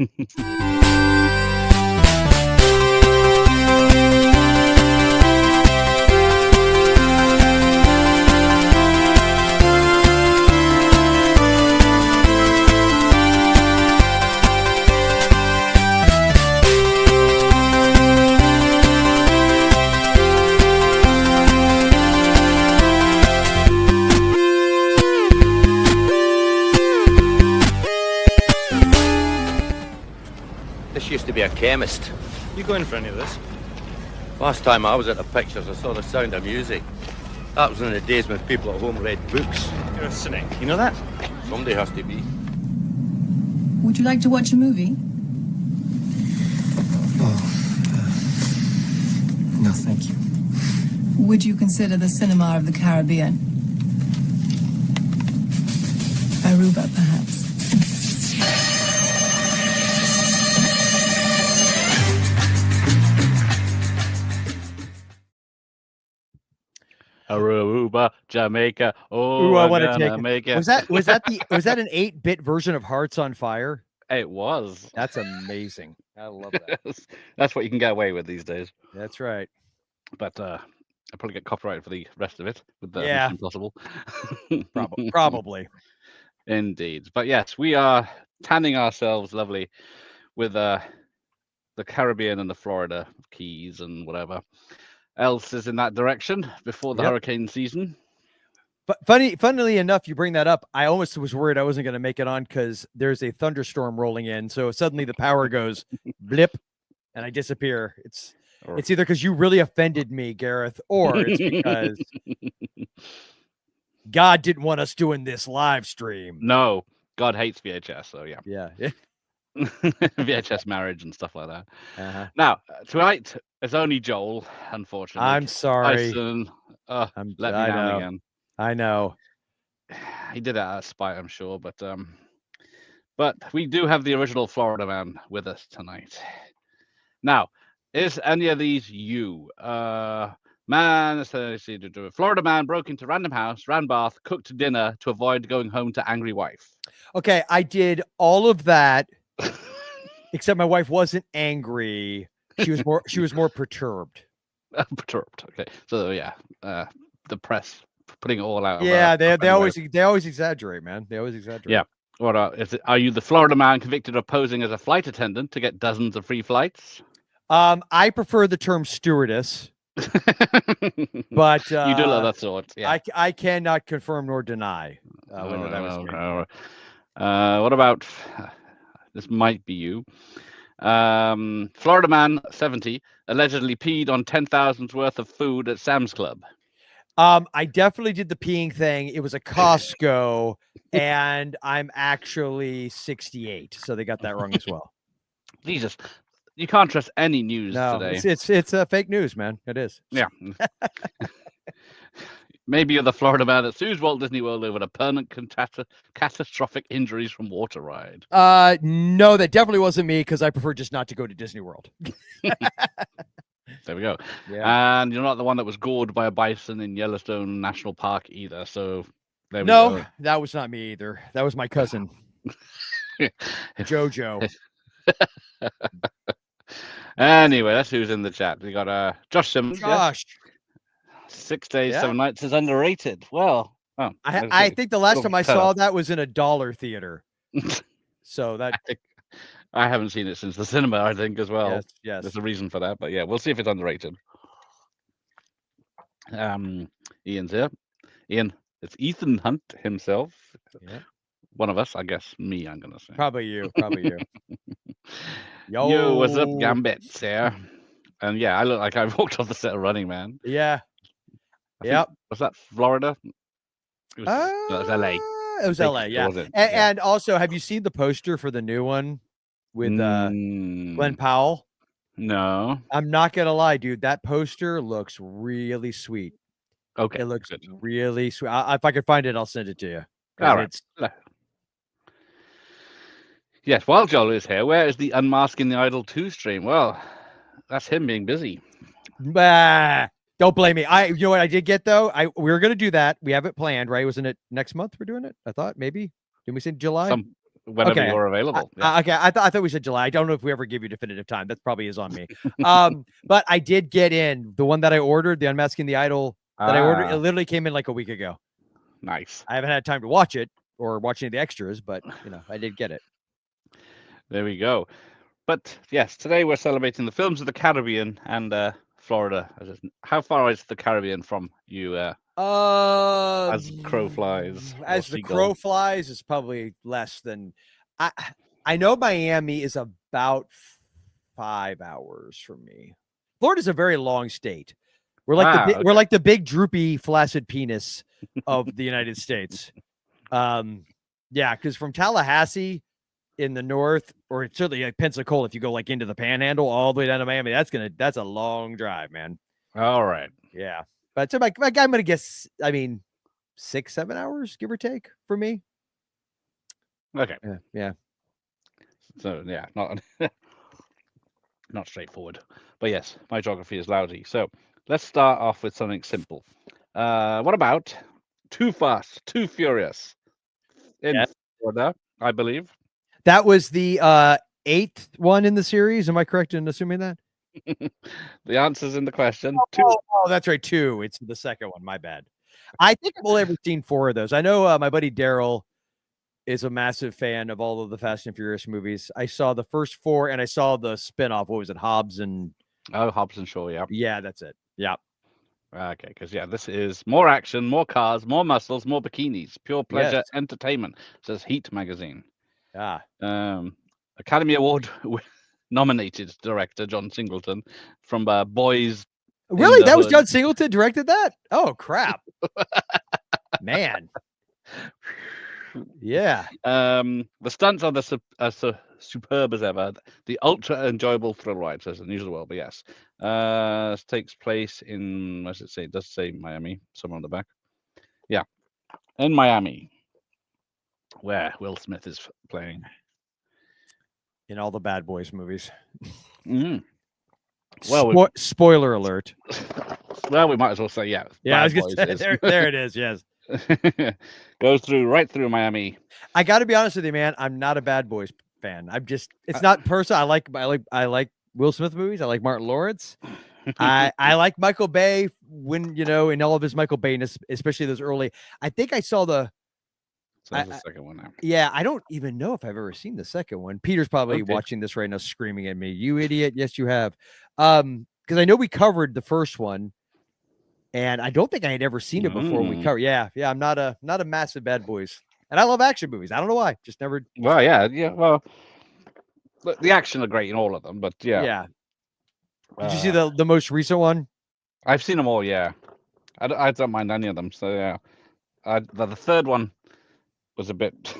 This used to be a chemist. You going for any of this? Last time I was at the pictures, I saw The Sound of Music. That was in the days when people at home read books. You're a cynic. You know that? Somebody has to be. Would you like to watch a movie? No, thank you. Would you consider the cinema of the Caribbean? Aruba, perhaps. Aruba, Jamaica. Oh, Ooh, I I'm want to gonna take make it. Was that an 8-bit version of Hearts on Fire? It was. That's amazing. I love that. That's what you can get away with these days. That's right. But I'll probably get copyrighted for the rest of it with the Yeah. Mission Impossible. Probably. Indeed. But yes, we are tanning ourselves lovely with the Caribbean and the Florida Keys and whatever else is in that direction before the hurricane season. But funnily enough, you bring that up. I almost was worried I wasn't going to make it on because there's a thunderstorm rolling in. So suddenly the power goes blip and I disappear. It's either because you really offended me, Gareth, or it's because God didn't want us doing this live stream. No, God hates VHS. So yeah. Yeah. VHS marriage and stuff like that. Now, tonight it's only Joel, unfortunately. I'm sorry. Tyson, let me I down know. again. I know. He did it out of spite, I'm sure, but we do have the original Florida Man with us tonight. Now, is any of these you? Florida man broke into random house, ran bath, cooked dinner to avoid going home to angry wife. Okay, I did all of that, except my wife wasn't angry. She was more perturbed. Perturbed. Okay, so yeah, the press putting it all out. Yeah, they always exaggerate, man. They always exaggerate. Yeah. What are you the Florida man convicted of posing as a flight attendant to get dozens of free flights? I prefer the term stewardess. But you do love that sort. Yeah. I cannot confirm nor deny whether that was me. What about this? Might be you. Florida man 70 allegedly peed on 10,000's worth of food at Sam's Club. I definitely did the peeing thing. It was a Costco, and I'm actually 68, so they got that wrong as well. Jesus, you can't trust any news today. It's fake news, man. It is. Yeah. Maybe you're the Florida man that sues Walt Disney World over the permanent catastrophic injuries from water ride. No, that definitely wasn't me because I prefer just not to go to Disney World. There we go. Yeah. And you're not the one that was gored by a bison in Yellowstone National Park either. So there we go. No, that was not me either. That was my cousin, Jojo. Anyway, that's who's in the chat. We got Josh Simmons. Josh. Yes. 6 days, 7 nights is underrated. Well, I think the last time I saw that was in a dollar theater. So that I haven't seen it since the cinema, I think, as well. Yes. There's a reason for that, but yeah, we'll see if it's underrated. Ian's here. Ian, it's Ethan Hunt himself. Yeah. One of us, I guess. Me, I'm gonna say. Probably you. Yo, what's up, Gambits here? And yeah, I look like I walked off the set of Running Man. Yeah. Was that Florida? It was LA. It was LA, yeah. And also, have you seen the poster for the new one with Glenn Powell? No. I'm not gonna lie, dude. That poster looks really sweet. Okay. It looks really sweet. If I could find it, I'll send it to you. All right. Yes, while Joel is here, where is the Unmasking the Idol 2 stream? Well, that's him being busy. Don't blame me. You know what I did get though? We were gonna do that. We have it planned, right? Wasn't it next month we're doing it? I thought maybe. Didn't we say July? whenever Okay. you're available. Yeah. Okay, I thought we said July. I don't know if we ever give you definitive time. That probably is on me. But I did get in the one that I ordered, the Unmasking the Idol that I ordered. It literally came in like a week ago. Nice. I haven't had time to watch it or watch any of the extras, but I did get it. There we go. But yes, today we're celebrating the films of the Caribbean and Florida. How far is the Caribbean from you? As crow flies. or As the seagull? crow flies, it's probably less than. I know Miami is about 5 hours from me. Florida's a very long state. We're like we're like the big droopy flaccid penis of the United States. Yeah, because from Tallahassee in the north, or certainly like Pensacola, if you go like into the Panhandle all the way down to Miami, that's a long drive, man. All right. Yeah, but so I'm gonna guess. I mean, 6-7 hours, give or take, for me. Okay. Yeah. So yeah, not straightforward. But yes, my geography is lousy. So let's start off with something simple. What about Too Fast, Too Furious in Florida, I believe. That was the 8th one in the series. Am I correct in assuming that? The answer's in the question. Oh, that's right. 2. It's the second one. My bad. I think I've only ever seen 4 of those. I know my buddy Daryl is a massive fan of all of the Fast and Furious movies. I saw the first 4 and I saw the spinoff. What was it? Hobbs and Shaw, yeah. Yeah, that's it. Yeah. Okay, because this is more action, more cars, more muscles, more bikinis, pure pleasure entertainment, says Heat magazine. Ah. Academy Award nominated director John Singleton from Boys. Really? That was John Singleton directed that? Oh, crap. Man. Yeah. The stunts are superb as ever. The ultra enjoyable thrill ride, says the news of the world, but yes. This takes place in, what does it say? It does say Miami, somewhere on the back. Yeah. In Miami, where Will Smith is playing. In all the Bad Boys movies. Mm. Well, spoiler alert. Well, we might as well say, yeah. Yeah, I was going to say, there it is, yes. Goes right through Miami. I got to be honest with you, man. I'm not a Bad Boys fan. It's not personal. I like Will Smith movies. I like Martin Lawrence. I like Michael Bay when, in all of his Michael Bayness, especially those early. I think I saw the second one now. Yeah, I don't even know if I've ever seen the second one. Peter's probably watching this right now, screaming at me. You idiot. Yes, you have. Because I know we covered the first one. And I don't think I had ever seen it before we covered. Yeah. I'm not a massive Bad Boys. And I love action movies. I don't know why. Just never. Well, yeah. Well, the action are great in all of them, but yeah. Yeah. Did you see the most recent one? I've seen them all, yeah. I don't mind any of them. So yeah. The third one was a bit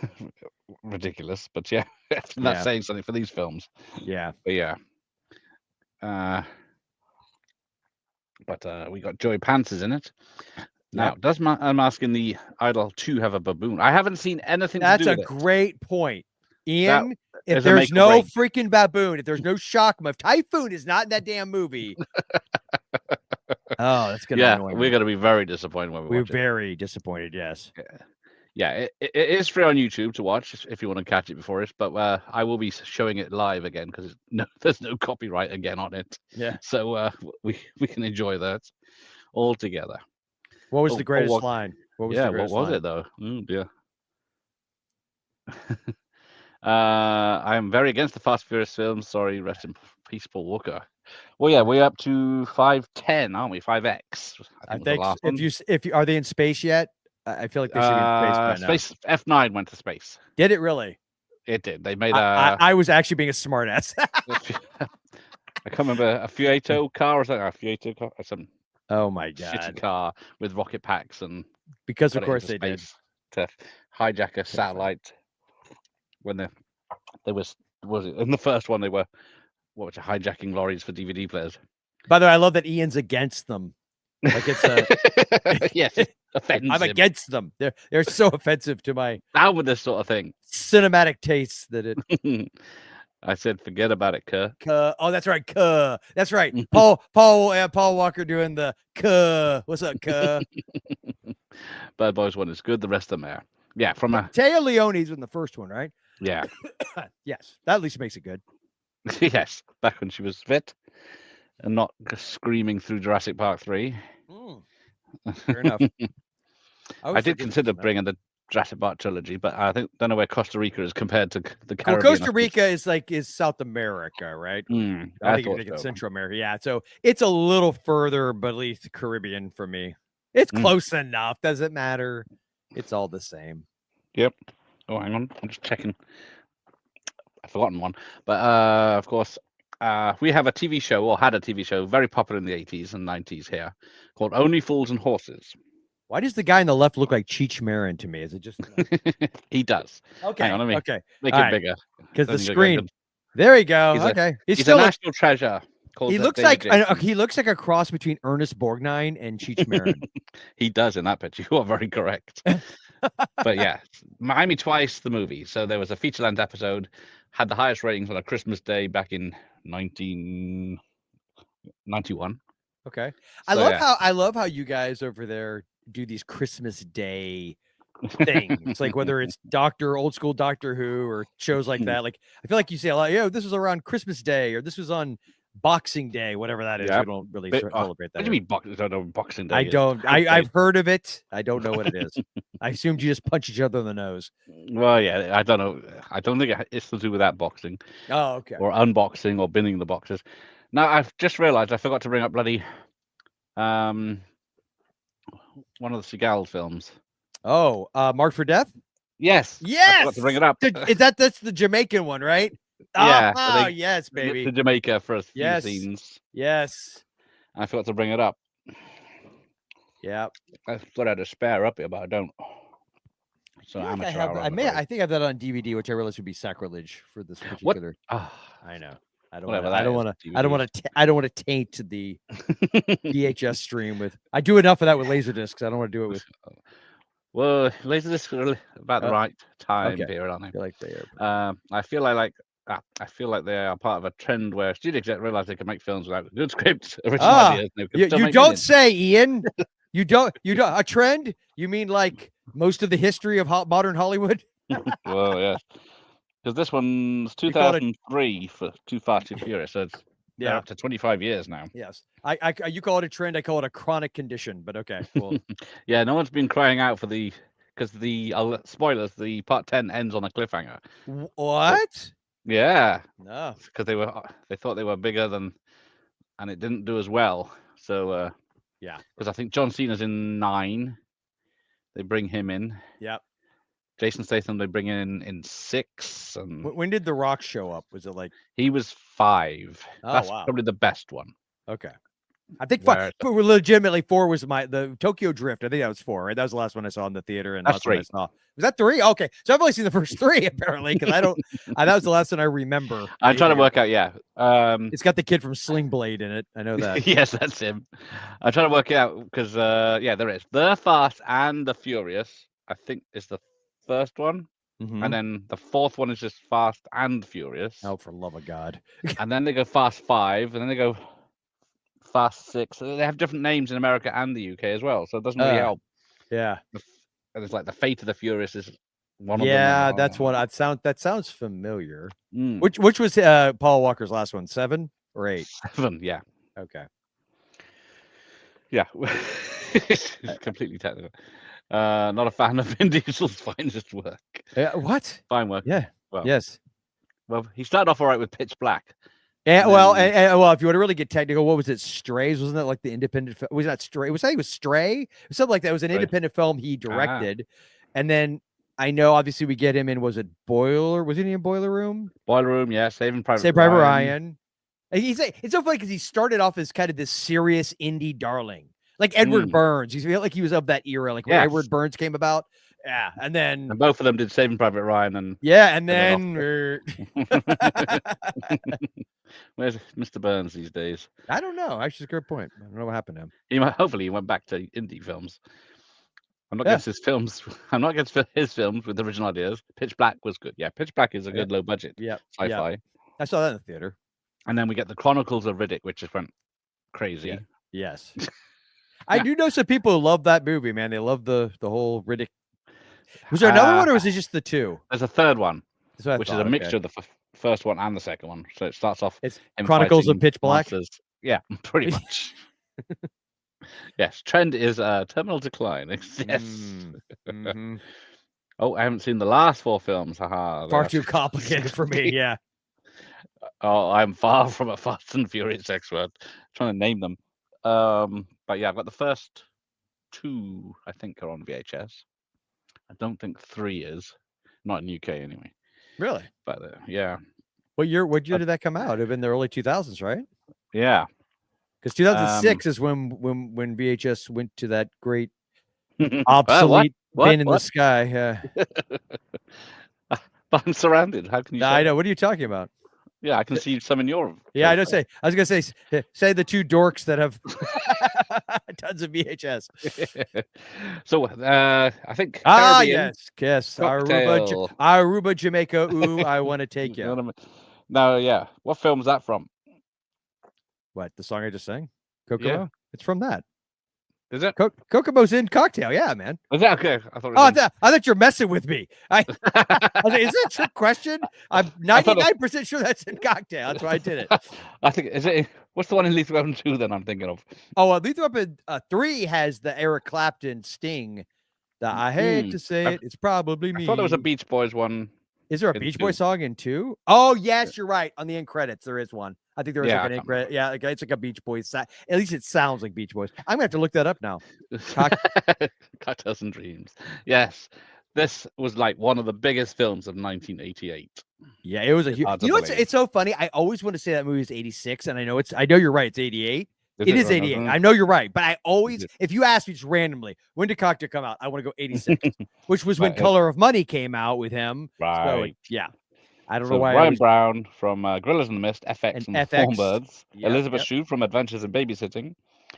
ridiculous, but yeah. That's saying something for these films. Yeah. But yeah. But we got Joey Pants in it. Now, does Unmasking the Idol 2 have a baboon? I haven't seen anything to do with it. That's a great point. Ian, if there's no freaking baboon, if there's no Shockma, if Typhoon is not in that damn movie. Oh, that's going to annoy me. We're going to be very disappointed when we watch it. We're very disappointed, yes. Yeah, it is free on YouTube to watch if you want to catch it before it, but I will be showing it live again because there's no copyright again on it. Yeah. So we can enjoy that all together. What was the greatest line? What was it though? Yeah. I am very against the Fast and Furious films. Sorry, rest in peace, Paul Walker. Well, yeah, we're up to 510, aren't we? 5X. I think if you are they in space yet? I feel like they should be in space by now. Space F9 went to space. Did it really? It did. They made I was actually being a smartass. I can't remember a Fiat car or something. A Fiat car or something. Oh my god! Shitty car with rocket packs and because of course they did to hijack a satellite. When they was it in the first one they were hijacking lorries for DVD players. By the way, I love that Ian's against them. Like it's yes, offensive. I'm against them. They're so offensive to my now with this sort of thing cinematic tastes that it. I said, forget about it, Kerr. Oh, that's right, Kerr. That's right. Paul Walker doing the Kerr. What's up, Kerr? Bad Boys 1 is good. The rest of them are. Yeah, from Taya Leone's in the first one, right? Yeah. Yes, that at least makes it good. Yes. Back when she was fit and not screaming through Jurassic Park 3. Fair enough. I did consider bringing the Jurassic Park trilogy, but I don't know where Costa Rica is compared to the Well, Caribbean. Costa Rica is South America, right? I think you're thought thinking so. Central America. Yeah, so it's a little further beneath the Caribbean for me. It's close enough. Does it matter? It's all the same. Yep. Oh, hang on. I'm just checking. I've forgotten one. But of course, we have a TV show, or had a TV show, very popular in the 80s and 90s here, called Only Fools and Horses. Why does the guy on the left look like Cheech Marin to me? Is it just He does. okay? Hang on, let me Okay, make All it right. bigger. Because the Doesn't look screen. good. There we go. He's a- Okay, He's still a national treasure. he looks David like Jason. he looks like a cross between Ernest Borgnine and Cheech Marin. He does in that picture. You are very correct. But yeah, Miami Twice, the movie. So there was a feature-length episode, had the highest ratings on a Christmas day back in 1991. Okay, So, I love how you guys over there do these Christmas Day things, like whether it's old school Doctor Who or shows like that. Like I feel like you say a lot. This was around Christmas Day, or this was on Boxing Day, whatever that is. Yep. We don't really But, celebrate that. What do you mean I don't know what Boxing Day I is. don't. Christmas Day. I've heard of it. I don't know what it is. I assumed you just punch each other in the nose. Well, yeah, I don't know. I don't think it's to do with that boxing Oh, okay. or unboxing or binning the boxes. Now, I've just realized I forgot to bring up bloody one of the Seagal films. Oh, Marked for Death. Yes. I Yes. forgot to bring it up. That's the Jamaican one, right? Yeah, Oh, they- yes, To baby. Jamaica for a few Yes. scenes. Yes. I forgot to bring it up. Yeah. I thought I had a spare up here, but I don't. So I think I amateur have. hour, I I'm may. afraid. I think I have that on DVD, which I realize would be sacrilege for this particular. Ah, I know. I don't. Whatever Wanna, I that don't is, want to. DVD. I don't want to. I don't want to taint the VHS stream with. I do enough of that with Laserdiscs. I don't want to do it with. Well, Laserdisc are about the right time okay. period, aren't I they? feel like they are. I feel like they are part of a trend where studio execs realize they can make films without good scripts, original ideas. And they can still You make don't millions. say, Ian. You don't. A trend? You mean like most of the history of modern Hollywood? Well, yes, because this one's You call it- 2003 for Too Fast, Too Furious, so it's they're up to 25 years now. Yes. You call it a trend. I call it a chronic condition. But okay. Well, Yeah, no one's been crying out for because spoilers, the part 10 ends on a cliffhanger. what? Yeah, No. because they thought they were bigger than, and it didn't do as well. So Yeah. because I think John Cena's in 9. They bring him in. Yep. Jason Statham they bring in 6, and When did The Rock show up? Was it like he was 5. Oh, That's wow. probably the best one. okay? I think Where- 5. But legitimately 4 was the Tokyo Drift. I think that was 4. Right? That was the last one I saw in the theater. And That's last one I 3. saw. Was that 3? Okay, so I've only seen the first 3 apparently because I don't. That was the last one I remember. I'm trying to work out. Yeah. It's got the kid from Sling Blade in it. I know that. Yes, that's him. I'm trying to work it out because yeah, there is The Fast and the Furious. I think is the first one, Mhm. and then the fourth one is just Fast and Furious, Oh, for love of God! and then they go Fast 5, and then they go Fast 6. So they have different names in America and the UK as well, so it doesn't really help. Yeah, And it's like the Fate of the Furious is one of them. yeah. That's what that sounds familiar. Mm, Which was Paul Walker's last one? 7 or 8? 7, yeah, Okay. yeah. It's completely technical. Not a fan of Vin Diesel's finest work. What? Fine work. Yeah. Well, Yes. Well, he started off all right with Pitch Black. And, And well, then- well, if you want to really get technical, what was it? Strays, wasn't that like the independent? Was that Stray? Was that it was Stray? It was something like that. It was an Stray. independent film he directed, and then I know obviously we get him in. Was it Boiler? Was he in Boiler Room? Boiler Room, yeah. Saving Private Say Private Ryan. Ryan. It's so funny because he started off as kind of this serious indie darling, like Edward Mm. Burns. He felt like he was of that era, like when Yes. Edward Burns came about. Yeah, and then And both of them did Saving Private Ryan. And yeah, and then then where's Mr. Burns these days? I don't know. Actually, it's a good point. I don't know what happened to him. Hopefully he went back to indie films. I'm not Yeah. against his films. I'm not against his films with original ideas. Pitch Black was good. Yeah, Pitch Black is a good low budget Yeah, sci-fi. yeah. I saw that in the theater. And then we get the Chronicles of Riddick, which just went crazy. Yeah. Yes. I do know some people who love that movie, man. They love the whole Riddick. Was there another one, or was it just the 2? There's a third one. That's what I which is thought, a okay. mixture of the first one and the second one. So it starts off. It's him Chronicles of fighting Pitch Black. monsters. Yeah, pretty much. Yes, trend is terminal decline. Yes. Mhm. Oh, I haven't seen the last 4 films. Haha. Far they're- too complicated for me. Yeah. Oh, I'm far from a Fast and Furious expert. Trying to name them. But yeah, I've got the first 2, I think, are on VHS. I don't think 3 is. Not in UK anyway. Really? But yeah. What year did that come out? It'd have been the early 2000s, right? Yeah. Because 2006 is when VHS went to that great What? obsolete What? bin in the What? sky. Yeah. But I'm surrounded. How can you I say? know. What are you talking about? Yeah, I can see some in your. Yeah, I don't say. I was gonna say the 2 dorks that have tons of VHS. So I think. Ah, Caribbean yes. Cocktail. Aruba, Jamaica. Ooh, I want to take You know you. what I mean? No, yeah. What film is that from? What, the song I just sang? Kokomo? It's from that. Is it? Kokomo's in Cocktail. Yeah, man. Is that okay? I thought. It Oh, was I thought you're messing with me. I was like, is that a trick question? I'm I thought 99% sure that's in Cocktail. That's why I did it. I think is it. What's the one in Lethal Weapon 2 then I'm thinking of? Oh, Lethal Weapon 3 has the Eric Clapton Sting. I hate to say it. It's probably me. I thought there was a Beach Boys one. Is there a in Beach 2. Boy song in 2? Oh, yes, you're right. On the end credits, there is one. I think there is Yeah, like an I end credit. Yeah, like, it's like a Beach Boys. At least it sounds like Beach Boys. I'm gonna have to look that up now. Cocktails and Dreams. Yes, this was like one of the biggest films of 1988. Yeah, it was a huge. hard to You know, believe. it's so funny. I always want to say that movie is 86, and I know you're right. It's 88. It is right? 88. I know you're right, but I always, it? if you ask me just randomly, when did Cocktail come out? I want to go 86, which was when Right, Color of Money came out with him. Right. So, yeah. I don't So know why. I Ryan always- Brown from Gorillas in the Mist, FX And and FX. Thornbirds, Yep, Elizabeth yep. Shue from Adventures in Babysitting.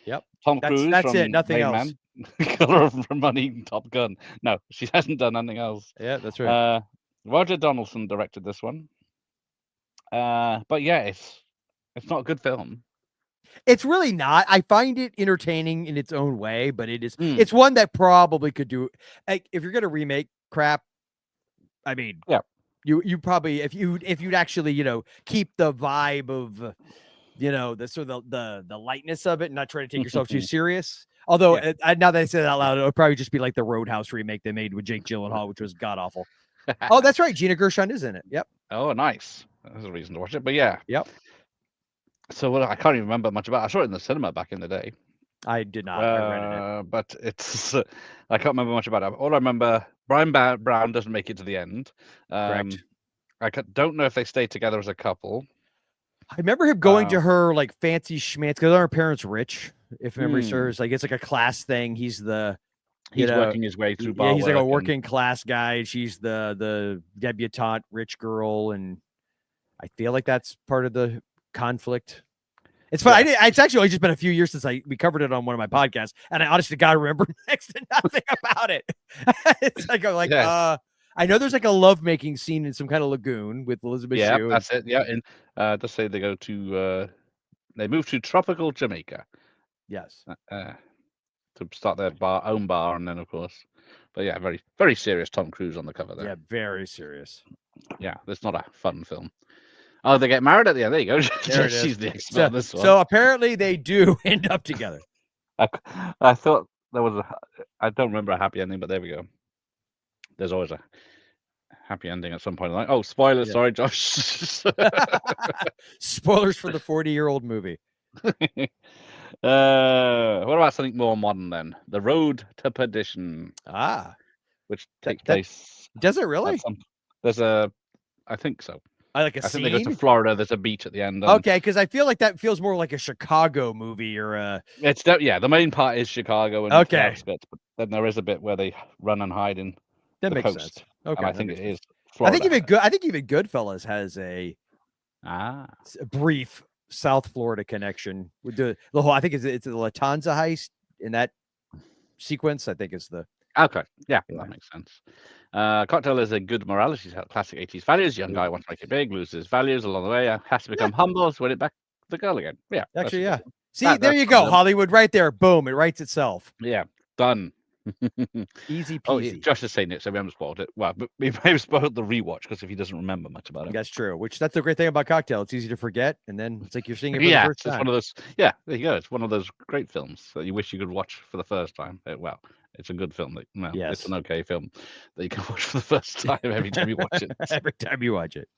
Yep. Tom Cruise That's from it, nothing Rain else. Man. Color of Money, Top Gun. No, she hasn't done anything else. Yeah, that's right. Roger Donaldson directed this one. But yeah, it's not a good film. It's really not. I find it entertaining in its own way, but it is. Mm. It's one that probably could do. Like, if you're gonna remake crap, I mean, Yeah. you probably if you'd actually keep the vibe of the sort of the lightness of it, and not try to take yourself too serious. Although now that I say that out loud, it would probably just be like the Roadhouse remake they made with Jake Gyllenhaal, which was god awful. Oh, that's right. Gina Gershon is in it. Yep. Oh, nice. That's a reason to watch it. But yeah. Yep. So I can't even remember much about it. I saw it in the cinema back in the day. I did not. I rented it. But it's I can't remember much about it. All I remember, Brian Brown doesn't make it to the end. Correct. I don't know if they stay together as a couple. I remember him going to her like fancy schmance because her parents rich, if memory serves. Like it's like a class thing. He's working his way through bar yeah, he's like a work working class guy. She's the debutante rich girl, and I feel like that's part of the conflict. It's fun. Yeah. It's actually only just been a few years since we covered it on one of my podcasts, and I honestly God remember next to nothing about it. It's like I'm like I know there's like a lovemaking scene in some kind of lagoon with Elizabeth Yeah, Shue. that's it. Yeah, and just say they go to they move to tropical Jamaica. Yes. To start their own bar, and then of course, but yeah, very very serious Tom Cruise on the cover there. Yeah, very serious. Yeah, it's not a fun film. Oh, they get married at the end. There you go. There it is. She's the expert on this one. So apparently they do end up together. I thought there was I don't remember a happy ending, but there we go. There's always a happy ending at some point. Like, oh, spoilers. Yeah. Sorry, Josh. Spoilers for the 40-year-old movie. What about something more modern then? The Road to Perdition, which takes place. Does it really? There's a, I think so. I think they go to Florida. There's a beach at the end. Okay, because I feel like that feels more like a Chicago movie or a. The main part is Chicago and the outskirts, but then there is a bit where they run and hide in that the makes coast. sense. Okay, And I think it is. I Florida. think even Goodfellas has a brief South Florida connection with the whole. I think it's the Latanza heist in that sequence. I think is the. Okay, yeah, that makes sense. Cocktail is a good morality, classic 80s values. Young guy wants to make it big, loses values along the way, has to become humble to win it back the girl again. Yeah, actually, yeah. See, That's there you go, Hollywood, right there. Boom, it writes itself. Yeah, done. Easy Oh, peasy. Josh is saying it, so we haven't spoiled it. Well, but we may have spoiled the rewatch because if he doesn't remember much about it. That's true. That's the great thing about Cocktail. It's easy to forget, and then it's like you're seeing it for the Yeah, first it's time. one of those. Yeah, there you go. It's one of those great films that you wish you could watch for the first time. Well, it's a good film. It's Yes. an okay film that you can watch for the first time every time you watch it. Every time you watch it.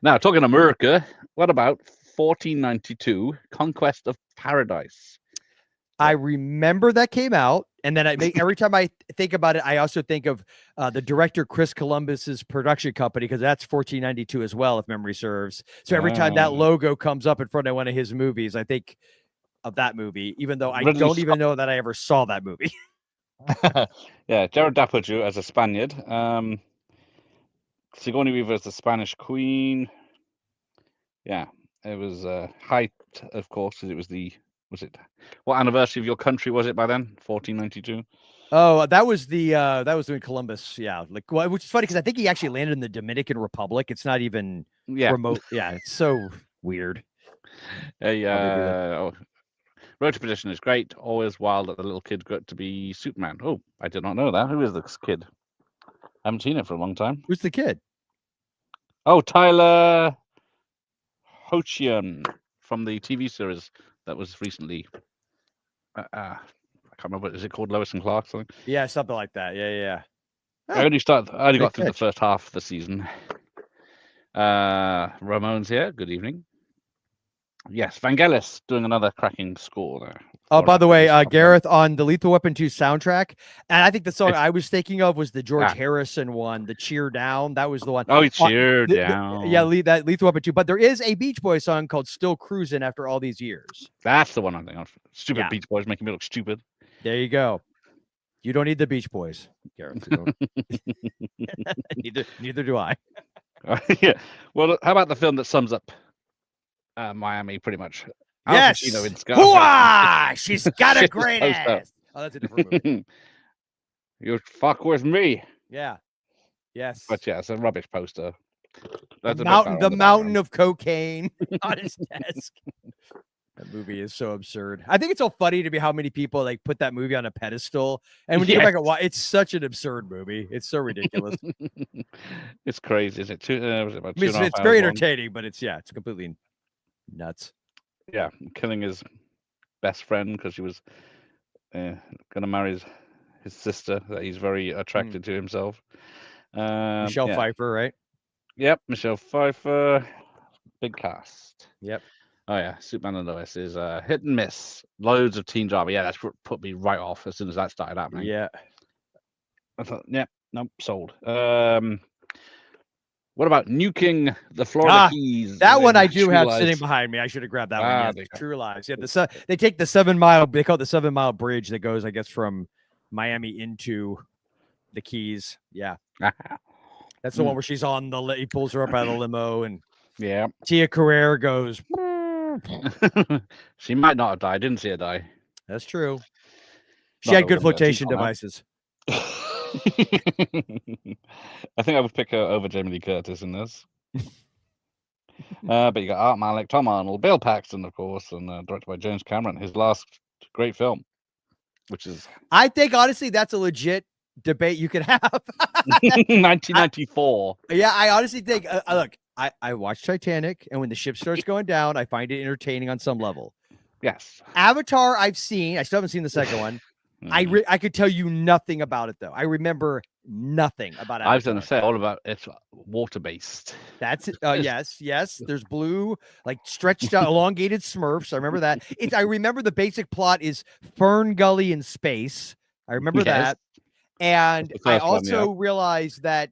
Now, talking America, what about 1492, Conquest of Paradise? I remember that came out, and then every time I think about it, I also think of the director Chris Columbus's production company, because that's 1492 as well, if memory serves. So every time that logo comes up in front of one of his movies, I think of that movie, even though I don't even know that I ever saw that movie. Yeah, Jared Depardieu as a Spaniard. Sigourney Weaver as the Spanish Queen. Yeah, it was height, of course, because it was what anniversary of your country was it by then? 1492. Oh, that was when Columbus, which is funny because I think he actually landed in the Dominican Republic. It's not even remote. Yeah, it's so weird. Road to Perdition is great. Always wild that the little kid got to be Superman. Oh, I did not know that. Who is this kid? I haven't seen it for a long time. Who's the kid? Oh, Tyler Hoechlin from the TV series that was recently. I can't remember. Is it called Lois and Clark? Something? Yeah, something like that. Yeah. I only got through the first half of the season. Ramon's here. Good evening. Yes, Vangelis doing another cracking score there. Oh, by the way, Gareth, on the Lethal Weapon 2 soundtrack, and I think the song I was thinking of was the George Harrison one, the Cheer Down. That was the one. Oh, he cheered down. That Lethal Weapon 2. But there is a Beach Boys song called Still Cruising after all these years. That's the one I'm thinking of. Stupid Beach Boys making me look stupid. There you go. You don't need the Beach Boys, Gareth. Neither do I. Yeah. Well, how about the film that sums up Miami pretty much? Yes. She's got a great ass. Oh, that's a different movie. You fuck with me. Yeah. Yes. But yeah, it's a rubbish poster. The mountain of cocaine on his desk. That movie is so absurd. I think it's so funny to me how many people like put that movie on a pedestal. And when you go back and watch, it's such an absurd movie. It's so ridiculous. It's crazy. Is it it's very entertaining, but it's completely nuts. Yeah, killing his best friend because she was going to marry his sister that he's very attracted to himself. Michelle Pfeiffer, right? Yep, Michelle Pfeiffer. Big cast. Yep. Oh yeah, Superman and Lois is hit and miss. Loads of teen drama. Yeah, that's put me right off as soon as that started happening. Yeah. I thought, nope, sold. What about nuking the Florida Keys? That one I do have sitting behind me. I should have grabbed that one. Yeah, True Lies. Yeah, they take the 7 mile. They call it the 7 mile bridge that goes, I guess, from Miami into the Keys. Yeah, that's the one where she's on he pulls her up out of the limo, and Tia Carrere goes. She might not have died. I didn't see her die. That's true. She had good flotation devices. I think I would pick her over Jamie Lee Curtis in this. But you got Art Malik, Tom Arnold, Bill Paxton, of course, and directed by James Cameron. His last great film, which is... I think, honestly, that's a legit debate you could have. 1994. I honestly think... look, I watched Titanic, and when the ship starts going down, I find it entertaining on some level. Yes. Avatar, I've seen. I still haven't seen the second one. I could tell you nothing about it though. I remember nothing about it. I was going to say all about it's water based. That's it. Yes. There's blue, like stretched out, elongated Smurfs. I remember that. I remember the basic plot is Fern Gully in space. I remember that, and I also realized that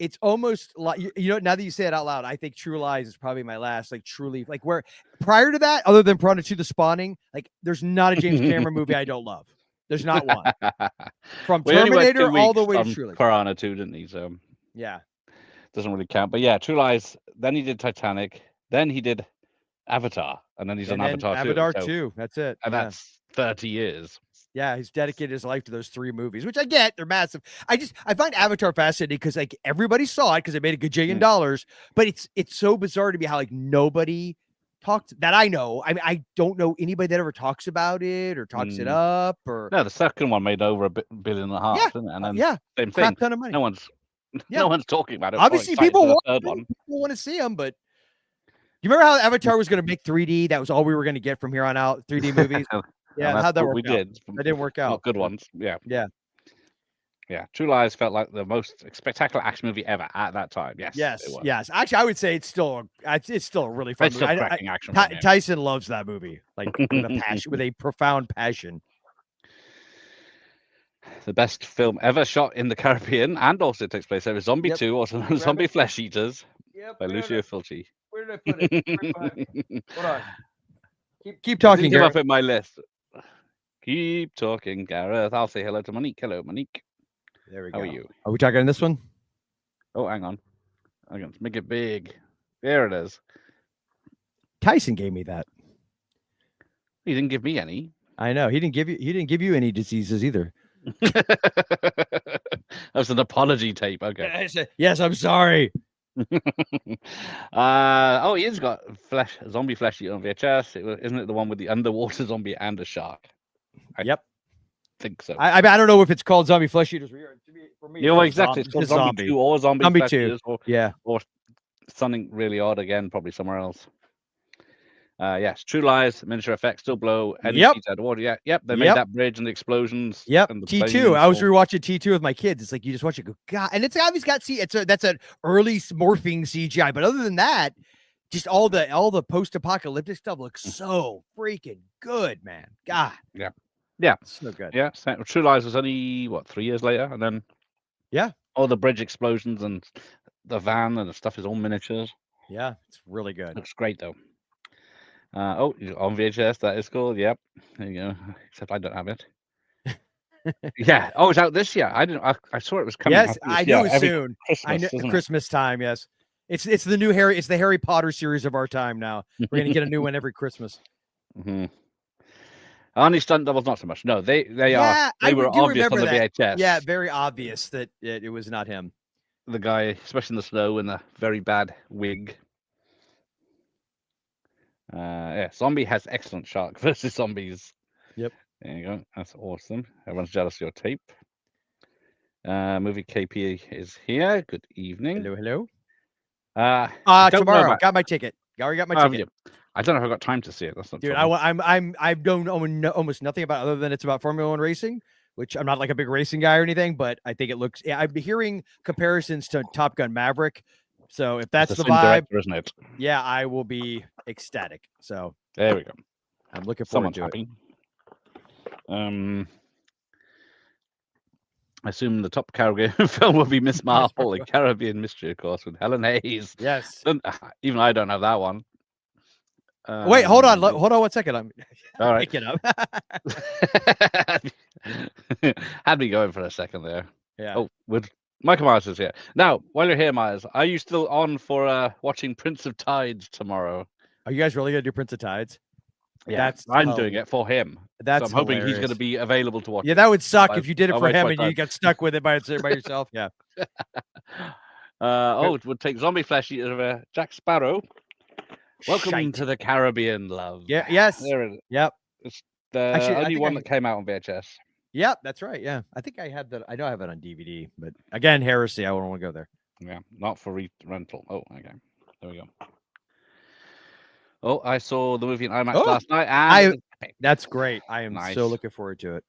it's almost like now that you say it out loud, I think True Lies is probably my last truly where prior to that, other than Piranha 2: The Spawning, there's not a James Cameron movie I don't love. There's not one. From Terminator all the way to True Lies. Piranha 2, didn't he? So yeah, doesn't really count. But yeah, True Lies. Then he did Titanic. Then he did Avatar, and then he's on Avatar 2. Avatar 2. That's it. And that's 30 years. Yeah, he's dedicated his life to those 3 movies, which I get. They're massive. I find Avatar fascinating because everybody saw it because it made $1 gajillion dollars. But it's so bizarre to me how nobody talked that I know. I mean, I don't know anybody that ever talks about it or talks it up or No, the second one made over $1.5 billion, didn't it? And then same thing. crap ton of money. No one's talking about it. Obviously, People people want to see them, but you remember how Avatar was going to make 3D? That was all we were going to get from here on out. 3D movies. Yeah, how'd that work out? That didn't work out. Not good ones. Yeah. Yeah. True Lies felt like the most spectacular action movie ever at that time. Yes. It was. Yes. Actually, I would say it's still a really fun It's movie. still cracking action. film, yeah. Tyson loves that movie, like with a passion, with a profound passion. The best film ever shot in the Caribbean, and also takes place there is Zombie 2, also known as Zombie Flesh Eaters, by Lucio Fulci. Where did I put it? Hold on. Keep talking. Didn't come up in my list. Keep talking, Gareth. I'll say hello to Monique. Hello, Monique. There we go. How are you? Are we talking on this one? Oh, hang on. Let's make it big. There it is. Tyson gave me that. He didn't give me any. I know. He didn't give you any diseases either. That was an apology tape. Okay. Yes, I'm sorry. He has got zombie flesh eater on VHS. Isn't it the one with the underwater zombie and a shark? Yep. Think so. I don't know if it's called Zombie Flesh Eaters. For me, Exactly. It's called Zombie 2 or Zombie Flesh 2. Eaters, Yeah. Or something really odd again, probably somewhere else. Yes, True Lies, miniature effects still blow. Yep. Water. Yep. They made that bridge and the explosions. Yep. And the T2. I was rewatching T2 with my kids. It's like you just watch it go, God. And it's obviously got that's an early morphing CGI. But other than that, just all the post-apocalyptic stuff looks so freaking good, man. God. Yeah. So good. Yeah. True Lies was only 3 years later, and then all the bridge explosions and the van and the stuff is all miniatures. Yeah, it's really good. Looks great though. On VHS, that is cool. Yep. There you go. Except I don't have it. Yeah. Oh, it's out this year. I didn't. I saw it was coming. Yes, I knew it soon. Christmas, I know isn't it? Christmas time. Yes, it's the new It's the Harry Potter series of our time now. We're gonna get a new one every Christmas. Mm-hmm. Arnie stunt doubles, not so much. No, they are. They were obvious on the VHS. Yeah, very obvious that it was not him. The guy, especially in the snow, in a very bad wig. Zombie has excellent shark versus zombies. Yep. There you go. That's awesome. Everyone's jealous of your tape. Movie KP is here. Good evening. Hello. Tomorrow. Got my ticket. Already got my ticket. I don't know if I've got time to see it. That's not. Dude, I don't know almost nothing about other than it's about Formula One racing, which I'm not like a big racing guy or anything, but I think it looks. Yeah, I'm hearing comparisons to Top Gun Maverick. So if that's the vibe, director, isn't it? Yeah, I will be ecstatic. So there we go. I'm looking forward to it. I assume the top Caribbean film will be Miss Marple, a Caribbean mystery, of course, with Helen Hayes. Yes. Even I don't have that one. Wait, hold on 1 second. I'm all right. picking up. Had me going for a second there. Yeah. Oh, with Michael Myers is here. Now, while you're here, Myers, are you still on for watching Prince of Tides tomorrow? Are you guys really gonna do Prince of Tides? Yeah, I'm doing it for him. So I'm hoping he's going to be available to watch. Yeah, that would suck if you did it for him and you got stuck with it by yourself. Yeah. It would take Zombie Flesh Eater Jack Sparrow. Welcome to the Caribbean, love. Yeah. Yes. There it is. Yep. It's the only one that came out on VHS. Yep, that's right. Yeah, I think I had that. I know I have it on DVD, but again, heresy. I wouldn't want to go there. Yeah, not for rental. Oh, okay. There we go. Oh, I saw the movie in IMAX last night. And that's great. I am nice. So looking forward to it.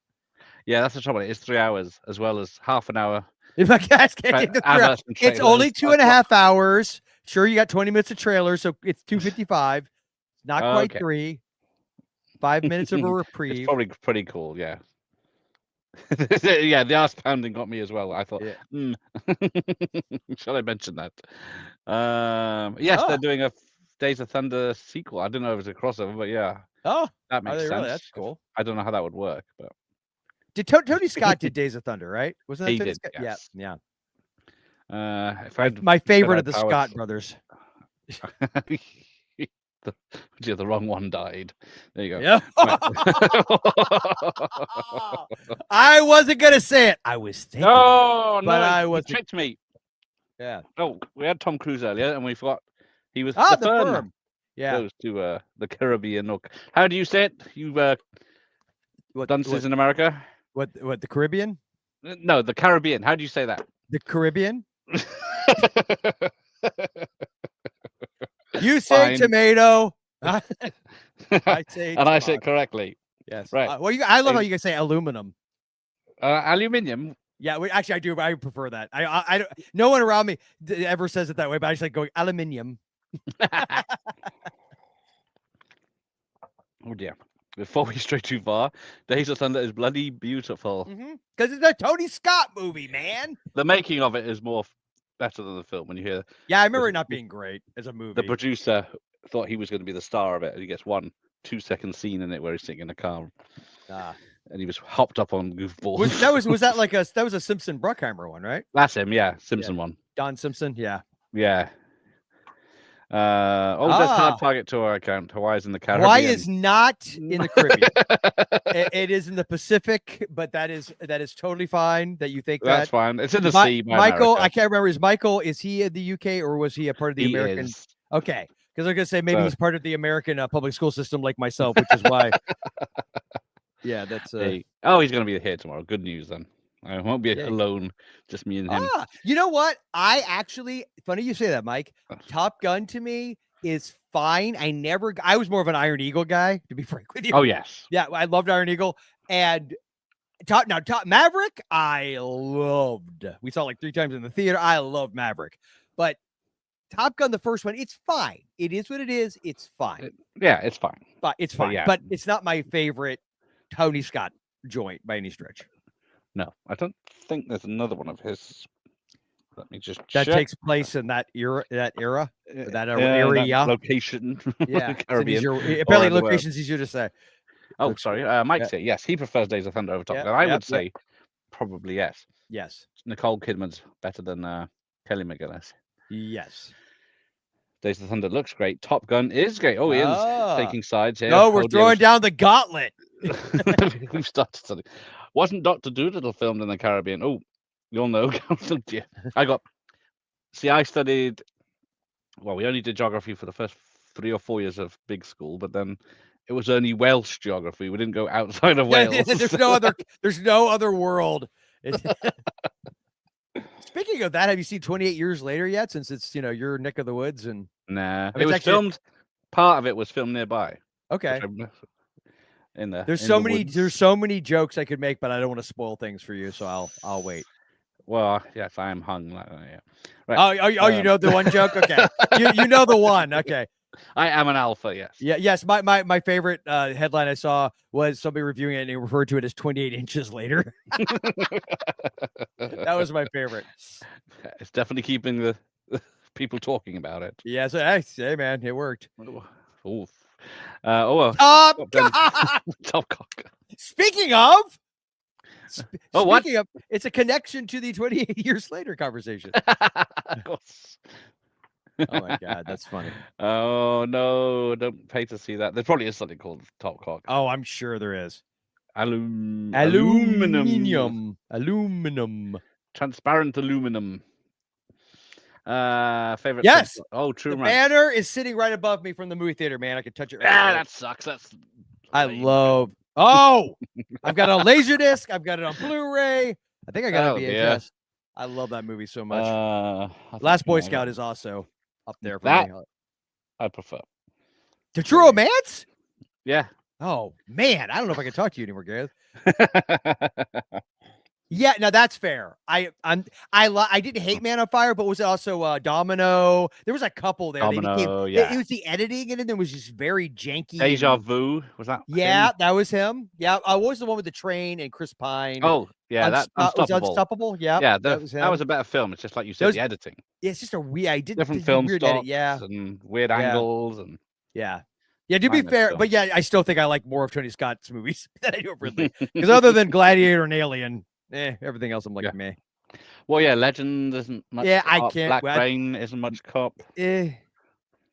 Yeah, that's the trouble. It's 3 hours as well as half an hour. If I guys can't take the 3 hours. It's only 2.5 hours. Sure, you got 20 minutes of trailer, so it's 2:55. Not quite 3. 5 minutes of a reprieve. It's probably pretty cool. Yeah. Yeah, the ass pounding got me as well. I thought, shall I mention that? Yes, they're doing a Days of Thunder sequel. I don't know if it's a crossover, but yeah. Oh, that makes sense. Really? That's cool. I don't know how that would work, but did Tony Scott did Days of Thunder, right? Wasn't that he Tony did? Scott? Yes. Yeah. If my favorite of the Scott brothers. The wrong one died. There you go. Yeah. I wasn't gonna say it. I was thinking. No, but I was tricked me. Yeah. Oh, we had Tom Cruise earlier, and we forgot he was the firm. Yeah. goes to the Caribbean. Or how do you say it? You've done this in America? What the Caribbean? No, the Caribbean. How do you say that? The Caribbean? You say Fine. tomato. I say and I say tomato. it correctly. Yes. Right. Well, I love how you can say aluminum. Aluminium. Yeah, actually, I do. But I prefer that. I don't. No one around me ever says it that way, but I just like going aluminium. Oh dear. Before we stray too far, Days of Thunder is bloody beautiful. Because it's a Tony Scott movie, man. The making of it is more better than the film. When you hear Yeah, I remember it not being great as a movie. the producer thought he was going to be the star of it, and he gets 1 2-second scene in it where he's sitting in a car, Ah. and he was hopped up on goofballs. Was that like that was a Simpson Bruckheimer one, right? That's him, yeah, Simpson one, Don Simpson, yeah. yeah. That's Hard Target Tour account. Hawaii's in the Caribbean. Hawaii is not in the Caribbean. It is in the Pacific, but that is totally fine that you think That's that. fine. It's in the sea. By Michael, America. I can't remember. Is he in the UK or was he a part of the He American? is. Okay, because I'm gonna say maybe So- he's part of the American public school system like myself, which is why. Yeah, that's. He's going to be here tomorrow. Good news then. I won't be Yay. alone. Just me and him. You know what? I actually, funny you say that, Mike. Top Gun to me is fine. I was more of an Iron Eagle guy, to be frank with you. Oh yes. Yeah, I loved Iron Eagle. And Top Maverick, I loved. We saw it like 3 times in the theater. I love Maverick. But Top Gun, the first one, it's fine. It is what it is. It's fine. Yeah, it's fine. But it's fine. yeah. But it's not my favorite Tony Scott joint by any stretch. No, I don't think there's another one of his. Let me just That check. takes place in that era. That That area. location. Yeah. Caribbean. Apparently, the world. location's easier to say. Oh, sorry. Mike's here. Yes, he prefers Days of Thunder over Top Yeah, Gun. I yeah, would say probably yes. Yes. Nicole Kidman's better than Kelly McGillis. Yes. Days of Thunder looks great. Top Gun is great. Oh, Ian's taking sides here. No, we're throwing down the gauntlet. We've started something. Wasn't Dr. Doolittle filmed in the Caribbean? Oh, you'll know. I studied, we only did geography for the first 3 or 4 years of big school, but then it was only Welsh geography. We didn't go outside of Wales. There's no other world. Speaking of that, have you seen 28 Years Later yet? Since it's, your neck of the woods and Nah, mean, it was actually- filmed. Part of it was filmed nearby. okay. There's There's so many jokes I could make, but I don't want to spoil things for you, so I'll wait. Well, yes, I am hung. Yeah. Right. Oh, you know the one joke? Okay. you know the one. Okay. I am an alpha. Yes. Yeah. Yes. My favorite headline I saw was somebody reviewing it and he referred to it as 28 inches later. That was my favorite. It's definitely keeping the people talking about it. Yeah. So hey man, it worked. Oh. Top Gun. Gun! Top cock. Speaking of, what? It's a connection to the 28 Years Later conversation. Of course. Oh my god, that's funny. Oh no, don't pay to see that. There probably is something called Top Cock. Oh, I'm sure there is. Aluminum. Aluminum. Transparent aluminum. Favorite. Yes. film? Oh, True The Romance. banner is sitting right above me from the movie theater, man. I can touch it right away. That sucks. I love. Oh, I've got it on Laserdisc. I've got it on Blu-ray. I think I got it on VHS. dear. I love that movie so much. I Last think Boy I Scout got- is also up there for That- me. I prefer. The True Romance? Yeah. Oh man, I don't know if I can talk to you anymore, Gareth. Yeah, no, that's fair. I didn't hate Man on Fire, but was it also Domino? There was a couple there. Domino, It yeah. was the editing, and then there was just very janky. Deja and- Vu was that? Yeah, him? that was him. Yeah, what was the one with the train and Chris Pine? Oh, yeah. That was Unstoppable. Unstoppable. Yeah, Yeah, that was him. that was a better film. It's just like you said, Those- the editing, Yeah, it's just a weird. I did different did film weird stops, edit. Yeah, and weird Yeah. angles, and yeah. To be Minus fair, film. but yeah, I still think I like more of Tony Scott's movies than I do of Ridley. Because other than Gladiator and Alien, everything else I'm like, Yeah. meh. well, yeah, Legend isn't much. Yeah, I cop. can't- Black well, Rain isn't much cop. Eh.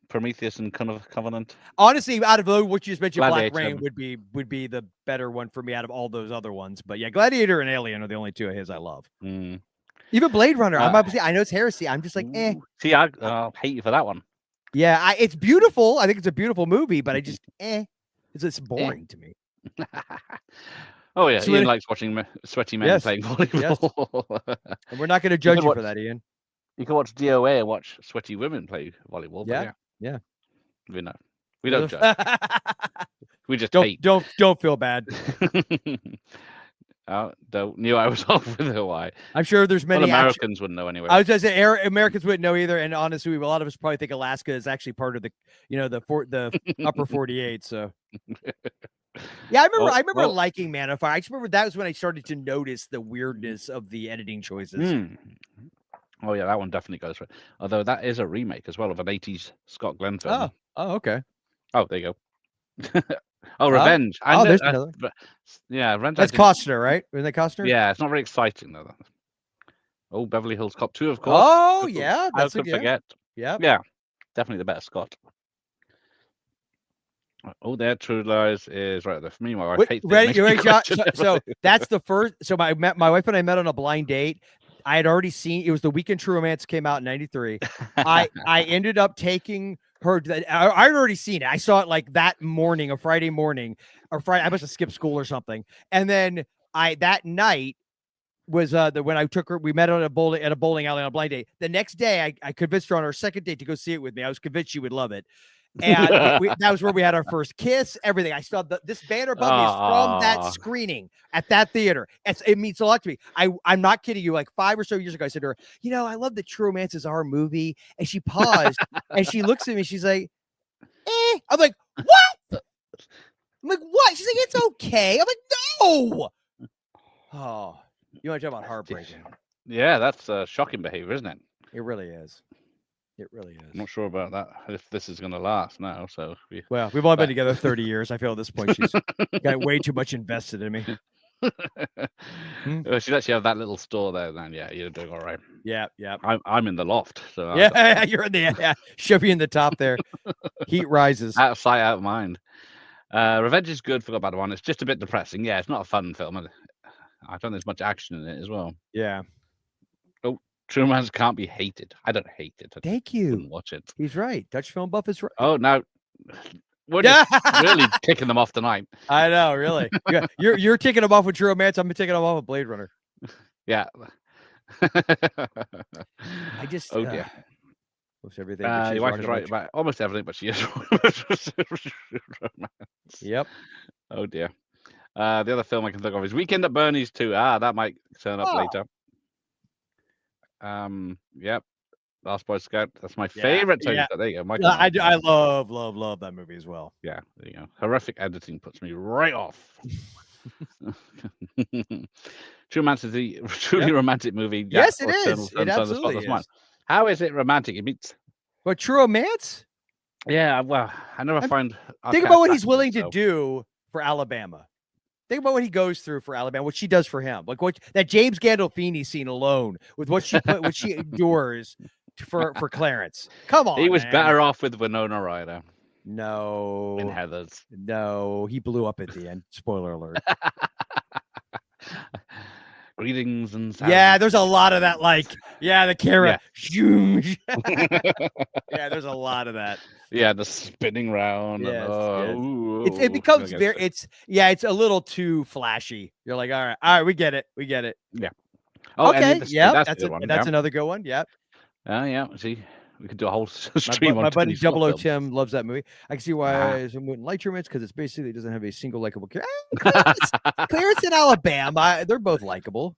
Prometheus and Covenant. Honestly, out of those, what you just mentioned, Black Gladiator. Rain would be the better one for me out of all those other ones. But yeah, Gladiator and Alien are the only two of his I love. Mm. Even Blade Runner. Uh, I know it's heresy. I'm just like, eh. Ooh. See, I'll hate you for that one. Yeah, it's beautiful. I think it's a beautiful movie, but I just it's boring to me. Oh yeah, So Ian it- likes watching sweaty men Yes, playing volleyball. And we're not going to judge could you for watch- that, Ian. You can watch DOA and watch sweaty women play volleyball. But Yeah, yeah, yeah. we know. We don't judge. We just hate. Don't feel bad. Don't knew I was off with Hawaii. I'm sure there's Well, many Americans wouldn't know anyway. I was just saying, Americans wouldn't know either, and honestly, a lot of us probably think Alaska is actually part of the, the upper 48. So, yeah, I remember liking Man on Fire. I just remember that was when I started to notice the weirdness of the editing choices. Oh yeah, that one definitely goes for it. Although that is a remake as well of an 80s Scott Glenn film. Oh, okay. Oh, there you go. Revenge. I know, there's another. Yeah, Revenge. That's Costner, right? Isn't that Costner? Yeah, it's not very exciting though. Oh, Beverly Hills Cop 2, of course. Oh, yeah. How could forget? Yeah. Yeah, definitely the better Scott. Oh, there, True Lies is right there for me. My wife hates it. You ready, Josh? So that's the first. So my wife and I met on a blind date. I had already seen it was the weekend True Romance came out in '93. I ended up taking her. I had already seen it. I saw it like that morning, a Friday morning, or Friday. I must have skipped school or something. And then that night was when I took her. We met at a bowling alley on a blind date. The next day, I convinced her on our second date to go see it with me. I was convinced she would love it. And that was where we had our first kiss, everything. I saw this banner above me is from that screening at that theater. It means a lot to me. I'm not kidding you. Like 5 or so years ago, I said to her, I love that True Romance is our movie. And she paused and she looks at me. She's like, I'm like, what? I'm like, what? She's like, it's okay. I'm like, no. Oh, you want to talk about heartbreaking? Yeah, that's shocking behavior, isn't it? It really is. It really is. I'm not sure about that, if this is going to last now. So well, we've only been together 30 years. I feel at this point she's got way too much invested in me. Well, she'd actually have that little store there, then yeah, you're doing all right. Yeah. I'm in the loft, so yeah, you're in the shove you in the top there. Heat rises. Out of sight, out of mind. Revenge is good. Forgot about the one. It's just a bit depressing. Yeah, it's not a fun film. I don't think there's much action in it as well. Yeah. True Romance can't be hated. I don't hate it. Thank you. Wouldn't watch it. He's right. Dutch Film Buff is right. Oh, now we're just really ticking them off tonight. I know, really. You're ticking them off with True Romance. I'm taking them off with Blade Runner. Yeah. I just oh dear. Most everything. Your wife is right about almost everything, but she is romance. Yep. Oh dear. The other film I can think of is Weekend at Bernie's 2. That might turn up later. Yep. Last Boy Scout. That's my favorite. Yeah. There you go. I love that movie as well. Yeah, there you go. Horrific editing puts me right off. True Romance is the truly romantic movie. Yes, it is. It absolutely is. How is it romantic? It meets. But True Romance? Yeah, well, I never find. Think about what he's willing to do for Alabama. Think about what he goes through for Alabama, what she does for him. Like that James Gandolfini scene alone with what she endures for Clarence. Come on. He was better off with Winona Ryder. No. In Heathers. No, he blew up at the end. Spoiler alert. Greetings and sounds. Yeah, there's a lot of that. The camera. Yeah, there's a lot of that. Yeah, the spinning round. Yes, Ooh, it becomes very. It's a little too flashy. You're like, all right, we get it. Yeah. Oh, okay. Yeah, that's yeah. another good one. Yeah. Yeah. See, we could do a whole stream on my buddy Double O films. Tim loves that movie. I can see why someone wouldn't like True Romance because it's basically doesn't have a single likable character. Clarence and Alabama, they're both likable.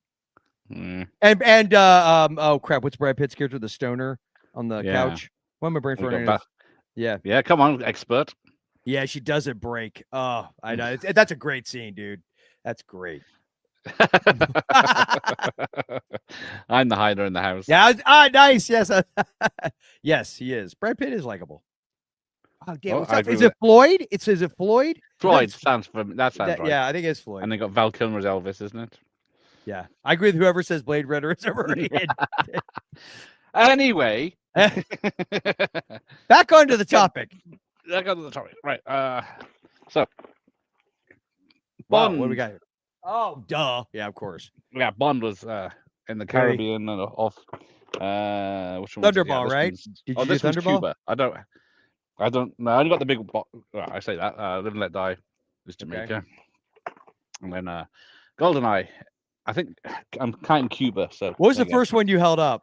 Mm. And oh crap, what's Brad Pitt's character, the stoner on the couch? Why am I brain farting? Yeah. Come on, expert. Yeah, she doesn't break. Oh, I know. That's a great scene, dude. That's great. I'm the hider in the house. Yeah. Nice. Yes. Yes, he is. Brad Pitt is likable. Oh, damn. Is it Floyd? Is it Floyd? Floyd sounds right. Yeah, I think it's Floyd. And they got Val Kilmer's Elvis, isn't it? Yeah, I agree with whoever says Blade Runner is overrated. Anyway, back onto the topic. Right. So, Bond. What do we got here? Oh, duh. Yeah, of course. Yeah, Bond was in the Caribbean and off Which one was it? Yeah, Thunderball, this right? one's- Did oh, you do this one's Thunderball? Cuba. I don't know. I only got the big. I say that. Live and Let Die is Jamaica, and then GoldenEye. I think I'm counting Cuba. So What was there the you go. first one you held up?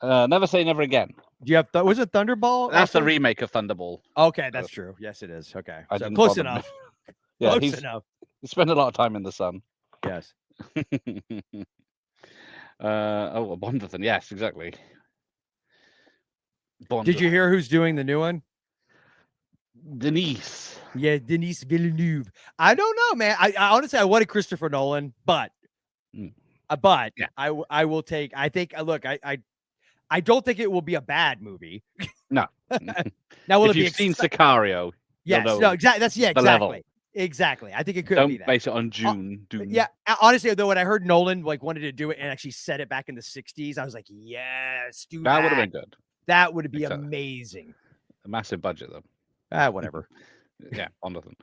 Never Say Never Again. Do you have? Was it Thunderball? That's the also? remake of Thunderball. Okay, that's true. Yes, it is. Okay, I so didn't close bother- enough. Yeah, Close he's enough. he spent a lot of time in the sun. Yes. Oh, a Bondathan. Yes, exactly. Bond. Did you hear who's doing the new one? Denise? Yeah, Denis Villeneuve. I don't know, man. I honestly I wanted Christopher Nolan, but Mm. Yeah. I will take. I think. Look, I don't think it will be a bad movie. No. Now will If it be? you've seen Sicario, Yes. know No. Exactly. That's the exactly. level. Exactly. I think it could don't be that. base it on June. Dune. Yeah, honestly, though, when I heard Nolan wanted to do it and actually set it back in the '60s, I was like, yes, do that that. would have been good. That would be Exactly. amazing. A massive budget though. Whatever. Yeah, Bondathan.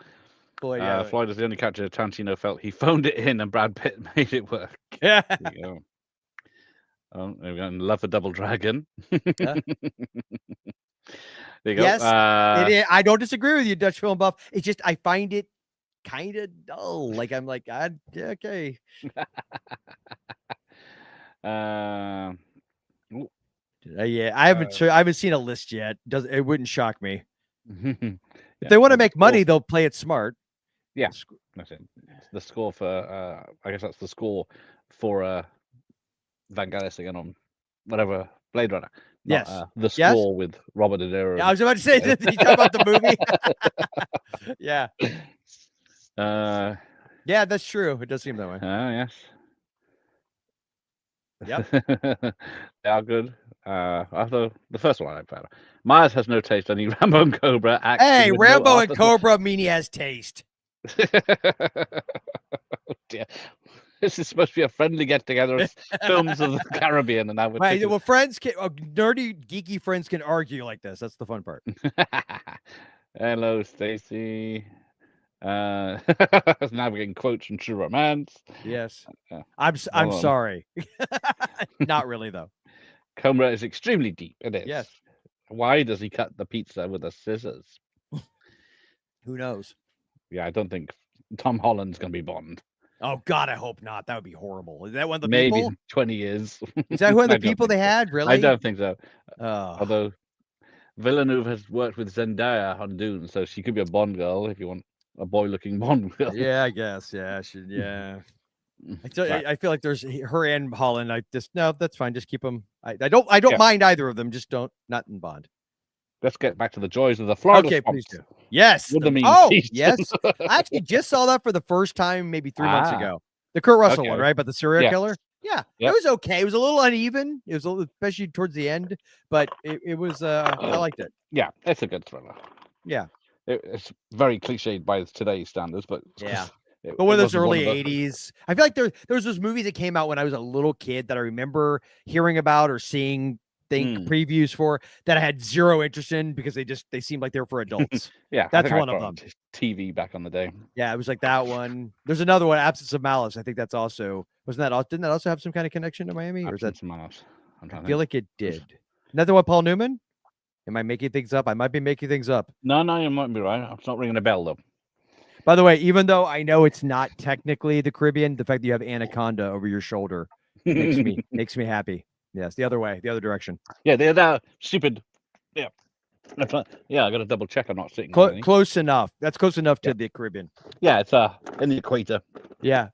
Boy, yeah. Floyd is the only character Tarantino felt he phoned it in, and Brad Pitt made it work. Yeah. There you go. There we go. And Love a Double Dragon. Yeah. There you go. Yes, I don't disagree with you, Dutch film buff. It's just I find it kind of dull. Like I'm like, yeah, okay. Yeah, I haven't seen a list yet. It wouldn't shock me. If they want to make money, they'll play it smart. Yeah, that's it. It's the score for I guess that's the score for Van Helsing on whatever Blade Runner. Not, Yes. the Yes? score with Robert De Niro. Yeah, I was about to say, did you talk about the movie? Yeah. Yeah, that's true. It does seem that way. Yes. Yep. They are good. Although the first one I like better. Myers has no taste. Any Rambo and Cobra. Hey, with no Rambo and art. Cobra mean he has taste. Oh, dear. This is supposed to be a friendly get together of films of the Caribbean, and I would. Right. Well, friends can nerdy, geeky friends can argue like this. That's the fun part. Hello, Stacy. Now we're getting quotes from True Romance. Yes. Yeah. I'm Hold on. sorry. Not really though. Cobra is extremely deep. It is. Yes. Why does he cut the pizza with the scissors? Who knows? Yeah, I don't think Tom Holland's gonna be Bond. Oh God, I hope not. That would be horrible. Is that one of the Maybe people? in 20 years. Is that one of I the don't people think they so. had? Really? I don't think so. Oh. Although Villeneuve has worked with Zendaya on Dune, so she could be a Bond girl if you want a boy-looking Bond girl. Yeah, I guess. Yeah, yeah. Right. I feel like there's her and Holland. No, that's fine. Just keep them. I don't Yeah. mind either of them. Just not in Bond. Let's get back to the joys of the Florida Okay, swamps. please do. Yes. With the mean Oh, teeth. yes. I actually just saw that for the first time maybe 3 months Ah. ago. The Kurt Russell one, Okay. right? But the serial Yes. killer. Yeah, Yep. it was okay. It was a little uneven. It was a little, especially towards the end, but it was. I liked it. Yeah, it's a good thriller. Yeah. It's very cliched by today's standards, but Yeah. it- But one it of those wasn't early those- '80s, I feel like there was those movies that came out when I was a little kid that I remember hearing about or seeing previews for that I had zero interest in because they seemed like they were for adults. Yeah, I That's think I one of saw it on them. TV back on the day. Yeah, it was like that one. There's another one, Absence of Malice. I think that's also didn't that also have some kind of connection to Miami, or is that? Absence of Malice. I'm trying I to feel think. like it did. Another one, Paul Newman. Am I making things up? I might be making things up. No, you might be right. It's not ringing a bell though. By the way, even though I know it's not technically the Caribbean, the fact that you have Anaconda over your shoulder makes me happy. Yes, the other way, the other direction. Yeah, they're stupid. Yeah. Yeah, I got to double check. I'm not sitting. on anything. Close enough. That's close enough to the Caribbean. Yeah, it's in the equator. Yeah.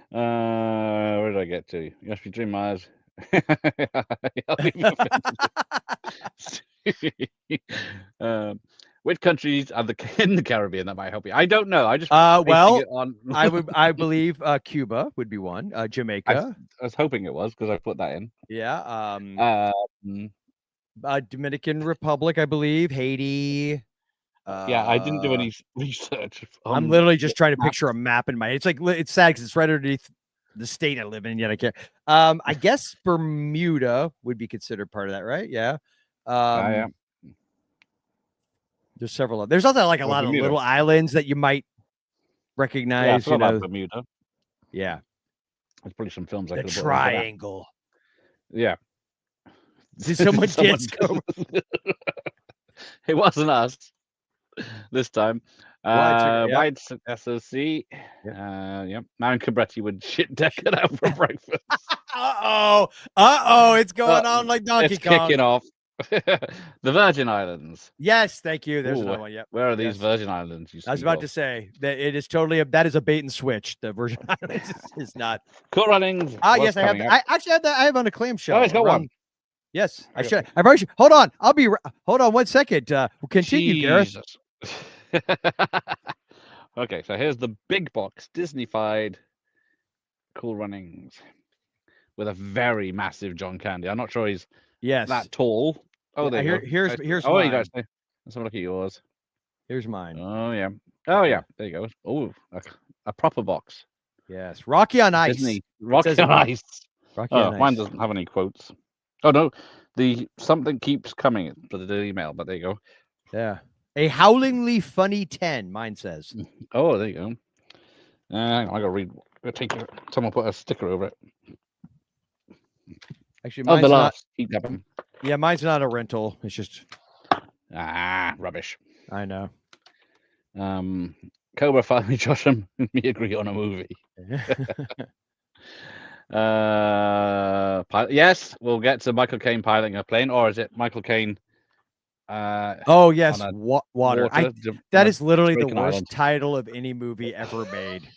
Where did I get to? You must be Dream Myers. Which countries are in the Caribbean that might help you? I don't know. I just well, basing it on. I believe Cuba would be one. Jamaica. I was hoping it was because I put that in. Yeah. Mm, Dominican Republic, I believe. Haiti. yeah, I didn't do any research. I'm literally just trying to picture a map in my. It's like it's sad because it's right underneath the state I live in. Yet I can't. I guess Bermuda would be considered part of that, right? Yeah. yeah. There's several. There's also like a lot Bermuda. of little islands that you might Yeah, I recognize. forgot about Bermuda. Yeah. There's probably some films I The could have brought in for that. triangle. Yeah. Did someone dance Cobra? It wasn't us this time. Well, I took it, White SOC. Yep. Marion Cabretti would shit Deckard out for breakfast. It's going on like Donkey It's Kong. kicking off. The Virgin Islands. Yes, thank you. There's Ooh, another one. Yep. Where are these Yes. Virgin Islands? I was about to say that it is totally that is a bait and switch. The Virgin Islands is not. Cool Runnings. Yes, I have. I actually have that. I have on a clamshell. Oh, it's got one. Yes, I I got should. I probably should. Hold on. Hold on 1 second. We'll continue, Gareth. Jesus. Okay, so here's the big box Disney-fied Cool Runnings with a very massive John Candy. I'm not sure he's Yes. that tall. Oh, there you go. Here's Oh, mine. you guys. Let's have a look at yours. Here's mine. Oh yeah. Oh yeah. There you go. Oh, a proper box. Yes. Rocky on Ice. Disney Rocky says on it on- Ice. Rocky Oh, on mine Ice. doesn't have any quotes. Oh no, the something keeps coming to the email, but there you go. Yeah. A howlingly funny 10. Mine says. Oh, there you go. Hang on, I gotta read. Someone put a sticker over it. Actually, Oh, mine's the not. last. Keep happening. Yeah, mine's not a rental. It's just. Rubbish. I know. Cobra finally, Josh and me agree on a movie. Yes, we'll get to Michael Caine piloting a plane, or is it Michael Caine? Oh yes, on a water. That is literally the worst title of any movie ever made.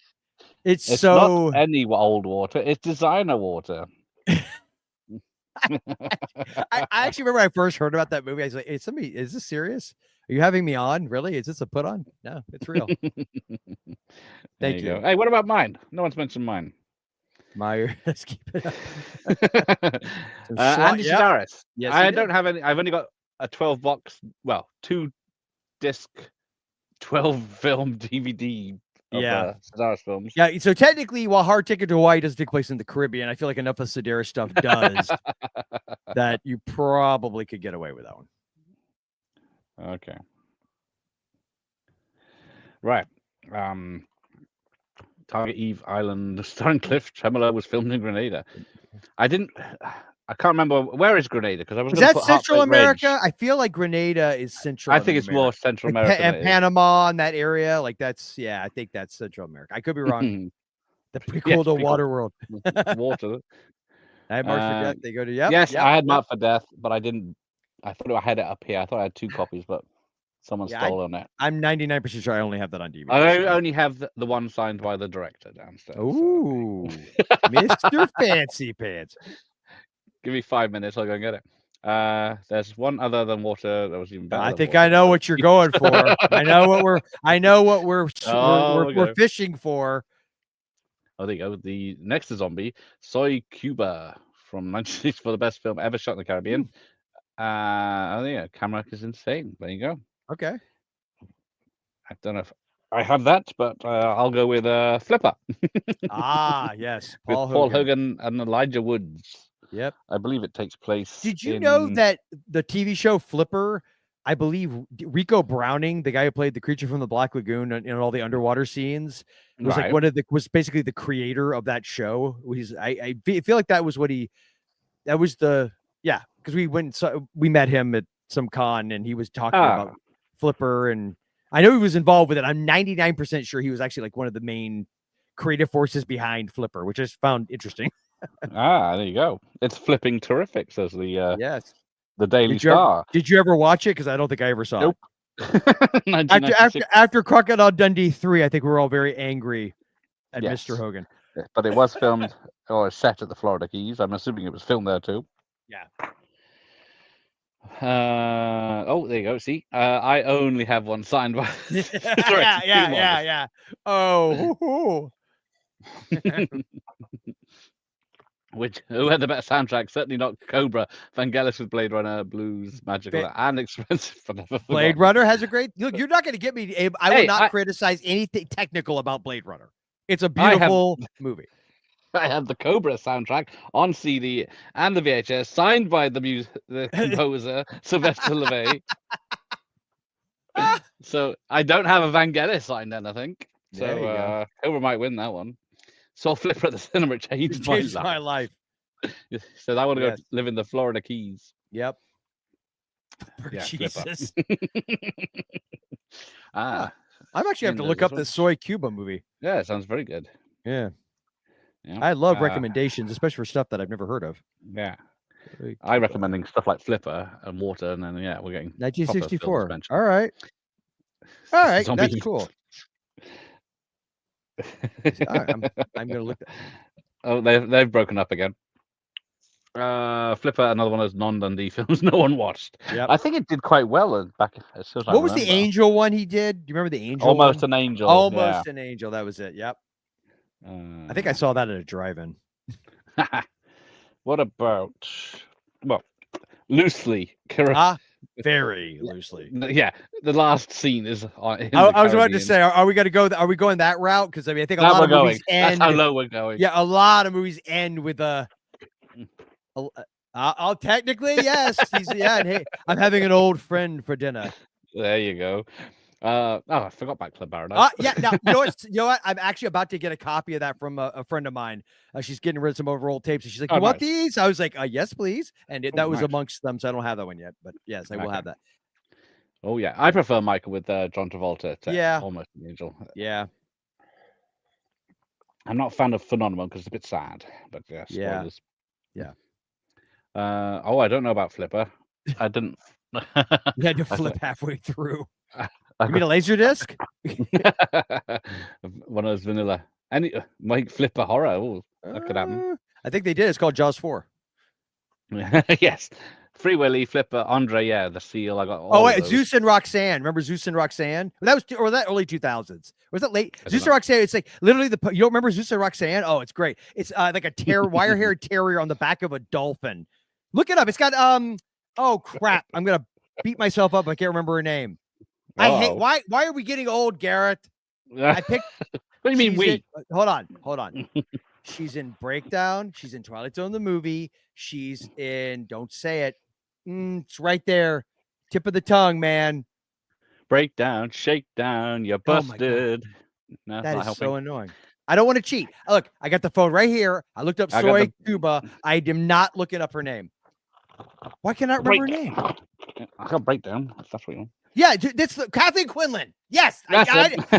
It's so not any old water; it's designer water. I actually remember when I first heard about that movie. I was like, "Hey, somebody, is this serious? Are you having me on? Really? Is this a put on? No, it's real." Thank you. Go. Hey, what about mine? No one's mentioned mine. Meyer, let's keep it up. Andy Sidaris. Yes, I don't have any. I've only got a 12 box, 2-disc, 12-film DVD of Sidaris films. Yeah, so technically, while Hard Ticket to Hawaii doesn't take place in the Caribbean, I feel like enough of Sidaris stuff does that you probably could get away with that one. Okay. Right. Target Eve Island, starring Cliff Tremolo, was filmed in Grenada. I can't remember where is Grenada because I was. Is that Central America? I feel like Grenada is Central. I think it's more Central America and Panama in that area. Like that's I think that's Central America. I could be wrong. The prequel to Waterworld. Water. I had Marked for Death. They go to Yes, I had Marked for Death, but I didn't. I thought I had it up here. I thought I had 2 copies, but someone stole on it. I'm 99% sure I only have that on DVD. I only have the one signed by the director downstairs. Ooh, Mr. Fancy Pants. Give me 5 minutes. I'll go and get it. There's one other than water that was even better. I think I know what you're going for. I know what we're fishing for. Oh, there you go. The next zombie, Soy Cuba from 1960 for the best film ever shot in the Caribbean. Camera is insane. There you go. Okay. I don't know if I have that, but I'll go with Flipper. Yes. With Paul Hogan and Elijah Woods. Yep. I believe it takes place. Did you know that the TV show Flipper, I believe Rico Browning, the guy who played the creature from the Black Lagoon in all the underwater scenes, was like was basically the creator of that show. I feel like that was because we met him at some con and he was talking about Flipper, and I know he was involved with it. I'm 99% sure he was actually like one of the main creative forces behind Flipper, which I found interesting. There you go. It's flipping terrific, says the the Daily Star. Did you ever watch it? Because I don't think I ever saw it. After Crocodile Dundee 3, I think we were all very angry at Mr. Hogan. But it was filmed or set at the Florida Keys. I'm assuming it was filmed there too. Yeah. There you go. See, I only have one signed by. Yeah. Oh. Who had the better soundtrack? Certainly not Cobra. Vangelis with Blade Runner, Blues, Magical, and Expensive. Blade Runner has a great. Look, you're not going to get me, Abe. I will not criticize anything technical about Blade Runner. It's a beautiful movie. I have the Cobra soundtrack on CD and the VHS, signed by the composer Sylvester LeVay. So I don't have a Vangelis signed then, I think. So Cobra might win that one. saw Flipper at the cinema. It changed, It changed my my life. life. So I want to Yes. go live in the Florida Keys. Yep. Yeah, Flipper. Jesus. Ah, I'm actually have In to those look as up well. the Soy Cuba movie. yeah, it sounds very good. Yeah. Yeah. I love recommendations, especially for stuff that I've never heard of. Yeah, Soy I Cuba. recommending stuff like Flipper and Water, and then yeah, we're getting proper films 1964. mentioned. All right. All right. Zombie- That's cool. All right, I'm gonna look. Oh, they've broken up again. Flipper, another one of those non-Dundee films no one watched. Yep. I think it did quite well back as soon as I What was the remember. angel one he did? Do you remember the angel? Almost one? an Angel. Almost an angel. That was it. Yep. Yeah. I think I saw that at a drive-in. What about loosely? Very loosely. Yeah, the last scene is. I I was about to say, are we going to go? Are we going that route? Because I mean, I think a lot of movies end. That's how low we're going. Yeah, a lot of movies end with a. I'll technically yes. And hey, I'm having an old friend for dinner. There you go. I forgot about Club Paradise. Yeah. Now you know what? I'm actually about to get a copy of that from a friend of mine. She's getting rid of some overall tapes, and she's like, "You want these?" I was like, "Yes, please." And that was amongst them, so I don't have that one yet. But yes, I will have that. Oh yeah, I prefer Michael with John Travolta. To Almost an Angel. Yeah. I'm not a fan of Phenomenon because it's a bit sad, but yeah. Spoilers. Yeah. I don't know about Flipper. I didn't. You had to flip halfway through. You mean a laser disc? One of those vanilla. Mike Flipper horror. Oh, that could happen. I think they did. It's called Jaws 4. Yes. Free Willy, Flipper, Andre, yeah, the seal. I got all Oh, wait, those. Zeus and Roxanne. Remember Zeus and Roxanne? That was or that early 2000s. Was that late? I Zeus don't and Roxanne. It's like literally you don't remember Zeus and Roxanne? Oh, it's great. It's like a wire-haired terrier on the back of a dolphin. Look it up. It's got oh crap. I'm gonna beat myself up. I can't remember her name. I hate why are we getting old, Garrett? I picked What do you mean we? Hold on. She's in Breakdown. She's in Twilight Zone the movie. She's in Don't Say It. It's right there. Tip of the tongue, man. Break down, shake down, you're Oh my God. busted. No, That not is helping. so annoying. I don't want to cheat. Look, I got the phone right here. I looked up I got Soy Cuba. I am not looking up her name. Why can't I remember her name? I got Breakdown. If that's what you want. Yeah, that's Kathleen Quinlan. Yes, I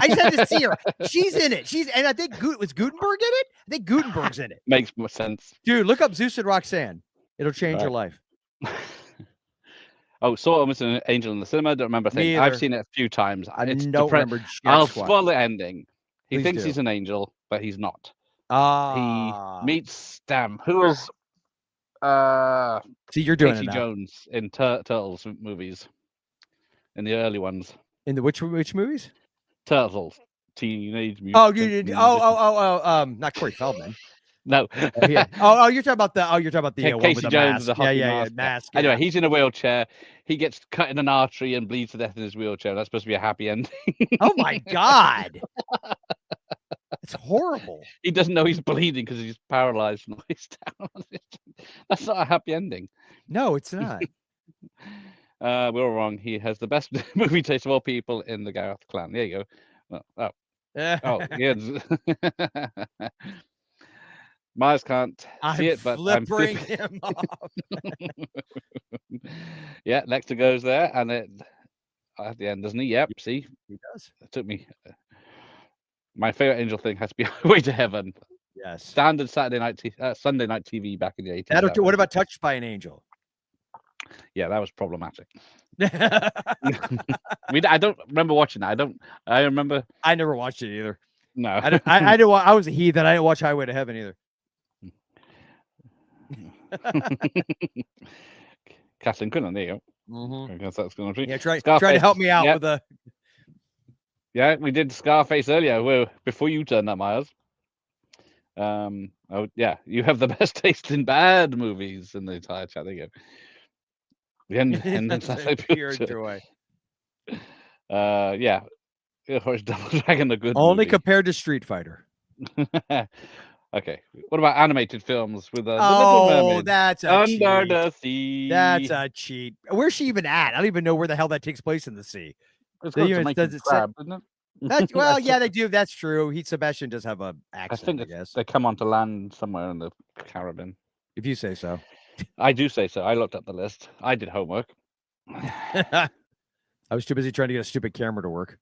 just had to see her. She's in it. And I think was Gutenberg in it. I think Gutenberg's in it. Makes more sense. Dude, look up Zeus and Roxanne. It'll change your life. Saw Almost an Angel in the cinema. Don't remember a thing. I've seen it a few times. I It's don't remember. I'll spoil the ending. He Please thinks do. he's an angel, but he's not. He Meets who was See, you're doing Casey it now. Jones in Turtles movies, in the early ones. In the which movies? Turtles, Teenage Mutant. Oh, you did. Not Corey Feldman. No. Yeah. You're talking about the one with Casey the Jones, mask. the hockey Yeah, mask. mask. Anyway, yeah. he's in a wheelchair. He gets cut in an artery and bleeds to death in his wheelchair. That's supposed to be a happy ending. Oh my God. It's horrible. He doesn't know he's bleeding because he's paralyzed and he's down. That's not a happy ending. No, it's not. We're all wrong. He has the best movie taste of all people in the Gareth clan. There you go. Yeah. Myers can't see it, but I'm flipping flipping. him off. Yeah, Lecter goes there, and it at the end, doesn't he? Yep. See, He does. it took me. My favorite angel thing has to be Highway to Heaven. Yes. Standard Sunday night TV back in the 80s. What about Touched by an Angel? Yeah, that was problematic. I don't remember watching that. I remember. I never watched it either. No. I was a heathen. I didn't watch Highway to Heaven either. Kathleen Quinlan, there you Mm-hmm. go. I guess that's going to be. Yeah, try to Scarface. help me out Yep. with a. Yeah, we did Scarface earlier. Before you turned that, Myers. Oh yeah, you have the best taste in bad movies in the entire chat. There you go. The end. That's a pure joy. Yeah. Or is Double Dragon a good Only movie? compared to Street Fighter. Okay. What about animated films with the Little Mermaid? That's a Under cheat. the Sea. That's a cheat. Where's she even at? I don't even know where the hell that takes place in the sea. It's They got even- Jamaican does it say- crab, isn't it? Well, yeah, they do. That's true. Sebastian does have a I accent, think I guess. they come on to land somewhere in the Caribbean. If you say so. I do say so. I looked up the list. I did homework. I was too busy trying to get a stupid camera to work.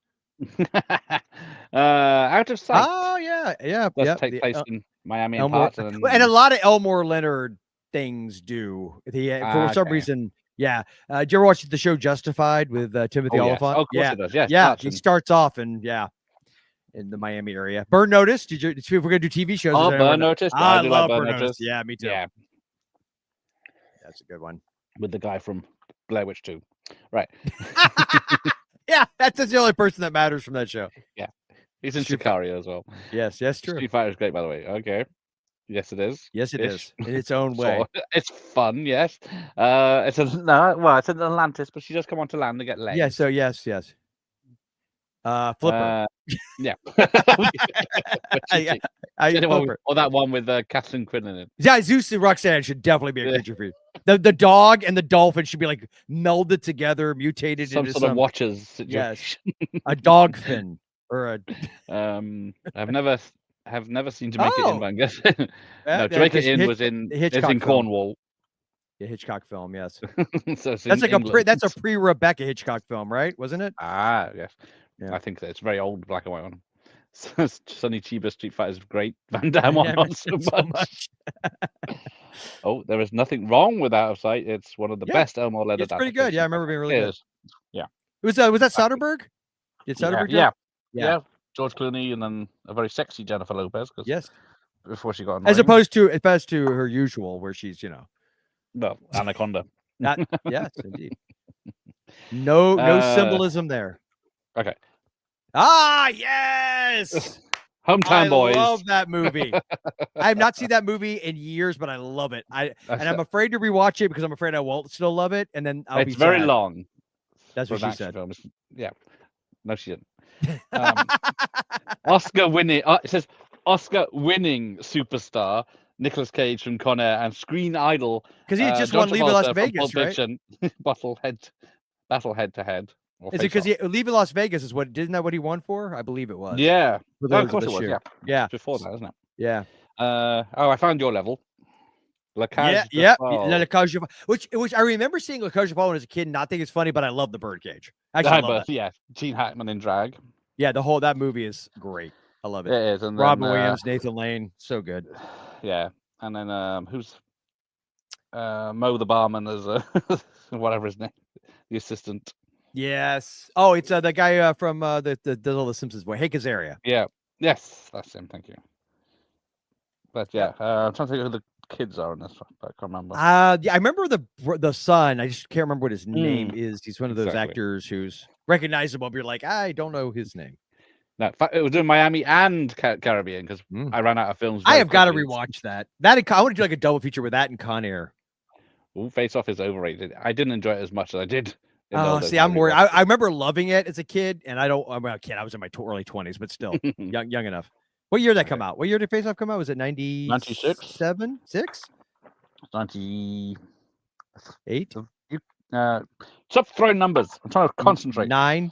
Out of Sight. Oh yeah, yeah, Does yeah. take place in Miami and Elmore, parts. And and a lot of Elmore Leonard things do. For some okay. reason, yeah. Did you ever watch the show Justified with Timothy Oh, yes. Oliphant? Oh, of course Yeah, it does. Yes, yeah. parts He and- starts off in the Miami area. Burn Notice. If we're gonna do TV shows, Oh, is anyone Burn know- Notice. I do love like Burn Notice. Yeah, me too. Yeah, That's a good one. with the guy from Blair Witch 2. Right. Yeah, that's the only person that matters from that show. He's in Street Sicario as well. Yes, true. Street Fighter is great, by the way. Okay. Yes, it is. Yes, it Ish. is in its own way. So, it's fun, yes. It's in Atlantis, but she does come on to land to get legs. Yeah. So yes. Flipper. Yeah. Yeah, Flipper. Or that one with Catherine Quinn in it. Yeah, Zeus and Roxanne should definitely be a Yeah. creature feed. The dog and the dolphin should be like melded together, mutated Some into sort of Watchers situation. a dog fin or a I've never seen To Make It In, but I'm guessing. No, To Make It In was in Hitchcock in film. Cornwall. Yeah, Hitchcock film. Yes, So it's that's in like England. that's a pre-Rebecca Hitchcock film, right? Wasn't it? Yes. Yeah. I think that it's very old black and white one. Sonny Chiba Street Fighter is great. Van Damme one, Yeah, not so much. Oh, there is nothing wrong with Out of Sight. It's one of the Yeah, best Elmore Leonard. It's pretty good. Yeah, I remember being really good. Yeah. Was that Soderbergh? Did Soderbergh? do it? Yeah. George Clooney and then a very sexy Jennifer Lopez. Yes. Before she got As annoying. opposed to her usual, where she's Well, Anaconda. not. Yes, indeed. No symbolism there. Okay. Ah, yes. Hometown Boys. I love that movie. I have not seen that movie in years, but I love it. And I'm afraid to rewatch it because I'm afraid I won't still love it, and then I'll be It's very sad. long. That's for what an she action said. film. Yeah. No, she didn't. Oscar winning. It says Oscar winning superstar Nicolas Cage from Con Air and Screen Idol. Because he had just John won Leave Las Travolta from Vegas, Pulp right? Fiction. Battle head to head. Is it because Leave Las Vegas is isn't that what he won for? I believe it was. Yeah. For Oh, those of course it us was. here. Yeah. Yeah. Before that, isn't it? Yeah. I found your level. La Cage de Yeah. Fall. La Cage de Fall, which I remember seeing La Cage de Fall when I was a kid and not think it's funny, but I love the birdcage. Actually, I love it. Yeah. Gene Hackman in drag. Yeah, that movie is great. I love it. It is. And Robin then, Williams, Nathan Lane, so good. Yeah. And then who's Mo the barman as whatever his name, the assistant. Yes. Oh, it's the guy from the Little Simpsons boy, Hank Azaria. Yeah. Yes, that's him. Thank you. But yeah, I'm trying to think who the kids are in this one, but I can't remember. Yeah, I remember the son. I just can't remember what his name is. He's one of those Exactly. actors who's recognizable. But you're like, I don't know his name. No, in fact, it was doing Miami and Caribbean because I ran out of films. I very have got to quickly. rewatch that. I want to do like a double feature with that and Con Air. Ooh, Face Off is overrated. I didn't enjoy it as much as I did. in Oh, those see, days I'm when I worried. rewatched I remember loving it as a kid, and I'm a kid. I was in my early 20s, but still it. young enough. What year did that come out? What year did Face Off come out? Was it 96? 97? 6? 90. 8? Stop throwing numbers. I'm trying to concentrate. 9?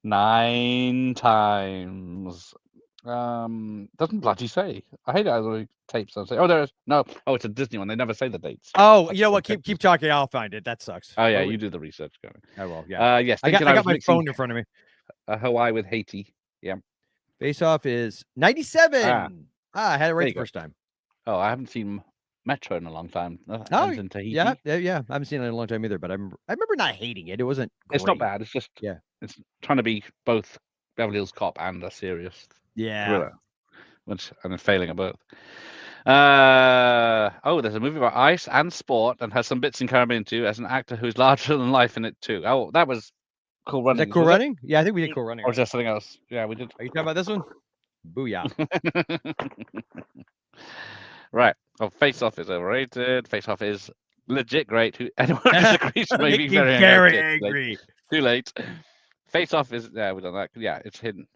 9 times. Doesn't bloody say. I hate it as the tapes don't say. Oh, there is no. Oh, it's a Disney one. They never say the dates. Oh, That's you know what? okay. Keep talking. I'll find it. That sucks. Oh yeah, you do the research. I will. Yeah. Yes. I got was my mixing, phone in front of me. Hawaii with Haiti. Face Off is 97. I had it There right you the go. first time. Oh, I haven't seen Metro in a long time. Oh, In Tahiti. Yeah. I haven't seen it in a long time either, but I remember not hating it. It wasn't. It's not great. bad. It's just Yeah. It's trying to be both Beverly Hills Cop and a serious Yeah. thriller, which and then failing at both. There's a movie about ice and sport and has some bits in Caribbean too, as an actor who's larger than life in it too. Oh, that was Cool Is Running. that Cool Running? Yeah, I think we did Cool Running. Or just something else? Yeah, we did. Are you talking about this one? Booyah. Right. Oh, Face Off is overrated. Face Off is legit great. Anyone who disagrees may be very, angry. Too late. Face Off is we've done that. Yeah, it's hidden.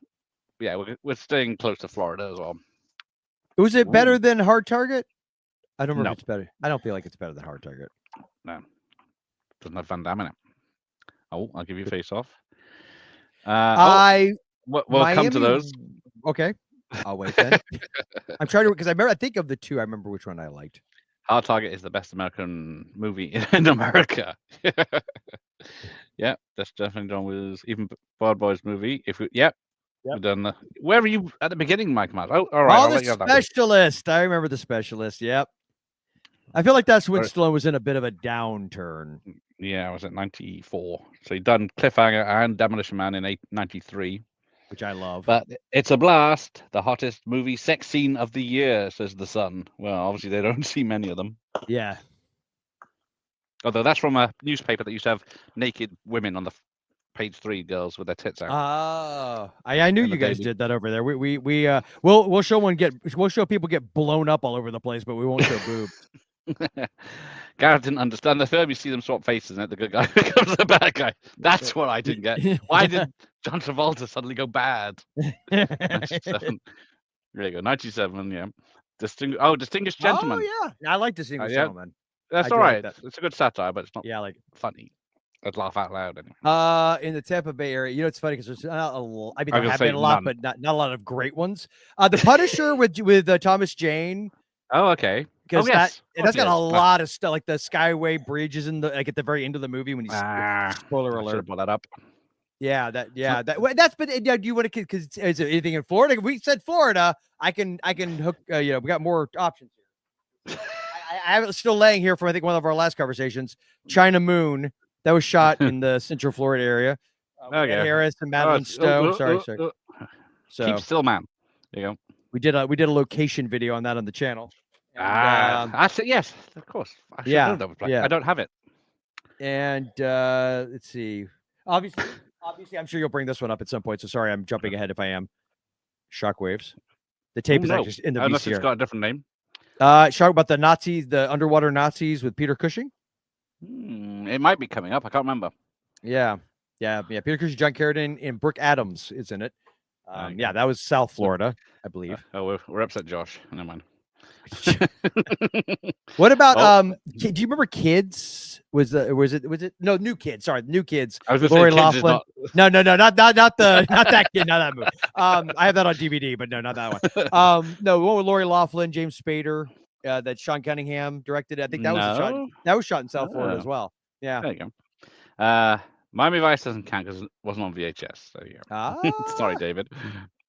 Yeah, we're staying close to Florida as well. Was it better than Hard Target? I don't remember No. if it's better. I don't feel like it's better than Hard Target. No, doesn't have Van Damme in it. Oh, I'll give you Face Off. I we'll come to those. Okay, I'll wait then. I'm trying to because I think of the two. I remember which one I liked. Hard Target is the best American movie in America. Yeah, that's definitely John Woo's. Even Bad Boys movie. Yep. We've done the. Where were you at the beginning, Mike Mars? Oh, all right. Oh, The Specialist. I remember The Specialist. Yep. I feel like that's when Stallone was in a bit of a downturn. Yeah, I was at 94. So he'd done Cliffhanger and Demolition Man in 93. Which I love. But it's a blast. The hottest movie sex scene of the year, says The Sun. Well, obviously they don't see many of them. Yeah. Although that's from a newspaper that used to have naked women on the page 3, girls with their tits out. Oh, I knew you guys did that over there. We'll show people get blown up all over the place, but we won't show boobs. Gareth didn't understand the film. You see them swap faces, and the good guy becomes the bad guy. That's what I didn't get. Why did John Travolta suddenly go bad? 97. There you go. 97. Yeah. Distinguished Gentleman. Oh yeah, I like Distinguished Gentleman. That's all right. It's a good satire, but it's not. Yeah, like funny. I'd laugh out loud anyway. In the Tampa Bay area, it's funny because there's not a. I mean, there have been a lot, but not a lot of great ones. The Punisher with Thomas Jane. Oh, okay. Because that's got a lot of stuff, like the Skyway Bridge is in the at the very end of the movie when he's spoiler alert. I should have brought that up. Yeah, that's but do you want to because is there anything in Florida? If we said Florida, I can hook. We got more options here. I have it still laying here from I think one of our last conversations. China Moon that was shot in the Central Florida area. Ed Harris and Madeline Stowe. Sorry. So Keep Still Man. There you go. We did a location video on that on the channel. And, I said yes, of course. I don't have it. And let's see. Obviously, I'm sure you'll bring this one up at some point. So sorry, I'm jumping ahead if I am. Shockwaves. The tape is actually in the unless VCR. It's got a different name. Shock about the Nazis, the underwater Nazis with Peter Cushing. It might be coming up. I can't remember. Yeah. Peter Cushing, John Carradine, and Brooke Adams is in it. That was South Florida, I believe. We're upset, Josh. Never mind. What about do you remember Kids? Was it New Kids? Sorry, New Kids. I was Lori Laughlin. No, not that kid, not that movie. I have that on DVD, but no, not that one. No, one with Lori Laughlin, James Spader, that Sean Cunningham directed. I think that was shot in South Florida as well. Yeah. There you go. Miami Vice doesn't count because it wasn't on VHS. So yeah. Sorry, David.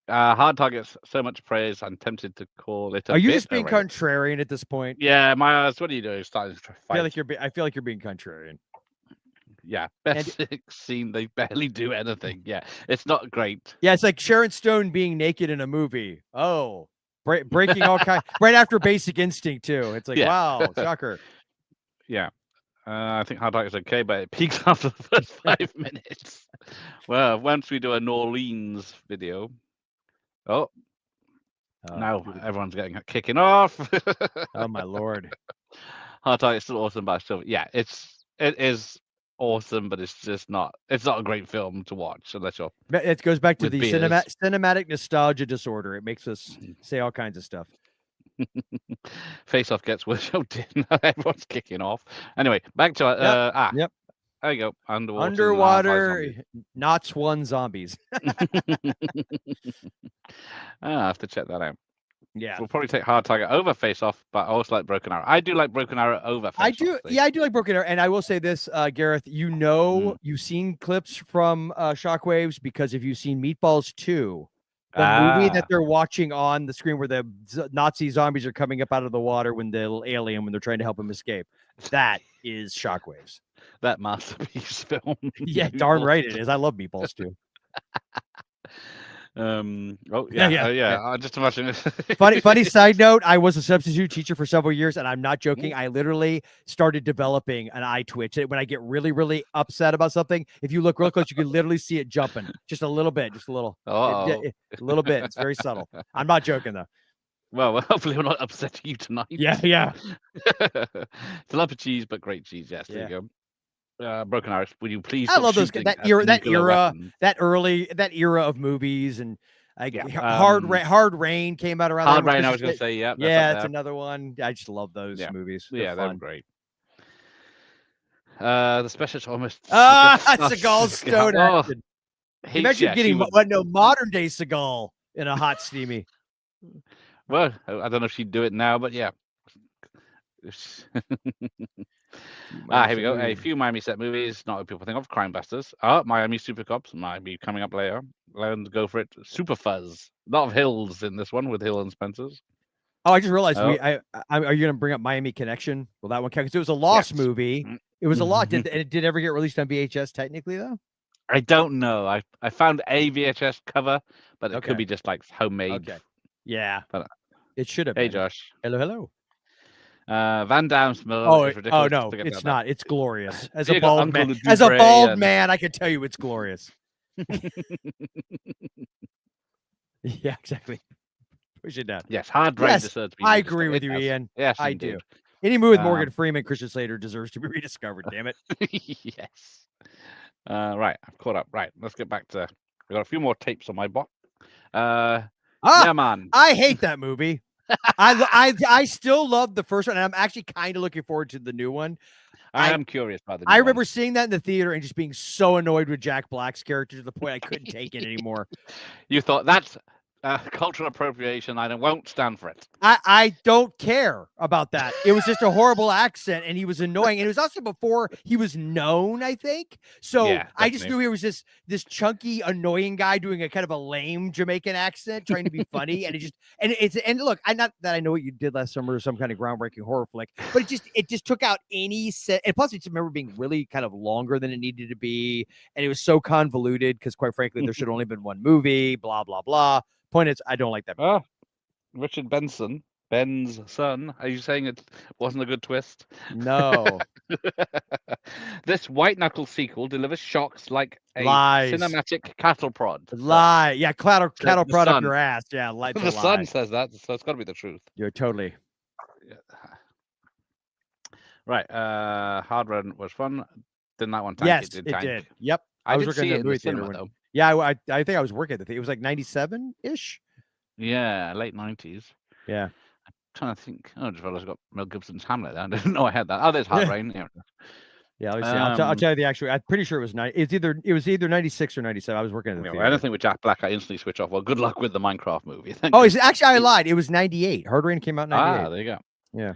Hard Target's so much praise. I'm tempted to call it. Are you just being contrarian at this point? Yeah, Myers. What are you doing? Starting to fight. I feel like you're being contrarian. Yeah, best scene. They barely do anything. Yeah, it's not great. Yeah, it's like Sharon Stone being naked in a movie. Oh, breaking all kinds. Right after Basic Instinct too. It's like wow, shocker. Yeah. I think Hard Target's okay, but it peaks after the first 5 minutes. Well, once we do a New Orleans video. Now everyone's kicking off. Oh my lord. Hard Target's still awesome, but still, it is awesome, but it's not a great film to watch unless you're. It goes back to the cinematic nostalgia disorder. It makes us say all kinds of stuff. Face Off gets worse. Everyone's kicking off. Anyway, back to Yep. There you go. Underwater Knots 1 zombies. I have to check that out. Yeah. We'll probably take Hard Target over Face Off, but I also like Broken Arrow. I do like Broken Arrow over Face Off. I do like Broken Arrow. And I will say this, Gareth, you've seen clips from Shockwaves because if you've seen Meatballs 2, the movie that they're watching on the screen where the Nazi zombies are coming up out of the water when the alien, when they're trying to help him escape. That is Shockwaves. That masterpiece film. Yeah, darn right it is. I love Meatballs 2. Just imagine it. funny side note, I was a substitute teacher for several years, and I'm not joking. I literally started developing an eye twitch. When I get really, really upset about something, if you look real close, you can literally see it jumping. Just a little bit, a little bit. It's very subtle. I'm not joking though. Well, hopefully we're not upsetting you tonight. Yeah. It's a lot of cheese, but great cheese. Yes, there you go. Broken Arrow. Would you please? I love those that era of movies and Hard Rain came out around. Hard Rain. I was going to say, that's another one. I just love those movies. They're great. The specialist almost. Seagal stone Oh, action. he- Imagine yeah, she getting would- modern day Seagal in a hot steamy. Well, I don't know if she'd do it now, but yeah. Here we go. A few Miami set movies, not what people think of. Crime Busters. Miami Super Cops might be coming up later. Let's go for it. Super Fuzz. A lot of Hills in this one with Hill and Spencer's. Oh, I just realized Oh. are you going to bring up Miami Connection? Well, that one count because it was a lost Yes. movie. It was a lot. Did it ever get released on VHS technically though? I don't know. I found a VHS cover, but it Okay. could be just like homemade. Okay. Yeah. But- It should have Hey, been. Josh. Hello. Van Damme's Miller Oh, is ridiculous. no, Forget it's about not. It's glorious. As You a got bald Uncle man, Dupre and- man, I can tell you it's glorious. Yeah, exactly. Push it down. that. Yes, Hard Rain Yes, deserves to be I rediscovered. agree with It you, does. Ian. Yes, I indeed. do. Any movie with Um, Morgan Freeman, Christian Slater deserves to be rediscovered. Damn it. Yes. Right, I've caught up. Right, let's get back to. I got a few more tapes on my box. Yeah, man. I hate that movie. I still love the first one, and I'm actually kind of looking forward to the new one. I am curious about the. I new remember one. seeing that in the theater and just being so annoyed with Jack Black's character to the point I couldn't take it anymore. You thought that's cultural appropriation. I won't stand for it. I don't care about that. It was just a horrible accent, and he was annoying. And it was also before he was known, I think. So Yeah, I just definitely. knew he was this chunky, annoying guy doing a kind of a lame Jamaican accent, trying to be funny. And look, I not that I know what you did last summer, some kind of groundbreaking horror flick, but it just took out any set. And plus, I just remember being really kind of longer than it needed to be, and it was so convoluted because, quite frankly, there should have only been one movie. Blah blah blah. Point is, I don't like that movie. Oh, Richard Benson, Ben's son. Are you saying it wasn't a good twist? No. This white knuckle sequel delivers shocks like a Lies. cinematic cattle prod. Lie. Yeah, cattle the prod up sun. your ass. Yeah, lie. The son says that, so it's got to be the truth. You're totally. Right. Hard Run was fun. Didn't that one tank? Yes, It it tank. did. Yep. I was did working see in it the in movie the theater cinema when- though. Yeah, I think I was working at the theater. It was like 97 ish. Yeah, late 90s. Yeah. Trying to think. Oh, just realized I got Mel Gibson's Hamlet there. I didn't know I had that. Oh, there's Hard Rain. Yeah. Yeah. Let me see. I'll Um, tell you the actual. I'm pretty sure it was it was either 96 or 97. I was working at the Yeah, theater. well, anything with Jack Black, I instantly switch off. Well, good luck with the Minecraft movie. Thank Oh, you. it's actually I lied. It was 98. Hard Rain came out in 98. There you go. Yeah.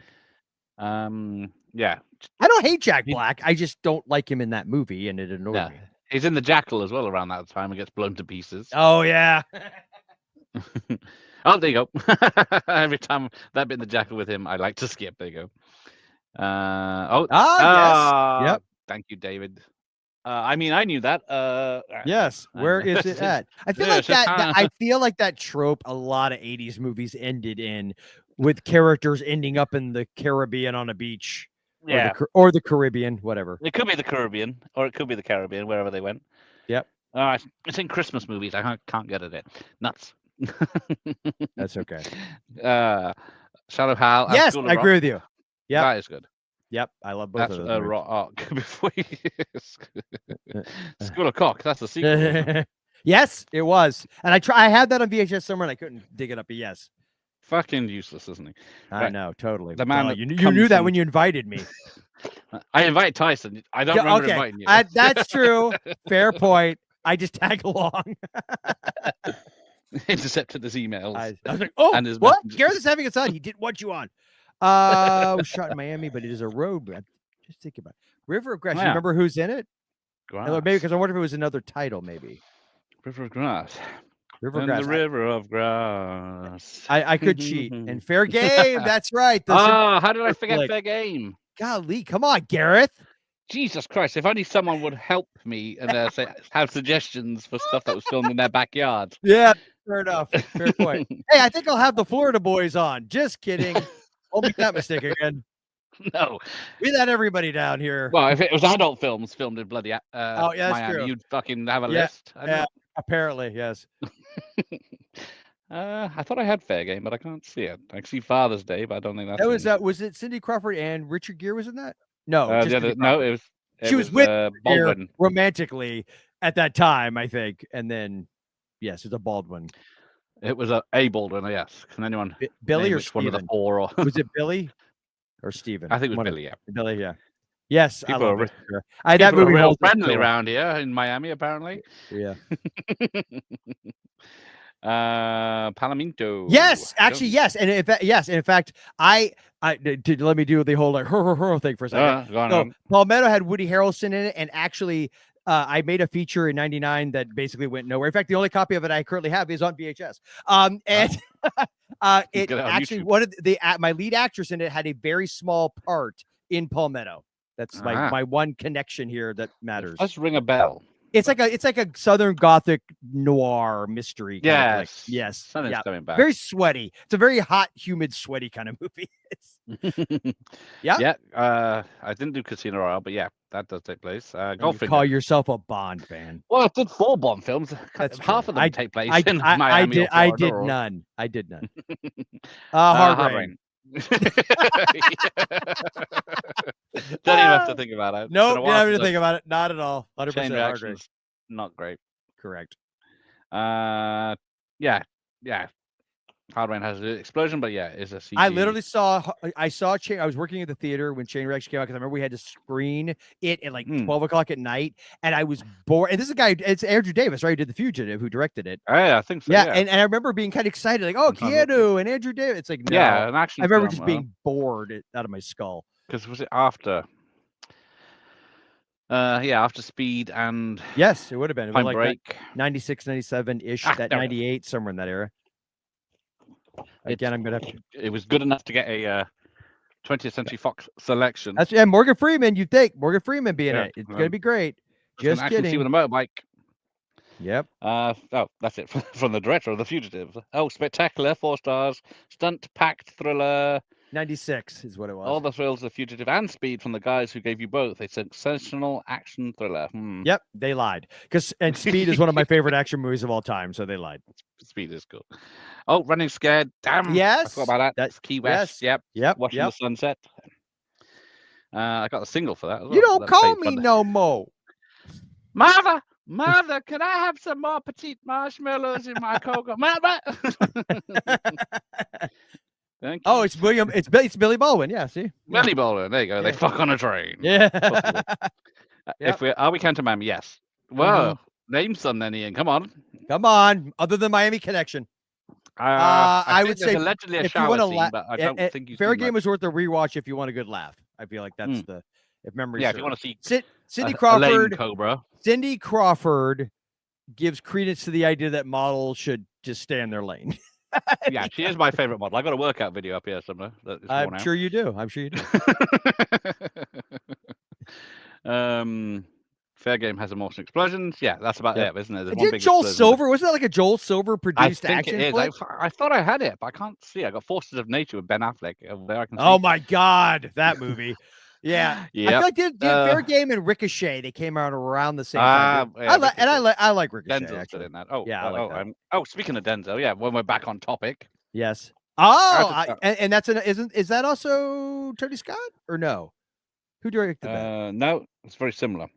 Yeah. I don't hate Jack He- Black. I just don't like him in that movie, and it annoyed Yeah. me. He's in the Jackal as well around that time and gets blown to pieces. Oh yeah. Oh, there you go. Every time that bit in the Jackal with him, I like to skip. There you go. Yes. Yep. Thank you, David. I mean, I knew that. Yes. Where is it at? I feel Yeah, like it's just I feel like that trope a lot of 80s movies ended in with characters ending up in the Caribbean on a beach. Yeah. Or the Caribbean, whatever. It could be the Caribbean, or it could be the Caribbean, wherever they went. Yep. It's in Christmas movies. I can't get it in. Nuts. That's okay. Shadow Hal. and Yes, School of I agree Rock. with you. Yep. That is good. Yep. I love both That's of a those. rock arc before you... School of Cock. That's a sequel. isn't it? Yes, it was. And I had that on VHS somewhere and I couldn't dig it up. But yes, Fucking useless, isn't he? I Right. know, totally. The man Duh, that you comes knew that from- when you invited me. I invited Tyson. I don't Yeah, remember okay, inviting you. that's true. Fair point. I just tag along. Intercepted his emails. I was like, oh, And his what? messages. Gareth is having a son. He didn't want you on. Was shot in Miami, but it is a road. Just think about it. River of Grass. You Yeah. remember who's in it? Grass. Maybe because I wonder if it was another title. Maybe River of Grass. River of And Grass. the River of Grass. I could cheat and fair game. That's right. How did I forget flick. Fair Game? Golly, come on, Gareth. Jesus Christ! If only someone would help me and have suggestions for stuff that was filmed in their backyard. Yeah, fair enough. Fair point. Hey, I think I'll have the Florida boys on. Just kidding. I'll make that mistake again. No. We let everybody down here. Well, if it was adult films filmed in bloody Oh, yeah, that's Miami, true. you'd fucking have a Yeah, list. I don't Apparently, yes. I thought I had Fair Game, but I can't see it. I can see Father's Day, but I don't think that's. That was in- was it Cindy Crawford and Richard Gere was in that? No, just the other- Cindy no, Crawford. it was. She was with Gere Baldwin romantically at that time, I think, and then yes, it's a Baldwin. It was a Baldwin, yes. Can anyone Billy name or which one of the Steven? four? Or Was it Billy or Steven? I think it was One of- Billy. Yeah. Billy, yeah. Yes, People I are love re- this. That People are movie real holds up friendly so well. around here in Miami, apparently. Yeah. Palomito. Yes, I actually, don't- yes, and in fact, let me do the whole like her thing for a second. Go on, So on. Palmetto had Woody Harrelson in it, and actually, I made a feature in '99 that basically went nowhere. In fact, the only copy of it I currently have is on VHS. And it Get it on actually YouTube. one of my lead actress in it had a very small part in Palmetto. That's Ah. my one connection here that matters. Let's ring a bell. It's like a Southern Gothic noir mystery. Kind of flick. Yes, Something's yeah. coming back. Very sweaty. It's a very hot, humid, sweaty kind of movie. Yeah. Yeah. I didn't do Casino Royale, but yeah, that does take place. You Goldfinger. call yourself a Bond fan. Well, I did 4 Bond films. That's Half true. of them take place in I Miami. did. Or I Florida did or- none. I did none. Hard Rain. Don't even have to think about it. Nope. You don't have to think about it. Not at all. 100% Chain Hard Rain. reactions, not great. Correct. Yeah. Hard Rain has an explosion, but yeah, it's a CG. I literally saw. I was working at the theater when Chain Reaction came out because I remember we had to screen it at like 12 o'clock at night, and I was bored. And this is a guy. It's Andrew Davis, right? Who did The Fugitive, who directed it. Yeah, I think so. Yeah, and I remember being kind of excited, like, oh, Keanu and Andrew Davis. It's like, no. Yeah, an action. I remember film, just being bored out of my skull. because was it after? After Speed and Yes, it would have been. It was Point like Break. 96, 97-ish, that there we go. 98, somewhere in that era. Again, I'm gonna have to. It was good enough to get a 20th Century Fox selection. That's Morgan Freeman. You think Morgan Freeman being it? It's gonna be great. Just actually see kidding. with a motorbike. Yep. That's it from the director of The Fugitive. Oh, spectacular, 4 stars, stunt-packed thriller, 96 is what it was. all the thrills of Fugitive and Speed from the guys who gave you both. A sensational action thriller. Yep, they lied. And Speed is one of my favorite action movies of all time, so they lied. Speed is cool. Oh, Running Scared. Damn. Yes. I forgot about that. That's Key West. yes, Yep. Watching the sunset. I got the single for that. As well. You don't That call played me fun. no more. Mother, can I have some more petite marshmallows in my cocoa? Mother. Thank you. Oh, it's William. It's Billy Baldwin. Yeah, see. Belly Bowler. There you go. They fuck on a train. Yeah. If are we counting Miami? Yes. Well, name some then, Ian. Come on. Come on. Other than Miami Connection. I would think there's say allegedly a if you shower want to scene, but I don't think you. Fair Game is worth a rewatch if you want a good laugh. I feel like that's if memory. Yeah, serves. if you want to see Cindy a lame Crawford. Cobra. Cindy Crawford gives credence to the idea that models should just stay in their lane. Yeah, she is my favorite model. I got a workout video up here somewhere. I'm sure you do. I'm sure you do. Fair Game has emotional explosions. Yeah, that's about it, isn't it? There's one Did big Joel explosion. Silver? Wasn't that like a Joel Silver I produced think action it is. flick? I thought I had it, but I can't see. I got Forces of Nature with Ben Affleck. Over there I can see. Oh my God, that movie. Yeah, Yep. I feel like did Fair Game and Ricochet. They came out around the same time. Yeah, I like Ricochet. Denzel's Actually. in that. Oh, Yeah, I like that. Speaking of Denzel, yeah, when we're back on topic. Yes. Oh, Arthur- and that's is that also Tony Scott or no? Who directed that? No, it's very similar.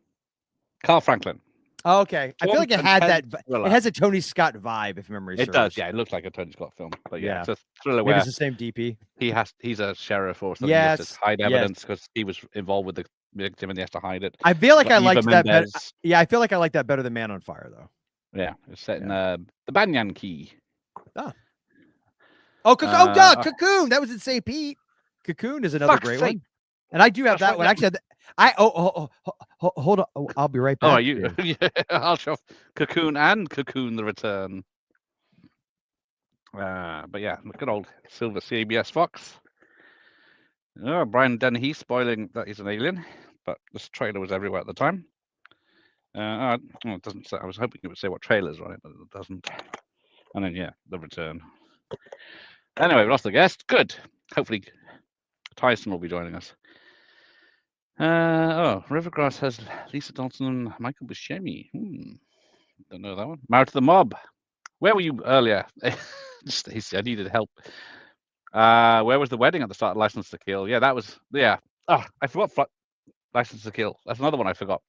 Carl Franklin. Oh, okay, I feel like it Warm had and that. tense thriller. It has a Tony Scott vibe, if memory serves. It does, yeah. It looks like a Tony Scott film, but yeah, Yeah. it's a thriller Maybe where it's the same DP. he's a sheriff or something. Yes, He has to hide evidence because he was involved with the victim and he has to hide it. I feel like Got I Eva liked that better. Mendes. Yeah, I feel like I like that better than Man on Fire, though. Yeah, it's set in the Banyan Key. Oh, Cocoon. That was in St. Pete. Cocoon is another Fuck's great sake. one. And I do have That's that right, one. yeah. Actually, hold on. Oh, I'll be right back. Oh, are you? Yeah, I'll show Cocoon and Cocoon the Return. But yeah, good old Silver CBS Fox. Oh, Brian Dennehy spoiling that he's an alien, but this trailer was everywhere at the time. It doesn't say. I was hoping it would say what trailers on it, but it doesn't. And then yeah, the Return. Anyway, we lost the guest. Good. Hopefully, Tyson will be joining us. Rivergrass has Lisa Dalton and Michael Buscemi. Don't know that one. Married to the Mob. Where were you earlier? Stacey, I needed help. Where was the wedding at the start of License to Kill? Yeah, that was I forgot License to Kill. That's another one I forgot.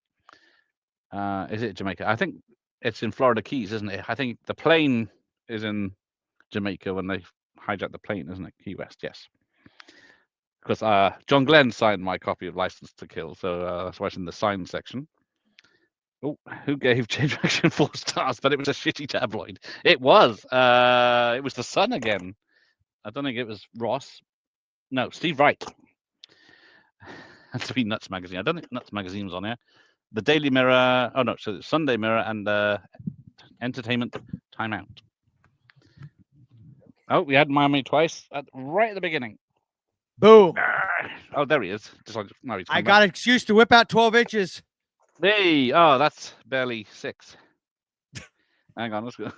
Is it Jamaica? I think it's in Florida Keys, isn't it? I think the plane is in Jamaica when they hijacked the plane, isn't it? Key West, yes. because John Glenn signed my copy of License to Kill, so that's why it's in the sign section. Oh, who gave James Action 4 stars? But it was a shitty tabloid. It was. It was The Sun again. I don't think it was Ross. No, Steve Wright. Has to be Nuts Magazine. I don't think Nuts Magazine was on here. The Daily Mirror. Oh no, so it's Sunday Mirror and Entertainment Time Out. Oh, we had Miami twice right at the beginning. Boom. Oh, there he is. No, he's I got an excuse to whip out 12 inches. Hey, oh, that's barely 6. Hang on, let's go.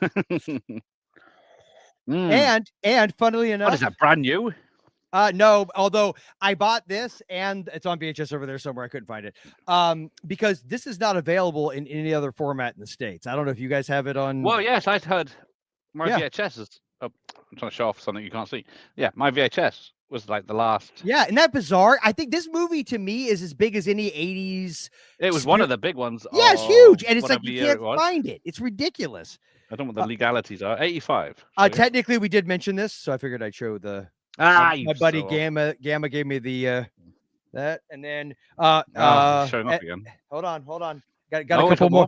And funnily enough, What is that, brand new? No, although I bought this and it's on VHS over there somewhere. I couldn't find it. Because this is not available in any other format in the States. I don't know if you guys have it on. Well, yes, I'd heard my Yeah. VHS is. Oh, I'm trying to show off something you can't see. Yeah, my VHS was like the last. Yeah, isn't that bizarre? I think this movie to me is as big as any 80s. It was one of the big ones. Yeah, it's huge. And it's like whatever you year can't it was. find it. It's ridiculous. I don't know what the legalities are. 85. So, yeah. Technically, we did mention this, so I figured I'd show the. You my buddy so- Gamma gave me the that, and then showing up again. hold on, got a Oh, couple wait, more.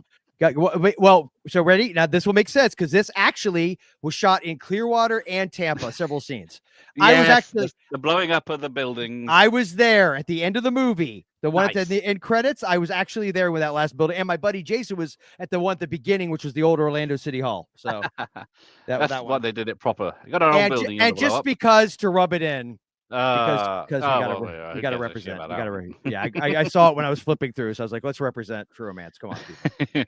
Wait, well, so ready now. This will make sense because this actually was shot in Clearwater and Tampa. Several scenes. I was Yes, actually the blowing up of the building. I was there at the end of the movie. The one at Nice. the end credits. I was actually there with that last building, and my buddy Jason was at the one at the beginning, which was the old Orlando City Hall. So That's that what one. they did it proper. You got our own building. And just because to rub it in. Because you gotta, who you gotta gives a shit represent. about You gotta, that? yeah. I saw it when I was flipping through, so I was like, let's represent True Romance. Come on, people.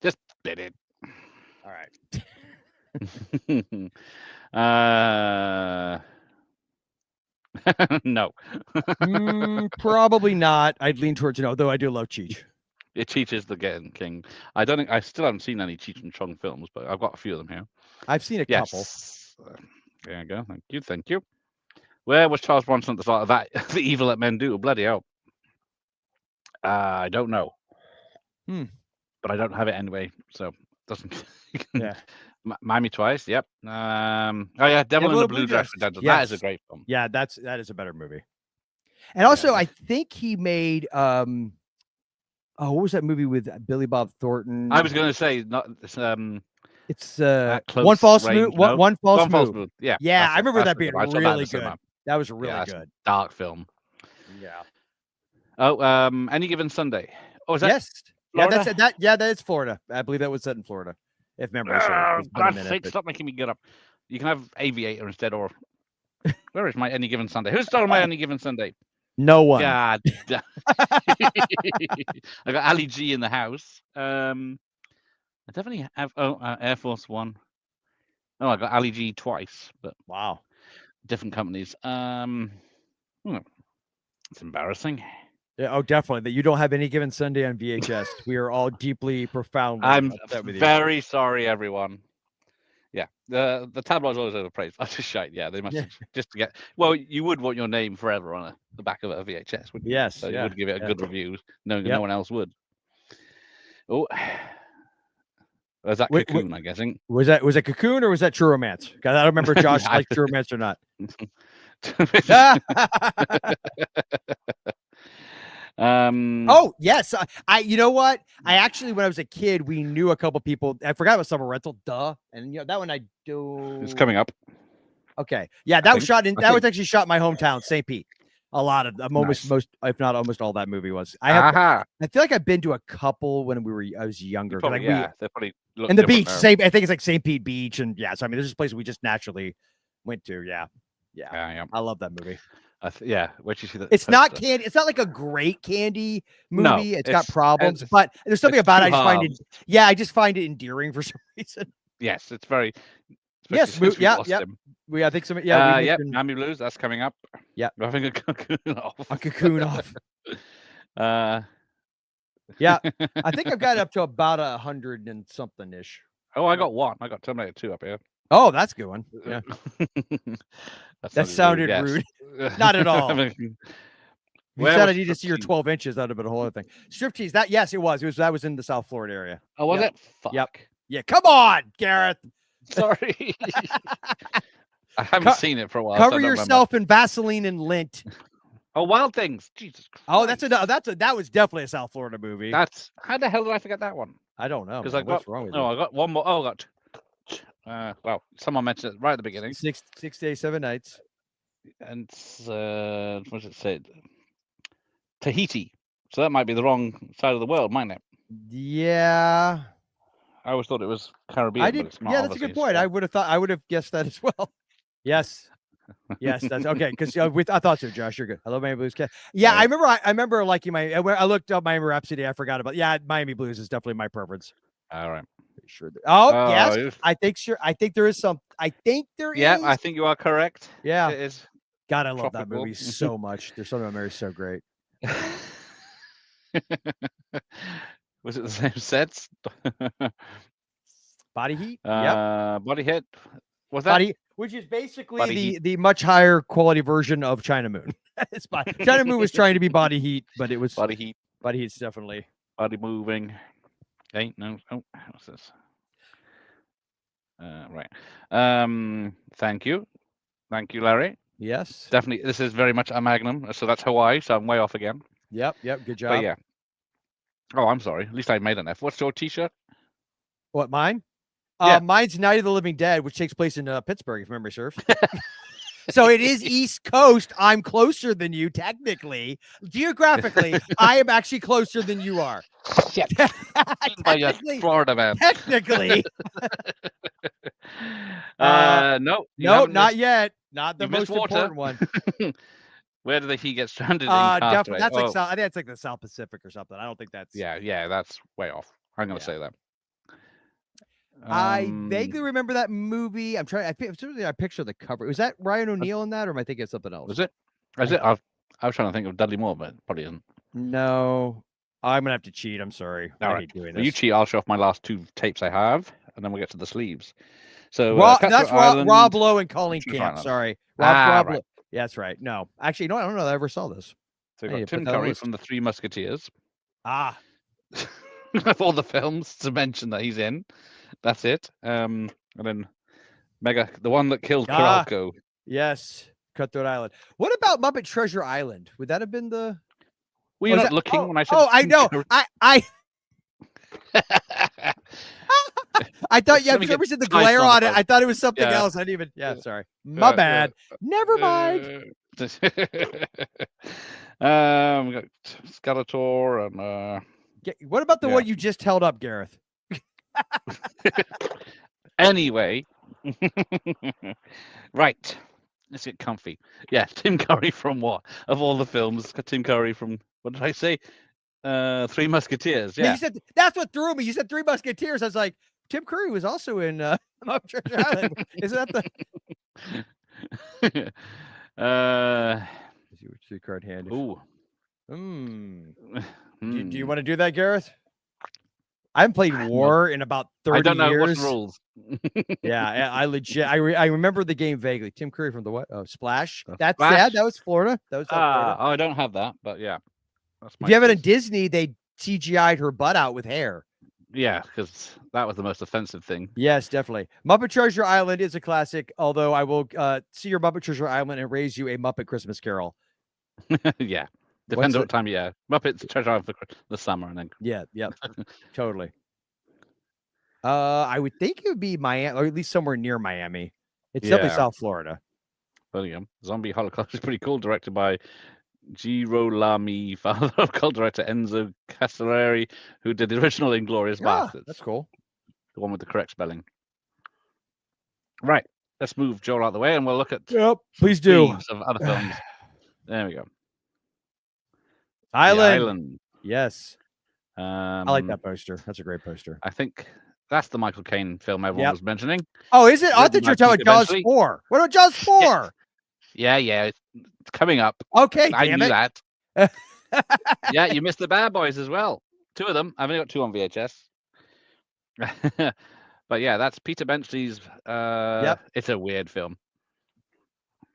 Just bit it. All right. No. Probably not. I'd lean towards no, though I do love Cheech. It Cheech is the getting king. I don't think I still haven't seen any Cheech and Chong films, but I've got a few of them here. I've seen a couple. Yes. There you go. Thank you. Thank you. Where was Charles Bronson at the start of that? The Evil That Men Do. Bloody hell. I don't know. But I don't have it anyway, so it doesn't. Yeah. Miami Twice. Yep. Oh yeah, Devil in the Blue Dress. That is a Yes. great film. Yeah, that is a better movie. And also, I think he made what was that movie with Billy Bob Thornton? I was going to say not It's Close One False Range, Move. no? One False Move. Yeah. Yeah, that's I it, remember that's that the being one. I saw that in really the good. cinema. That was really Yeah, that's a good. dark film. Yeah. Oh, Any Given Sunday. Oh, is that? Yes. Yeah, Florida? that's that. Yeah, that is Florida. I believe that was set in Florida, if memory serves. Oh, It's been a God's minute, sake, but- stop making me get up. You can have Aviator instead, or where is my Any Given Sunday? Who's stolen my Any Given Sunday? No one. God. I got Ali G in the house. I definitely have Air Force One. Oh, I got Ali G twice, but Wow. different companies. It's embarrassing. Yeah, oh, definitely. That you don't have Any Given Sunday on VHS. We are all deeply, profoundly I'm upset with you. very sorry, everyone. Yeah, the tabloids always overpraised. I just shite. Yeah, they must Yeah. just to get. Well, you would want your name forever on the back of a VHS, wouldn't you? Yes. So you yeah. would give it a yeah. good review, knowing that Yep. no one else would. Oh, was that Wait, Cocoon? I'm guessing. Was that Cocoon or was that True Romance? 'Cause I don't remember Josh I- liked True Romance or not. Oh yes, I. You know what? I actually, when I was a kid, we knew a couple people. I forgot about Summer Rental. Duh, and that one I do. It's coming up. Okay, yeah, that was think- shot in. I That was think- actually shot in my hometown, St. Pete. A lot of Nice. most, if not almost all that movie was. Aha. I feel like I've been to a couple when I was younger. 'cause, Probably, like, yeah, they probably look and the different beach, now. same. I think it's like St. Pete Beach, and yeah. So I mean, there's just places we just naturally went to. Yeah. Yeah. I love that movie. Yeah. Where'd you see that? It's not poster? candy. It's not like a great candy movie. No, It's got it's- problems, it's- but there's something it's about it. two I just find it. halves. Yeah, I just find it endearing for some reason. Yes, it's very. Yes, especially since we yeah, lost yeah. him. I think some. Yeah, Yep. mentioned Miami Blues. That's coming up. Yep. We're having a Cocoon off. a Cocoon off. Yeah. I think I've got up to about 100 and something ish. Oh, I got one. I got Terminator 2 up here. Oh, that's a good one. Yeah, that sounded yes. rude. Not at all. I If you Where said I was need to see your Striptease? 12 inches, that would have been a whole other thing. Striptease. That yes, it was. That was in the South Florida area. Oh, was Yep. it? Fuck. Yep. Yeah, come on, Gareth. Sorry. I haven't Co- seen it for a while. so I Cover don't remember. yourself in Vaseline and lint. Oh, Wild Things. Jesus Christ. Oh, that was definitely a South Florida movie. That's how the hell did I forget that one? I don't know. Because Man. I got What's wrong with no, you? I got one more. Oh, I got. Well, someone mentioned it right at the beginning, 6 days, 7 nights. and what does it say? Tahiti. So that might be the wrong side of the world, mightn't it? Yeah, I always thought it was Caribbean. I But did. it's not, Yeah, that's a good point. I would have guessed that as well. Yes. Yes, that's okay. Because I thought so, Josh. You're good. Hello, Miami Blues. Yeah, Right. I remember liking I looked up Miami Rhapsody. I forgot about. Yeah, Miami Blues is definitely my preference. All right. Pretty sure. Oh, Oh, yes. you- I think there is some. I think there is. Yeah, I think you are correct. Yeah. It is. God, I love that tropical. movie so much. There's something about Mary's so great. Was it the same sets? Body Heat. Yep. Body Hit. Was that? Body, which is basically Body the much higher quality version of China Moon. China Moon was trying to be Body Heat, but it was Body Heat. Body Heat's definitely. Body moving. Ain't no. Oh, what's this? Right. Thank you, Larry. Yes. Definitely, this is very much a Magnum. So that's Hawaii. So I'm way off again. Yep. Good job. But yeah. Oh, I'm sorry. At least I made an F. What's your T-shirt? What, mine? Yeah. Mine's Night of the Living Dead, which takes place in Pittsburgh, if memory serves. So it is East Coast. I'm closer than you, technically. Geographically, I am actually closer than you are. Shit. By your Florida man. Technically. No. you No, haven't not missed- yet. Not the you missed most water. important one. Where did he get stranded in Definitely. Castaway? That's like Oh, South, I think that's like the South Pacific or something. I don't think that's. yeah, that's way off. I'm gonna Yeah. say that. I vaguely remember that movie. I'm trying. I picture the cover. Was that Ryan O'Neal in that, or am I thinking of something else? Was it? Is it? I was trying to think of Dudley Moore, but it probably isn't. No, I'm gonna have to cheat. I'm sorry. All I right. hate doing Well, you this. cheat. I'll show off my last 2 tapes I have, and then we'll get to the sleeves. So That's Rob Lowe and Colleen Cutthroat Camp. Island. Sorry, Ah, Rob right. Lowe. Yeah, that's right. No, actually, no, I don't know that I ever saw this. So I we've need got to put Tim that on the Curry list. from the Three Musketeers. Ah, Of all the films to mention that he's in, that's it. And then the one that killed Ah. Coralco. yes, Cutthroat Island. What about Muppet Treasure Island? Would that have been the? Were you was not that- looking when I said? Oh, I Tim know. Curry? I thought. Yeah, Let me for some get reason the Nice glare on on the it. I thought it was something Yeah. else. I didn't even. Yeah, sorry. My bad. Never mind. We got Skeletor and What about the yeah. one you just held up, Gareth? anyway. Right. Let's get comfy. Yeah, Tim Curry from what? Of all the films, Tim Curry from what did I say? Three Musketeers. Yeah, Yeah. you said that's what threw me. You said Three Musketeers. I was like, Tim Curry was also in Muppet Treasure Island. Isn't that the? Two card hand. Ooh. Do you want to do that, Gareth? I haven't played War in about 30 I don't know years. what's the rules. Yeah, I legit. I remember the game vaguely. Tim Curry from the what? Oh, Splash. That's Splash. that was Florida. That was South Florida. I don't have that, but yeah. That's If you have it in choice. Disney, they CGI'd her butt out with hair. Yeah, because that was the most offensive thing. Yes, definitely. Muppet Treasure Island is a classic, although I will see your Muppet Treasure Island and raise you a Muppet Christmas Carol. Yeah. Depends on it- what time of year. Muppets Treasure Island for the summer and then Yeah, yep. Totally. I would think it would be Miami, or at least somewhere near Miami. It's definitely Yeah. South Florida. There you go. Zombie Holocaust is pretty cool, directed by Girolami, father of cult director Enzo Castellari, who did the original Inglourious Bastards. That's cool. The one with the correct spelling. Right. Let's move Joel out of the way and we'll look at Yep, please do. themes of other films. There we go. The Island. Island. Yes. I like that poster. That's a great poster. I think that's the Michael Caine film everyone Yep. was mentioning. Oh, is it? I thought Written you were by talking Peter about Jaws Benchley. 4. What about Jaws 4? Yeah, it's coming up. Okay, I damn knew it. that. Yeah, you missed the Bad Boys as well. 2 of them. I've only got 2 on VHS. But yeah, that's Peter Benchley's. It's a weird film.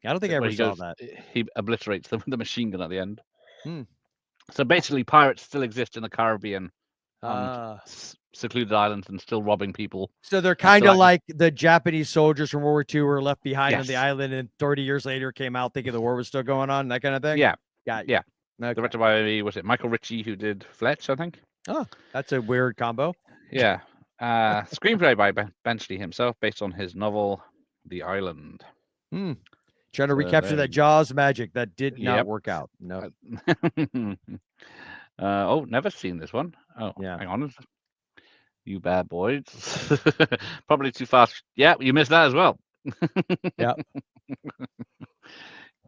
I don't think I where ever he saw goes- that. He obliterates them with the machine gun at the end. Hmm. So basically, pirates still exist in the Caribbean, Ah. secluded islands, and still robbing people. So they're kind of like- like the Japanese soldiers from World War II who were left behind on the Yes. island and 30 years later came out thinking the war was still going on, that kind of thing? Yeah, Got Yeah. Okay. Directed by, was it Michael Ritchie, who did Fletch, I think? Oh, that's a weird combo. Yeah. Screenplay by Benchley himself, based on his novel, The Island. Trying to So recapture there that you- Jaws magic that did not Yep. work out. No. Oh, never seen this one. Oh, Yeah. hang on. You bad boys. Probably too fast. Yeah, you missed that as well. Yeah.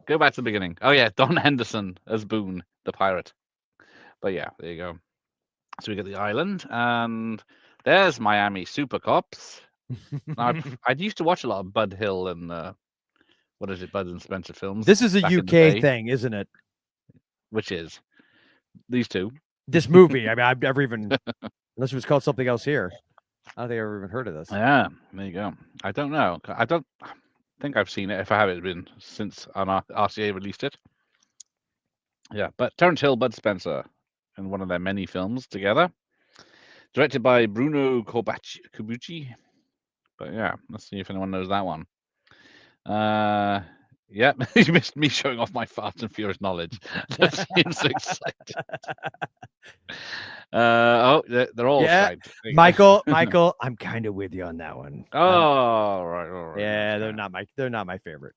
Go back to the beginning. Oh, yeah, Don Henderson as Boone, the pirate. But yeah, there you go. So we get The Island, and there's Miami Super Cops. Now, I used to watch a lot of Bud Hill and what is it, Bud and Spencer films. This is a back in the UK day, thing, isn't it? which is these two. This movie. I mean, I've never even, unless it was called something else here. I don't think I've ever even heard of this. Yeah, there you go. I don't know. I don't think I've seen it. If I have, it's been since RCA released it. Yeah, but Terence Hill, Bud Spencer, in one of their many films together. Directed by Bruno Corbucci. But yeah, let's see if anyone knows that one. Yeah, you missed me showing off my Fast and Furious knowledge. That seems so excited. Oh, they're all Yeah, excited. There you go. Michael, I'm kind of with you on that one. Oh, all right. Yeah, okay. they're not my favorite.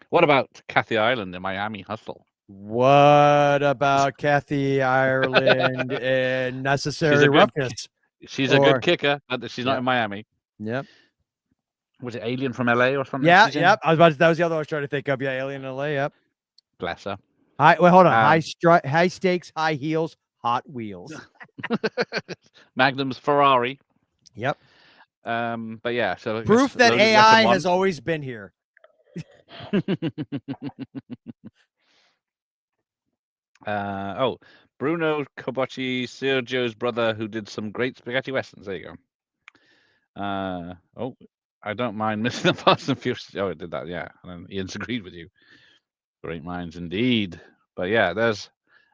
What about Kathy Ireland in Miami Hustle? What about Kathy Ireland and Necessary good- Roughness? She's a Or- good kicker, but she's not Yeah. in Miami. Yep. Was it Alien from LA or something? Yeah, she's in? yep. That was the other one I was trying to think of. Yeah, Alien in LA. Yep. Bless her. Hold on. Um, High stakes, high heels, Hot Wheels. Magnum's Ferrari. Yep. But yeah, so I Proof guess that those are AI lesson has always been here. Oh, Bruno Corbucci, Sergio's brother, who did some great spaghetti westerns. There you go. Oh, I don't mind missing the Fast and Furious. Oh, it did that, yeah. And then Ian's agreed with you. Great minds indeed. But yeah, there's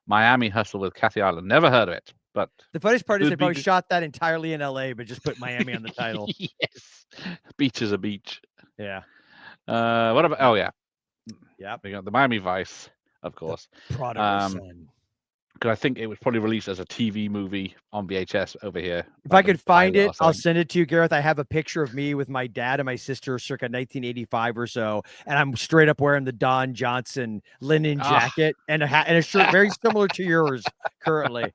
Miami Hustle with Kathy Ireland. Never heard of it, but The funniest part is Could they be probably good. shot that entirely in LA, but just put Miami on the title. yes, beach is a beach. Yeah. What about? Oh yeah, Yep. we got the Miami Vice, of course. Prodigal Um, son. Because I think it was probably released as a TV movie on VHS over here. If I like the could find pilot it, or I'll something. send it to you, Gareth. I have a picture of me with my dad and my sister circa 1985 or so, and I'm straight up wearing the Don Johnson linen Ah. jacket and a hat and a shirt very similar to yours currently.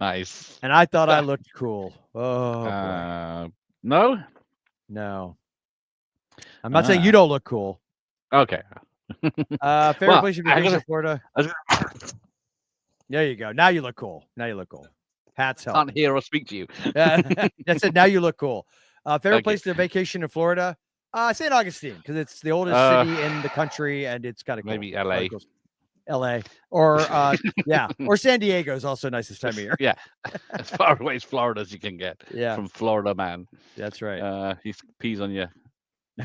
Nice. And I thought I looked cool. Oh boy. No. No. I'm not saying Ah. you don't look cool. Okay. Favorite Well, place you've I been in gotta- Florida. I was There you go. Now you look cool. Hats help. can't hear or speak to you. Yeah, that's it. Now you look cool. Favorite Thank you. place to vacation in Florida? St. Augustine, because it's the oldest city in the country, and it's kind of cool. Maybe LA. LA, or yeah, or San Diego is also nice this time of year. Yeah. As far away as Florida as you can get Yeah, from Florida man. that's right. He pees on your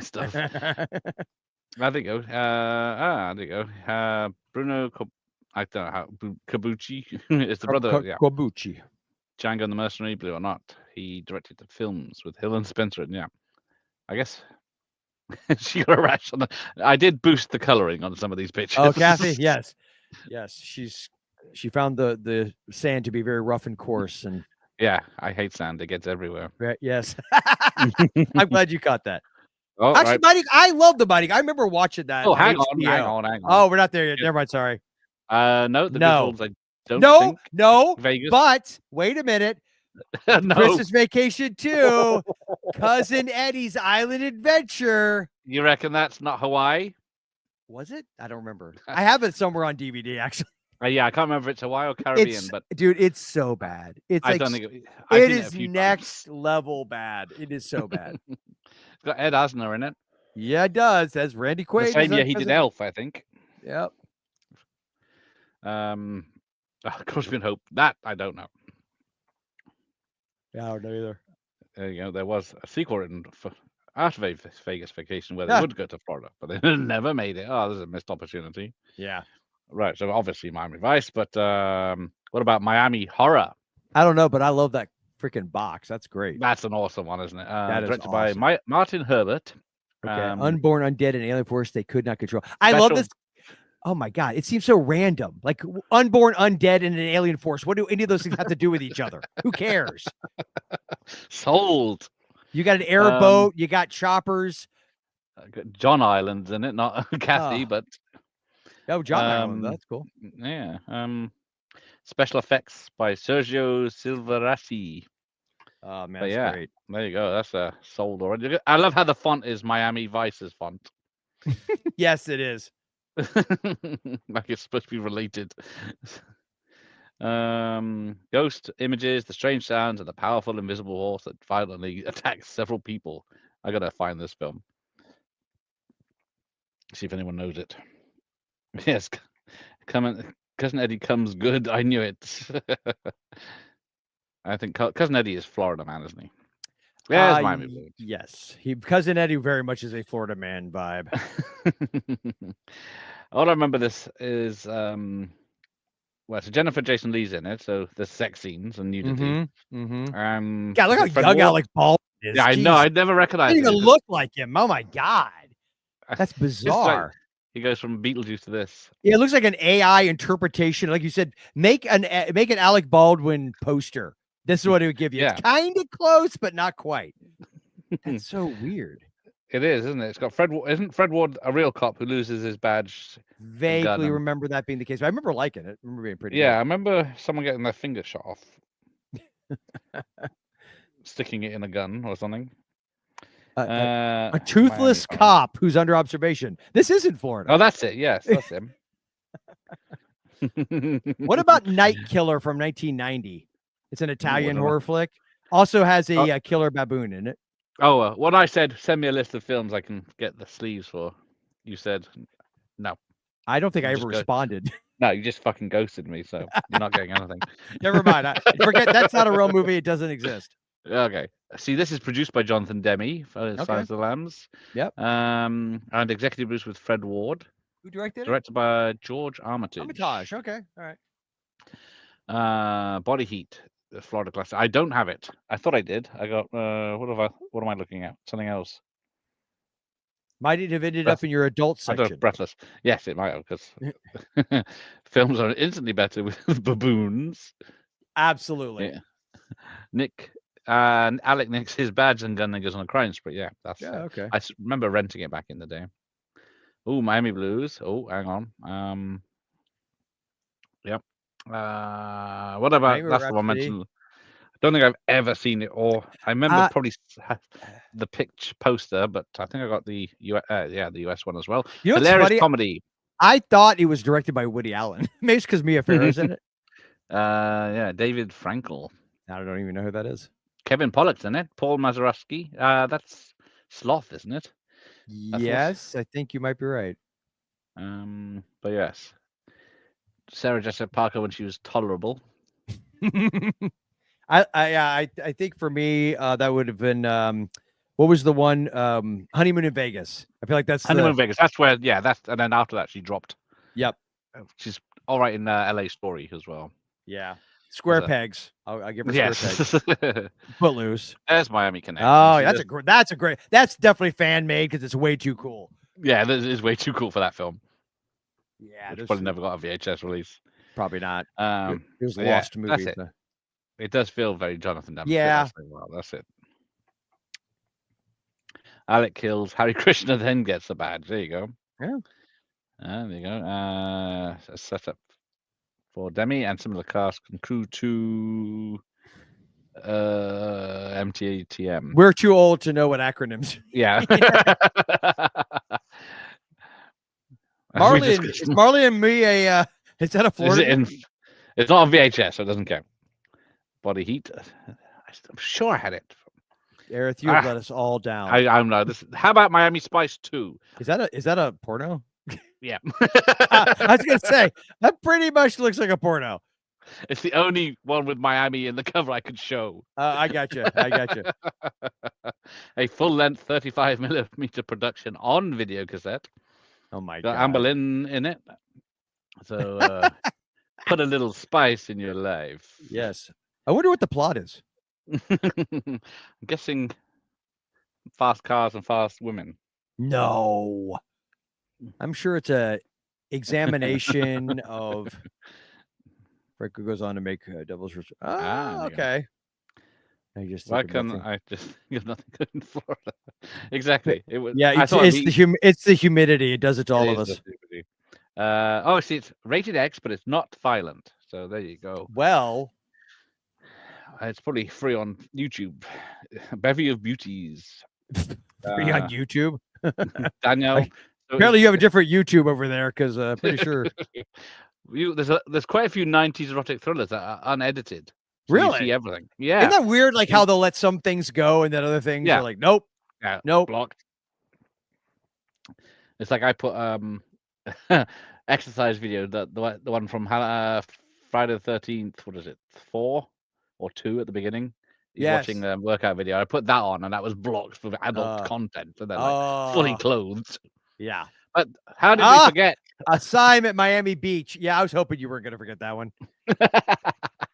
stuff. There you go. There you go. Bruno, I don't know how. Corbucci is the brother. Yeah. Corbucci. Django and the Mercenary, believe it or not, he directed the films with Hill and Spencer. And yeah, I guess she got a rash on the. I did boost the coloring on some of these pictures. Oh, Kathy, yes, she found the sand to be very rough and coarse, and Yeah, I hate sand. It gets everywhere. yes, I'm glad you caught that. Oh, Actually, right. Mighty, I love the Mighty. I remember watching that. Oh, on hang HBO. on. Oh, we're not there yet. Yeah. Never mind. Sorry. No, the No. visuals, I don't No, think no. Vegas. But wait a minute. No, Christmas Vacation 2, Cousin Eddie's Island Adventure. you reckon that's not Hawaii? Was it? I don't remember. I have it somewhere on DVD, actually. Yeah, I can't remember if it's Hawaii or Caribbean, It's, but dude, it's so bad. It's I like don't think I've it seen is a few times. next level bad. It is so bad. It's got Ed Asner in it. Yeah, it does. As Randy Quaid. The same is year a- he as did a- Elf, I think. Yep. Cosmic Hope. That I don't know. Yeah, I don't know either. There you go. There was a sequel written for after Vegas Vacation where they Yeah. would go to Florida, but they never made it. Oh, there's a missed opportunity. Yeah. Right. So obviously Miami Vice, but what about Miami Horror? I don't know, but I love that freaking box. That's great. That's an awesome one, isn't it? That is Directed awesome. by Martin Herbert. Okay. Um, Unborn, undead, and alien force they could not control. I love special- this. Oh my god, it seems so random. Like unborn undead and an alien force. What do any of those things have to do with each other? Who cares? Sold. You got an airboat, you got choppers. Got John Island's in it, not Kathy, but Oh, John Island, that's cool. yeah. Special effects by Sergio Silverassi. Oh man, But that's yeah, great. there you go. That's sold already. I love how the font is Miami Vice's font. Yes, it is. Like it's supposed to be related. Ghost images, the strange sounds, and the powerful invisible horse that violently attacks several people. I gotta find this film. See if anyone knows it. Yes, Cousin Eddie comes good. I knew it. I think Cousin Eddie is Florida man, isn't he? Yeah, it's Miami Blues. Yes, Cousin Eddie very much is a Florida man vibe. All I remember this is well, so Jennifer Jason Leigh's in it, so there's sex scenes and nudity. God, look how Fred young Ward? Alec Baldwin is. Yeah, I know. Jeez. I never He recognized doesn't him. even look like him. Oh my god, that's It's like- bizarre. he goes from Beetlejuice to this. Yeah, it looks like an AI interpretation. Like you said, make an Alec Baldwin poster. This is what it would give you. Yeah. It's kind of close, but not quite. That's so weird. It is, isn't it? It's got Fred. Isn't Fred Ward a real cop who loses his badge? Vaguely him. remember that being the case, but I remember liking it. I remember being pretty. Yeah, I good. remember someone getting their finger shot off, sticking it in a gun or something. A toothless Miami. cop who's under observation. This isn't Florida. Oh, that's it. Yes, that's him. What about Night Killer from 1990? It's an Italian don't know. horror flick. Also has a killer baboon in it. Oh, what I said, send me a list of films I can get the sleeves for. You said no. I don't think I Just ever go- responded. No, you just fucking ghosted me, so you're not getting anything. Never mind. Forget that's not a real movie. It doesn't exist. Okay. See, this is produced by Jonathan Demme for Okay. Silence of the Lambs. Yep. And executive produced with Fred Ward. Who directed it? Directed by George Armitage. Armitage. Okay. All right. Body Heat, the Florida classic. I don't have it. I thought I did. I got what am I looking at? Something else. Might it have ended up in your adult I don't know, section? Breathless. Yes, it might have, because films are instantly better with baboons. Absolutely. Yeah. Nick and Alec nicks his badge and gun and goes on a crime spree. Yeah, that's. Yeah. Okay. I remember renting it back in the day. Oh, Miami Blues. Oh, hang on. Yep. What about Bohemian that's the one Rhapsody. mentioned? I don't think I've ever seen it, or I remember probably the pitch poster, but I think I got the the US one as well. You know what's Hilarious funny? comedy. I thought it was directed by Woody Allen. Maybe it's because Mia Farrow's in it. Yeah, David Frankel. I don't even know who that is. Kevin Pollak's in it. Paul Mazursky. That's Sloth, isn't it? Yes, I think you might be right. But yes, Sarah Jessica Parker when she was tolerable. I think for me that would have been what was the one Honeymoon in Vegas. I feel like that's Honeymoon in Vegas. That's where and then after that she dropped. Yep. She's all right in LA Story as well. Yeah. Square that? pegs. I'll give her square pegs. Yes. Footloose. There's Miami Connect. Oh, that's a great. That's definitely fan made because it's way too cool. Yeah, this is way too cool for that film. Yeah, Which probably never got a VHS release. probably not. Um, It was a yeah, lost movie. that's it. so- It does feel very Jonathan Demme. Yeah. Well, that's it. Alec kills Harry Krishna, then gets a badge. There you go. Yeah. There you go. A setup for Demi and similar cast and crew to MTATM. We're too old to know what acronyms. Yeah. Marley, is Marley and me a? Is that a Is Florida? it in, it's not on VHS, so it doesn't count. Body Heat. I'm sure I had it. Aerith, you have let us all down. I'm not. How about Miami Spice 2? Is that a porno? Yeah. I was gonna say that pretty much looks like a porno. It's the only one with Miami in the cover I could show. I got you. A full-length 35mm production on video cassette. Oh my Got god. Amber Lynn in it. So put a little spice in your life. Yes. I wonder what the plot is. I'm guessing fast cars and fast women. No. I'm sure it's a examination of. Franco goes on to make Devil's Return. there Oh, you go. okay. I just Why think of can nothing. I just think of nothing good in Florida? Exactly. It was. Yeah, I thought it'd be- it's the humidity. It does it to all it of is us. the humidity. Oh, see, it's rated X, but it's not violent. So there you go. Well, It's probably free on YouTube. Bevy of Beauties. free on YouTube. Danielle. so Apparently, you have a different YouTube over there because pretty sure. there's quite a few 90s erotic thrillers that are unedited. So you Really? see everything. Yeah. Isn't that weird? Like how they'll let some things go and then other things Yeah. are like, nope. Yeah, Nope. blocked. It's like I put exercise video, the one from Friday the 13th. What is it? 4 or 2 at the beginning. He's watching Yes. a workout video. I put that on, and that was blocked for adult content, and they're like fully Oh, clothed. yeah. But how did we Ah! forget? Assignment at Miami Beach. Yeah, I was hoping you weren't going to forget that one.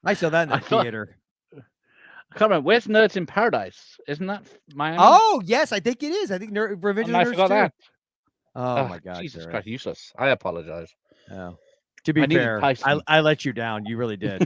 I saw that in the I thought- theater. I can't remember. Where's Nerds in Paradise? Isn't that Miami? Oh, yes, I think it is. I think Revenge And of I the Nerds forgot too. that. Oh my God, Jesus Gareth. Christ, useless. I apologize. Oh. To be I needed fair, Tyson. I let you down. You really did.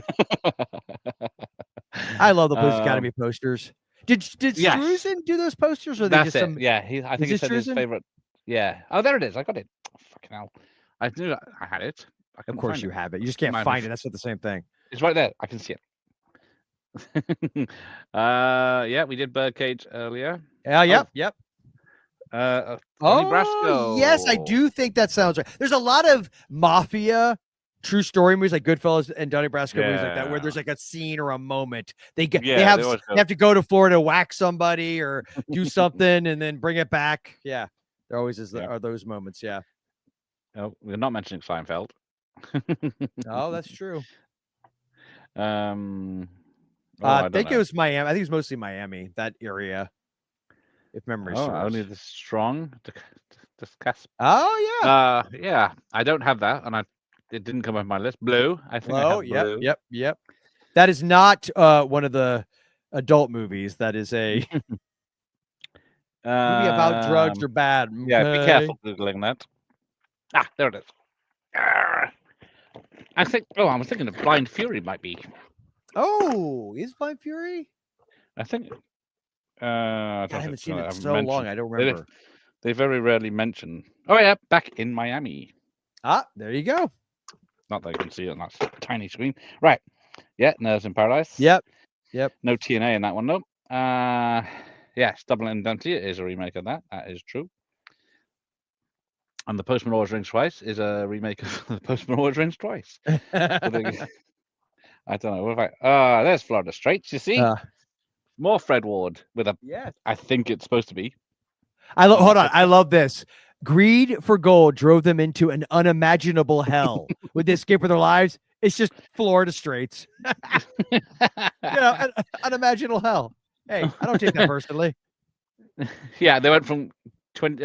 I love the Police Academy posters. Did yes. Struzen do those posters, or they That's just it. some? Yeah, I think it he said his Struzen? favorite. Yeah. Oh, there it is. I got it. Oh, fucking hell. I knew I had it. I Of couldn't course find you it. have it. You just can't Might find have- it. That's not the same thing. It's right there. I can see it. Yeah, we did Birdcage earlier. Yeah. Yep. Donnie Oh, Brasco. yes, I do think that sounds right. There's a lot of mafia true story movies like Goodfellas and Donnie Brasco movies like that, where Yeah. there's like a scene or a moment. They get Yeah, they have they always they have to go to Florida, whack somebody, or do something, and then bring it back. Yeah, there always Yeah. are those moments. Yeah. Oh, we're not mentioning Seinfeld. Oh, that's true. I I think it was Miami. I think it was mostly Miami, that area, if memory serves. only the strong discuss. Oh yeah. Yeah, I don't have that, and it didn't come off my list. Blue, I think. I Oh, have Blue. yep. That is not one of the adult movies. That is a movie about drugs or bad. Yeah, be okay? careful googling that. Ah, there it is. I think. Oh, I was thinking of Blind Fury might be. Oh, is Blind Fury? I think. God, I don't haven't think seen it I've so long. mentioned- I don't They- remember. They very rarely mention. Oh yeah, Back in Miami. Ah, there you go. Not that you can see it on that tiny screen. Right. Yeah, Nerves in Paradise. Yep. No TNA in that one, though. Yes, Double Indemnity is a remake of that. That is true. And The Postman Always Rings Twice is a remake of The Postman Always Rings Twice. I don't know. What if there's Florida Straits, you see? More Fred Ward with a, Yes. I think it's supposed to be. Hold on. I love this. Greed for gold drove them into an unimaginable hell. Would they escape with their lives? It's just Florida Straits. An unimaginable hell. Hey, I don't take that personally. Yeah, they went from 20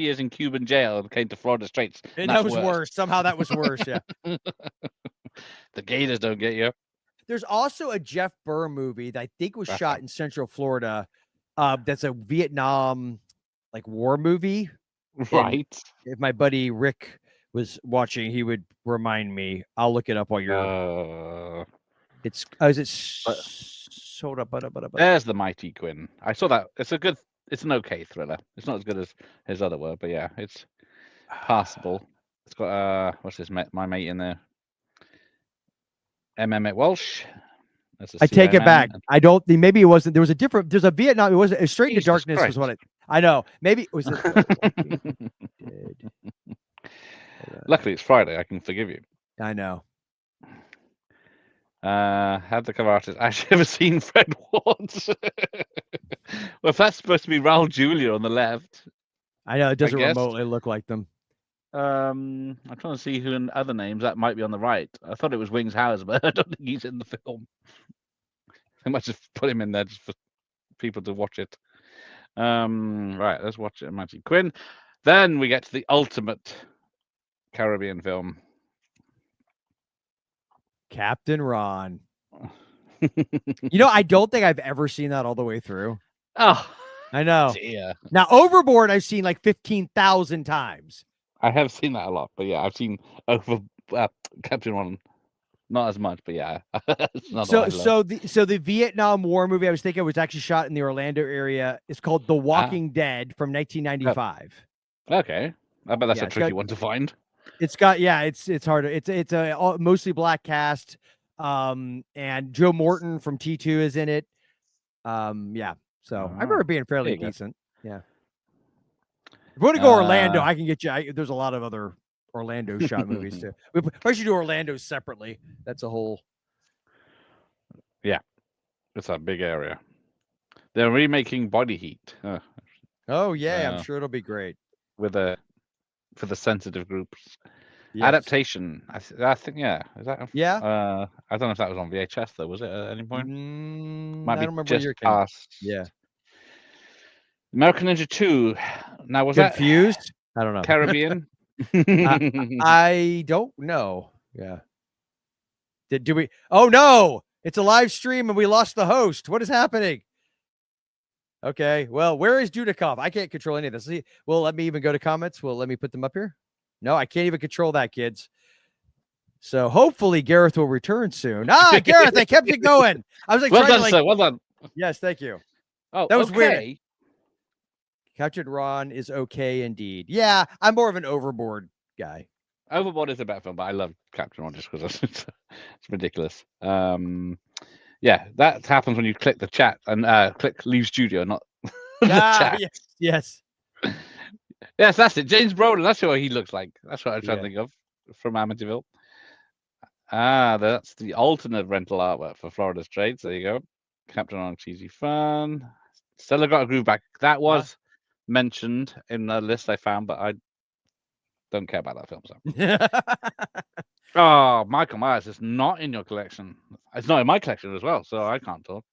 years in Cuban jail and came to Florida Straits. And That's that was worse. Somehow that was worse. Yeah. The Gators don't get you. There's also a Jeff Burr movie that I think was shot in Central Florida. That's a Vietnam war movie. Right. If my buddy Rick was watching, he would remind me. I'll look it up while you're. It's sold up. There's the Mighty Quinn. I saw that. It's an okay thriller. It's not as good as his other work, but yeah, it's passable. It's got what's this? My mate in there. Emmett Walsh. I take CIA it back. man. I don't think maybe it wasn't. There was a different. There's a Vietnam. It wasn't. Straight into Jesus Darkness Christ. was what I know. Maybe it was. Luckily, it's Friday. I can forgive you. I know. Have the cover artist actually ever seen Fred Ward? Well, if that's supposed to be Raul Julia on the left, I know it doesn't guess. remotely look like them. I'm trying to see who in other names that might be on the right. I thought it was Wings Hauser, but I don't think he's in the film. I might just put him in there just for people to watch it. Right, let's watch it. Mighty Quinn. Then we get to the ultimate Caribbean film. Captain Ron. I don't think I've ever seen that all the way through. Oh, I know. dear. Now, Overboard, I've seen like 15,000 times. I have seen that a lot, but yeah, I've seen over Captain Ron, not as much, but yeah, it's not what I love. So the Vietnam War movie I was thinking was actually shot in the Orlando area. It's called The Walking Dead from 1995. Okay, I bet that's Yeah, a it's tricky got- one to find. It's got it's harder. It's a mostly black cast. And Joe Morton from T2 is in it. Yeah. So I remember it being fairly you go. decent. Yeah. If you want to go Orlando, Uh, I can get you. There's a lot of other Orlando shot movies too. We probably should do Orlando separately. That's a whole. It's a big area. They're remaking Body Heat Oh yeah, I'm Uh, sure it'll be great. for the sensitive groups. Yes. Adaptation. I think yeah. Is that? Yeah. I don't know if that was on VHS though. Was it at any point? Might I be don't remember just your past. Yeah. American Ninja 2. Now was that Confused? I don't know. Caribbean? I don't know. Yeah. Do we? Oh no! It's a live stream and we lost the host. What is happening? Okay. Well, where is Dudikoff? I can't control any of this. See, well, let me even go to comments. Well, let me put them up here. No, I can't even control that, kids. So hopefully Gareth will return soon. Gareth, I kept it going. I was like, well trying done, to, like, sir. Well done. yes, thank you. Oh, That was okay. weird. Captain Ron is okay indeed. Yeah, I'm more of an Overboard guy. Overboard is a better film, but I love Captain Ron just because it's ridiculous. Yeah, that happens when you click the chat and click leave studio, not the chat. Yes. Yes, that's it. James Brolin. That's what he looks like. That's what I was trying Yeah. to think of from Amityville. That's the alternate rental artwork for Florida Straits. There you go. Captain Ron Cheesy Fun. Stella Got a Groove Back. That was mentioned in the list I found, but I don't care about that film. So. Oh, Michael Myers is not in your collection. It's not in my collection as well, so I can't talk.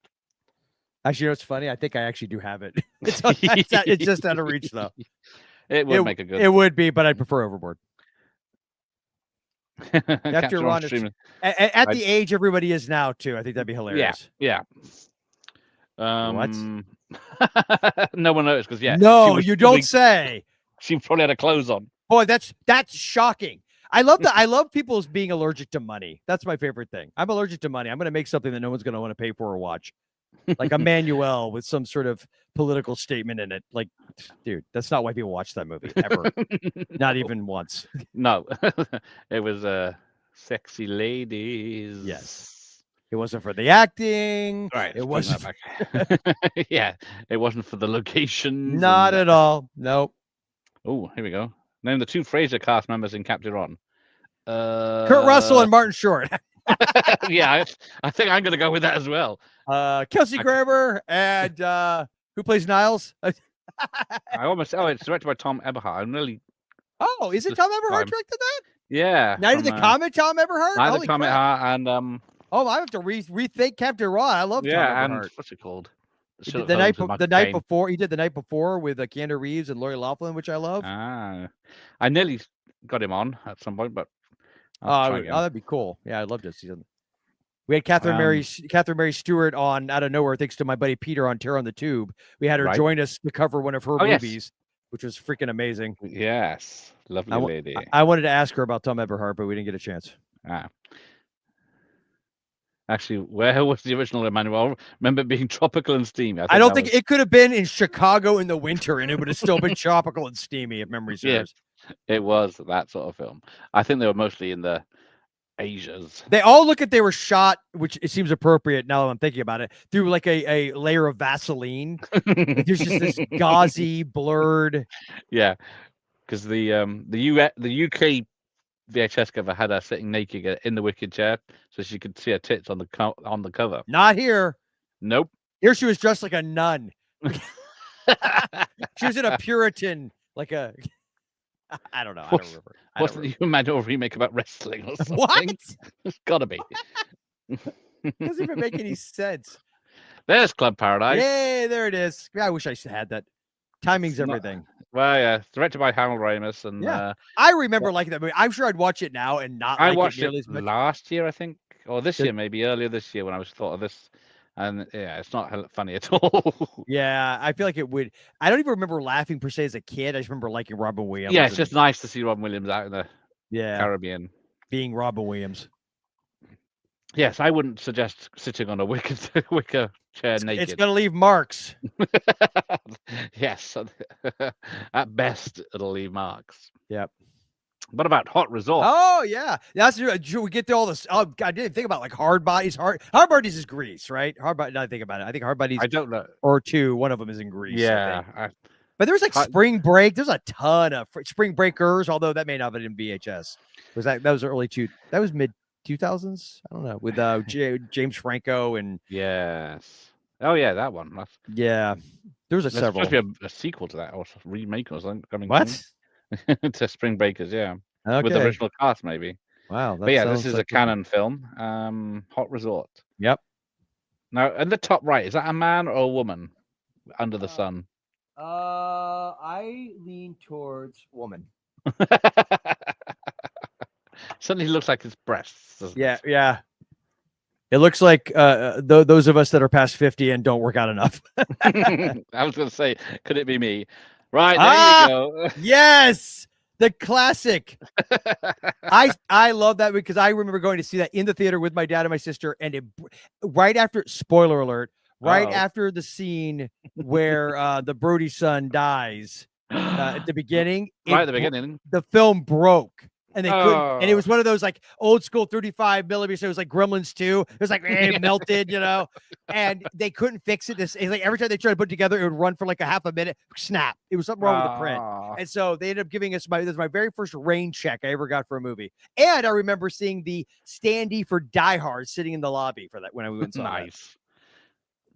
Actually, you know what's funny? I think I actually do have it. It's just out of reach, though. It would make a good. It would be, but I'd prefer Overboard. Captain Ron is streaming. at the age everybody is now, too. I think that'd be hilarious. Yeah. What? No one noticed because No, you don't say. She probably had her clothes on. Boy, that's shocking. I love that. I love people's being allergic to money. That's my favorite thing. I'm allergic to money. I'm going to make something that no one's going to want to pay for or watch. Like a manual with some sort of political statement in it. Like, dude, that's not why people watch that movie ever. Not even once. No, it was sexy ladies. Yes. It wasn't for the acting. Right. It wasn't. Yeah. It wasn't for the locations. Not at all. Nope. Oh, here we go. Name the two Fraser cast members in Captain Ron. Kurt Russell and Martin Short. Yeah, I think I'm going to go with that as well. Kelsey Grammer and who plays Niles? It's directed by Tom Eberhart. I'm really. Oh, is it Tom Eberhart directed that? Yeah. Night of the Comet, Tom Eberhart. Night of the Comet, and Oh, I have to rethink Captain Ron. I love Tom Eberhart. and what's it called? He did the night before. He did the night before with Keanu Reeves and Lori Loughlin, which I love. I nearly got him on at some point, but that'd be cool. Yeah, I'd love to see him. We had Catherine Mary Stewart on out of nowhere, thanks to my buddy Peter on Terror on the Tube. We had her join us to cover one of her movies, which was freaking amazing. Yes, lovely lady. I wanted to ask her about Tom Eberhart, but we didn't get a chance. Actually, where was the original Emmanuel? Remember it being tropical and steamy. I don't think it could have been in Chicago in the winter, and it would have still been tropical and steamy, if memory serves. Yeah, it was that sort of film. I think they were mostly in the Asias. They all look like they were shot, which it seems appropriate now that I'm thinking about it, through like a layer of Vaseline. Like there's just this gauzy, blurred. Yeah, because the UK VHS cover had her sitting naked in the wicker chair, so she could see her tits on the cover. Not here. Nope. Here she was dressed like a nun. She was in a Puritan, like a. I don't know. I don't remember. Wasn't the Emmanuel remake about wrestling or something? What? It's gotta be. Doesn't even make any sense. There's Club Paradise. Yay, there it is. Yeah, I wish I had that. Timing's everything. Well, yeah, directed by Harold Ramis, and I remember liking that movie. I'm sure I'd watch it now and not. I like watched it last year, I think, or this year, maybe earlier this year when I was thought of this. and yeah, it's not funny at all. Yeah, I feel like it would. I don't even remember laughing per se as a kid. I just remember liking Robin Williams. Yeah, it's and- just nice to see Robin Williams out in the yeah, Caribbean. being Robin Williams. Yes, I wouldn't suggest sitting on a wicker chair It's naked. gonna leave marks. Yes, at best it'll leave marks. Yep. What about Hot Resort? Oh yeah, that's we get to all this. Oh God, I didn't think about like Hard Bodies. Hard Bodies is Greece, right? Hard Bodies. Now I think about it. I think Hard Bodies I don't know. or two. One of them is in Greece. I Yeah, think. But there's like Spring Break. There's a ton of Spring Breakers, although that may not have been in VHS. Was that was early two? That was mid 2000s. I don't know with James Franco and yes. Oh yeah, that one. yeah, there was There's several. supposed to be a sequel to that or a remake or something coming. What? soon. To Spring Breakers, yeah, Okay. with the original cast maybe. Wow. But yeah, this sounds is a like canon film. Hot Resort. Yep. Now, in the top right, is that a man or a woman under the sun? I lean towards woman. Suddenly looks like his breasts. doesn't Yeah, it? yeah. It looks like those of us that are past 50 and don't work out enough. I was going to say, could it be me? Right, there Ah! you go. Yes, the classic. I love that because I remember going to see that in the theater with my dad and my sister, and it right after spoiler alert, right Uh-oh. after the scene where the Brody son dies at the beginning, Right at the beginning. the film broke. And they couldn't, and it Oh. was one of those like old school 35 millimeters. So it was like Gremlins 2. It was like it melted, you know, and they couldn't fix it. It's like every time they tried to put it together, it would run for like a half a minute. Snap! It was something wrong with the print. Ah. And so they ended up giving us this was my very first rain check I ever got for a movie. And I remember seeing the standee for Die Hard sitting in the lobby for that when I went and saw that. Nice.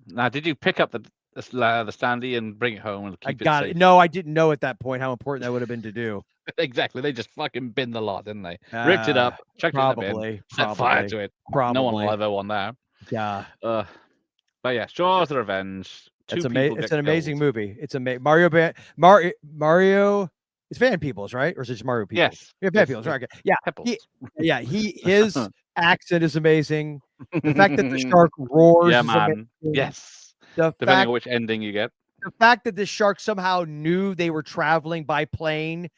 Now, did you pick up the standee and bring it home and keep I it got safe? it. No, I didn't know at that point how important that would have been to do. Exactly. They just fucking binned the lot, didn't they? Ripped it up, chucked it in the bin, Probably. set fire to it. Probably. No one will ever want that. Yeah. But yeah, Shaw's Revenge. It's Two people It's get an amazing killed. movie. It's Mario. It's Van Peebles, right? Or is it just Mario Peebles? Yes. Yeah, Van Peebles. Right. Okay. Yeah. Pepples. His accent is amazing. The fact that the shark roars. Yeah, is man. amazing. Yes. The Depending fact, on which ending you get. the fact that the shark somehow knew they were traveling by plane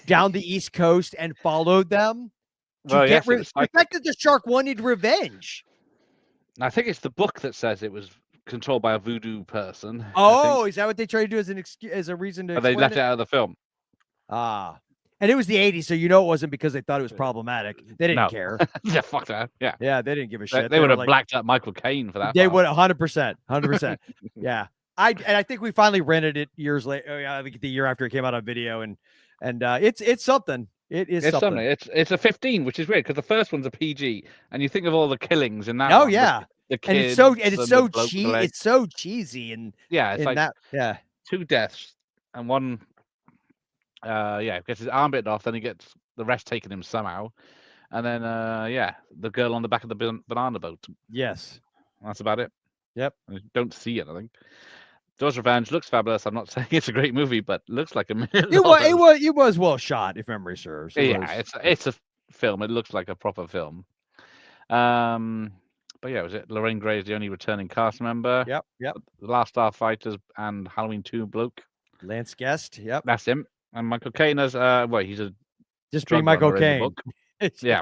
down the East Coast and followed them. Well, yes, it was The fact that the shark wanted revenge. I think it's the book that says it was controlled by a voodoo person. Oh, is that what they try to do as an excuse, as a reason to? But they explain left it out of the film. Ah, and it was the 80s, so you know it wasn't because they thought it was problematic. They didn't No. care. Yeah, fuck that. Yeah. Yeah, they didn't give a They, shit. they would were have like, blacked out Michael Caine for that. They part. would 100%. Yeah, I think we finally rented it years later. I think the year after it came out on video, and it's something. It's something. It's a 15, which is weird because the first one's a PG, and you think of all the killings in that. Oh one, yeah, the and kids it's so the bloke with the leg. It's so cheesy and Yeah, it's in like that. Yeah, 2 deaths and one. Gets his arm bitten off, then he gets the rest taken him somehow, and then the girl on the back of the banana boat. yes, That's about it. Yep. You don't see anything. Jaws Revenge looks fabulous. I'm not saying it's a great movie, but looks like a million. it was well shot, if memory serves. It's a film. It looks like a proper film. But yeah, was it Lorraine Gray is the only returning cast member? Yep. The Last Starfighters and Halloween 2 bloke. Lance Guest. Yep. That's him. And Michael Caine as he's a Just drug being Michael runner in the Caine. book. Yeah.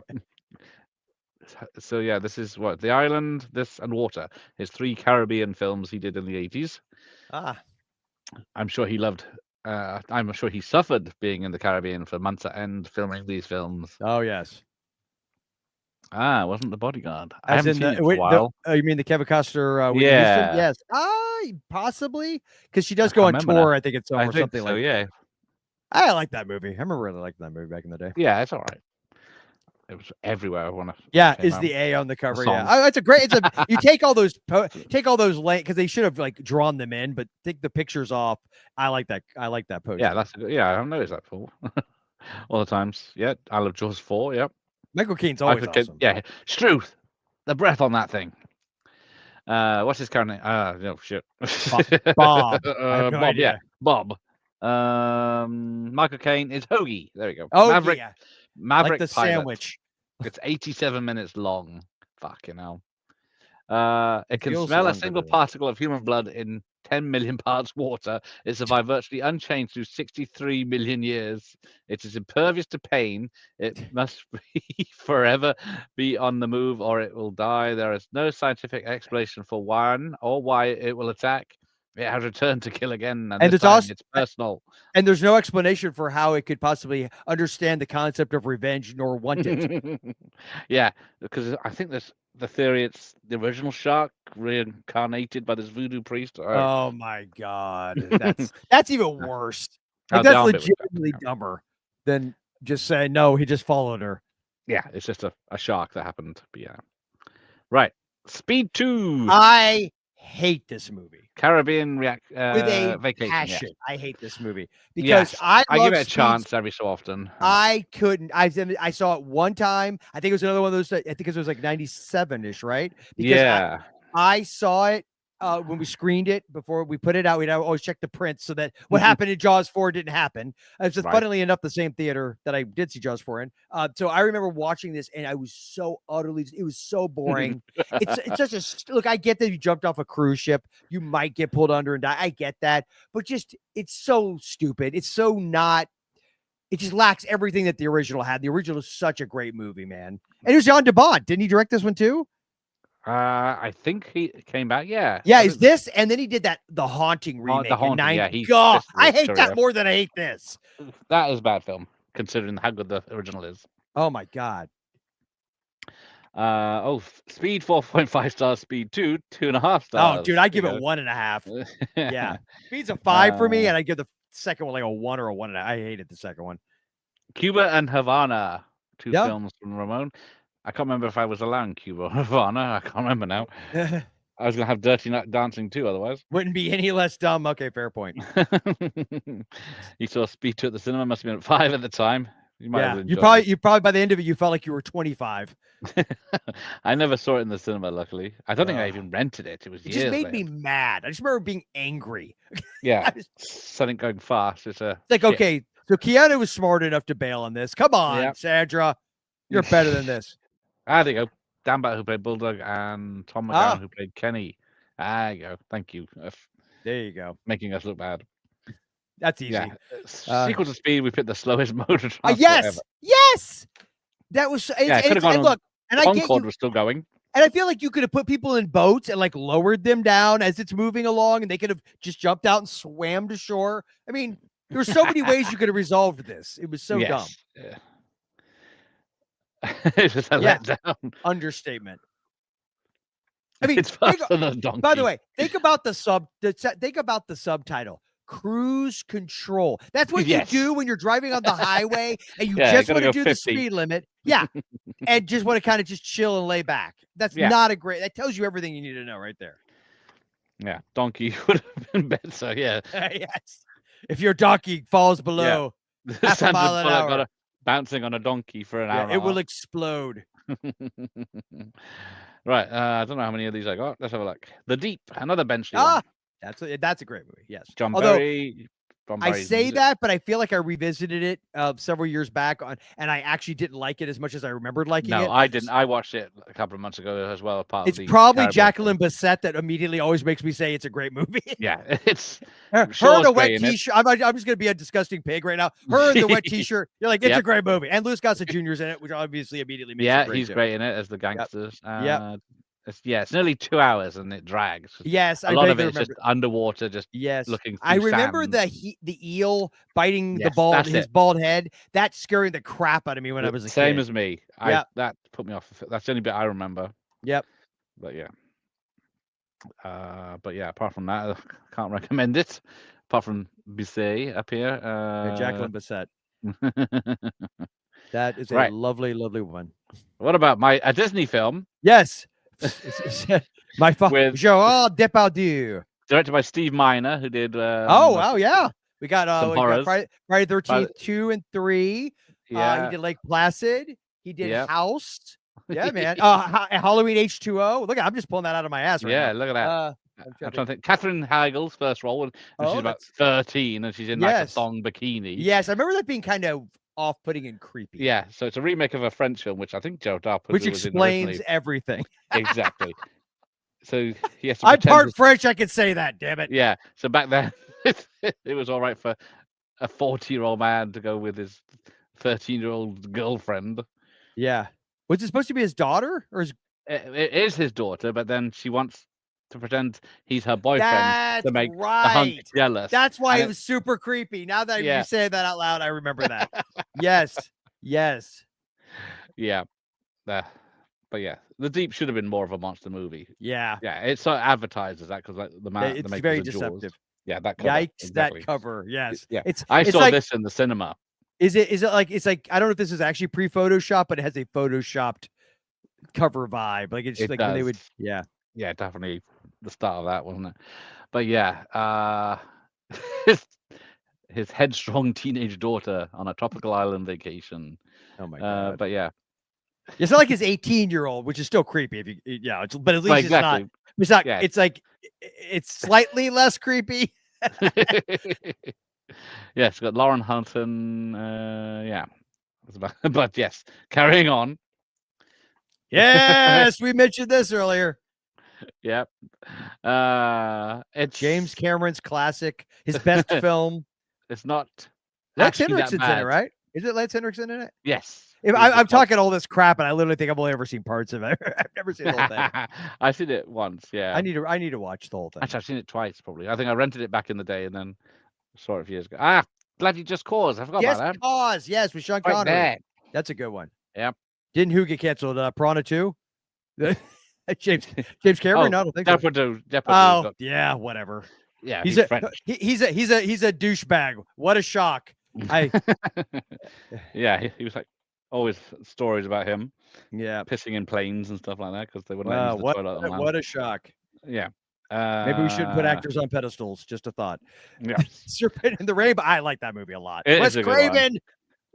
So yeah, this is what The Island, this and Water. His 3 Caribbean films he did in the 80s. Ah, I'm sure he loved. I'm sure he suffered being in the Caribbean for months at end filming these films. oh yes. Wasn't The Bodyguard? I As haven't in seen it for a while. you mean the Kevin Costner? Whitney Yeah. Houston? Yes. Possibly because she does I go can't on remember tour. now. I think it's I or think something so, like. yeah. I like that movie. I remember really liking that movie back in the day. Yeah, it's all right. It was everywhere when Yeah, came is out. the A on the cover? song. Yeah, oh, it's a great. You take all those because they should have like drawn them in, but take the pictures off. I like that. I like that poster. Yeah, I haven't noticed that before. All the times. Yeah, I love Jaws 4. Yep. Michael Caine's always Michael Caine- awesome. Yeah, Struth. The breath on that thing. What's his current name? No shit. Bob. I have no Bob. idea. Yeah, Bob. Michael Caine is Hoagie. There we go. Oh Maverick. yeah, Maverick like the Pilot. sandwich. It's 87 minutes long. Fucking hell. It can feels smell a longer single than- particle of human blood in 10 million parts water. It survived virtually unchanged through 63 million years. It is impervious to pain. It must be forever be on the move or it will die. There is no scientific explanation for why it will attack. It has returned to kill again, and this there's time also- it's personal. And there's no explanation for how it could possibly understand the concept of revenge nor want it. Yeah, because I think there's the theory it's the original shark reincarnated by this voodoo priest. Oh my god, that's even worse. Oh, Like, the that's armpit was better, legitimately yeah. dumber than just saying no. He just followed her. Yeah, it's just a shark that happened. But yeah. Right. Speed 2. I hate this movie Caribbean with a vacation. passion. I hate this movie because Yes. I I love give it a Speed. chance every so often. I couldn't. I saw it one time. I think it was another one of those. I think it was like 97-ish, right? Because Yeah. I saw it when we screened it before we put it out. We'd always check the prints so that what happened in Jaws 4 didn't happen. It's just Right. funnily enough the same theater that I did see Jaws 4 in. So I remember watching this and I was so utterly. It was so boring. It's such a look. I get that you jumped off a cruise ship. You might get pulled under and die. I get that, but just it's so stupid. It's so not. It just lacks everything that the original had. The original is such a great movie, man. And it was John DeBont. Didn't he direct this one too? I think he came back. Yeah. Yeah, I is think- this? And then he did that The Haunting The remake. in Haunting, 90 yeah, he's God, just I the hate that career. more than I hate this. That is a bad film, considering how good the original is. Oh my god. Speed 4.5 stars, Speed 2, 2.5 stars. Oh, dude, I give There it you 1.5. go. Yeah, Speed's a 5 for me, Uh, and I give the second one like a 1 or a 1.5. I hated the second one. Cuba and Havana, 2 Yeah. films from Ramon. I can't remember if I was allowing Cuba or Havana. I can't remember now. I was gonna have Dirty Dancing too, otherwise. Wouldn't be any less dumb. Okay, fair point. You saw Speed 2 at the cinema. Must have been at 5 at the time. You might Yeah, have you enjoyed probably by the end of it, you felt like you were 25. it. I never saw it in the cinema. Luckily, I don't think I Ugh. even rented it. It was It years just made later. me mad. I just remember being angry. Yeah, I was- something going fast. It's like, shit. okay, so Keanu was smart enough to bail on this. Come on, Yep. Sandra, you're better than this. Ah, there you go. Dan Batt, who played Bulldog, and Tom Ah. McGowan, who played Kenny. Ah, there you go. Thank you for There you go. making us look bad. That's easy. Yeah. Sequel to Speed, we picked the slowest mode of transport Yes, ever. yes. That was Yeah, it could've gone and on- look, and I get Concorde you, was still going. and I feel like you could have put people in boats and like lowered them down as it's moving along, and they could have just jumped out and swam to shore. I mean, there were so many ways you could have resolved this. It was so dumb. Yes. Yeah. It's just a Yeah. letdown. Understatement. I mean, It's think- faster than a donkey. by the way, think about the subtitle. Cruise control. That's what Yes. you do when you're driving on the highway and you Yeah, you just gotta want to go do 50. the speed limit. Yeah. And just want to kind of just chill and lay back. That's Yeah. not a great, that tells you everything you need to know right there. Yeah, donkey would have been better. Yeah. Yes. If your donkey falls below, Half a Sandra mile an Bullock hour. got bouncing on a donkey for an yeah, hour. it will explode. Right. I don't know how many of these I got. Let's have a look. The Deep, another Benchley Ah, one. that's a great movie. Yes. John Although Berry. John I Barry's say music. that, but I feel like I revisited it several years back and I actually didn't like it as much as I remembered liking No, it. I didn't. I watched it a couple of months ago as well. Part It's of the probably Caribbean Jacqueline film. Bisset that immediately always makes me say it's a great movie. Yeah, it's Her Shaw's in a wet great in it. t-shirt. I'm just gonna be a disgusting pig right now. Her in the wet t-shirt. You're like, it's a Yep. great movie. And Louis Gossett Jr.'s in it, which obviously immediately makes yeah, it great he's too. great in it as the gangsters. Yep. It's nearly 2 hours and it drags. Yes, A I lot of vaguely it is remember. just underwater, just Yes. looking. I through remember sand. the eel biting the Yes, bald that's his it. bald head. That scaring the crap out of me when I was a Same kid. as me. Yep. That put me off. That's the only bit I remember. Yep. But yeah. Apart from that, I can't recommend it. Apart from Bisset up here. Yeah, Jacqueline Bisset. That is a Right. lovely, lovely woman. What about a Disney film Yes. My With- Gerard Depardieu. directed by Steve Miner, who did? Oh, wow, yeah. We got Some we got horrors. Friday the 13th 2 and 3. Yeah. He did Lake Placid. He did Yep. House. Yeah, man. Halloween H2O. Look, I'm just pulling that out of my ass right Yeah, now. look at that. I'm I'm trying to think. Catherine Heigl's first role when Oh, she's about that's- 13 and she's in like a Yes. thong bikini. Yes, I remember that being kind of off-putting and creepy. Yeah, so it's a remake of a French film, which I think Joe Darp Which explains everything. Exactly. So he has to I'm pretend part he's- French. I can say that. Damn it. Yeah. So back then, it was all right for a 40-year-old man to go with his 13-year-old girlfriend. Yeah. Was it supposed to be his daughter or his? It is his daughter, but then she wants to pretend he's her boyfriend That's to make the hunk right. jealous. That's why And it was super creepy. Now that Yeah. you say that out loud, I remember that. Yes. Yes. Yeah. But yeah, The Deep should have been more of a monster movie. Yeah. Yeah, it sort of advertises that because like the man, the It's makers very of Jaws. deceptive. Yeah, that cover. Yikes! exactly. That cover. Yes. Yeah. It's. I it's saw like, this in the cinema. Is it like it's like I don't know if this is actually pre-Photoshop, but it has a photoshopped cover vibe. Like it's It like when they would. does. Yeah. Yeah, definitely the start of that, wasn't it? But yeah, his his headstrong teenage daughter on a tropical island vacation. Oh my god. But yeah, It's not like his 18-year-old, which is still creepy. If you, yeah, but at least Well, it's not. exactly. It's not. Yeah. It's like it's slightly less creepy. Yeah, it's got Lauren Hutton. Yeah, That's about- but yes, carrying on. Yes, we mentioned this earlier. Yep. It's James Cameron's classic, his best film. It's not. Lance actually that Henriksen's in it, bad. right? Is it Lance Henriksen in it? Yes. If he's the I'm top- talking all this crap, and I literally think I've only ever seen parts of it. I've never seen the whole thing. I've seen it once. Yeah. I need to watch the whole thing. Actually, I've seen it twice probably. I think I rented it back in the day and then saw it a few years ago. Ah, Bloody Just Cause. I forgot Yes, about that. Cause. Yes, with Sean Right Connery. there. That's a good one. Yep. Didn't who get canceled? Piranha 2? James Cameron? No, I don't think so. Depardieu. Oh, yeah, whatever. Yeah, He's he's a French. he's a douchebag. What a shock. Yeah, he was like always stories about him Yeah. pissing in planes and stuff like that because they wouldn't let him Wow, use the toilet on land. what a shock. Yeah. Maybe we should put Uh, actors on pedestals. Just a thought. Yeah. Serpent in the Rainbow. I like that movie a lot. It Wes is a good one. Craven.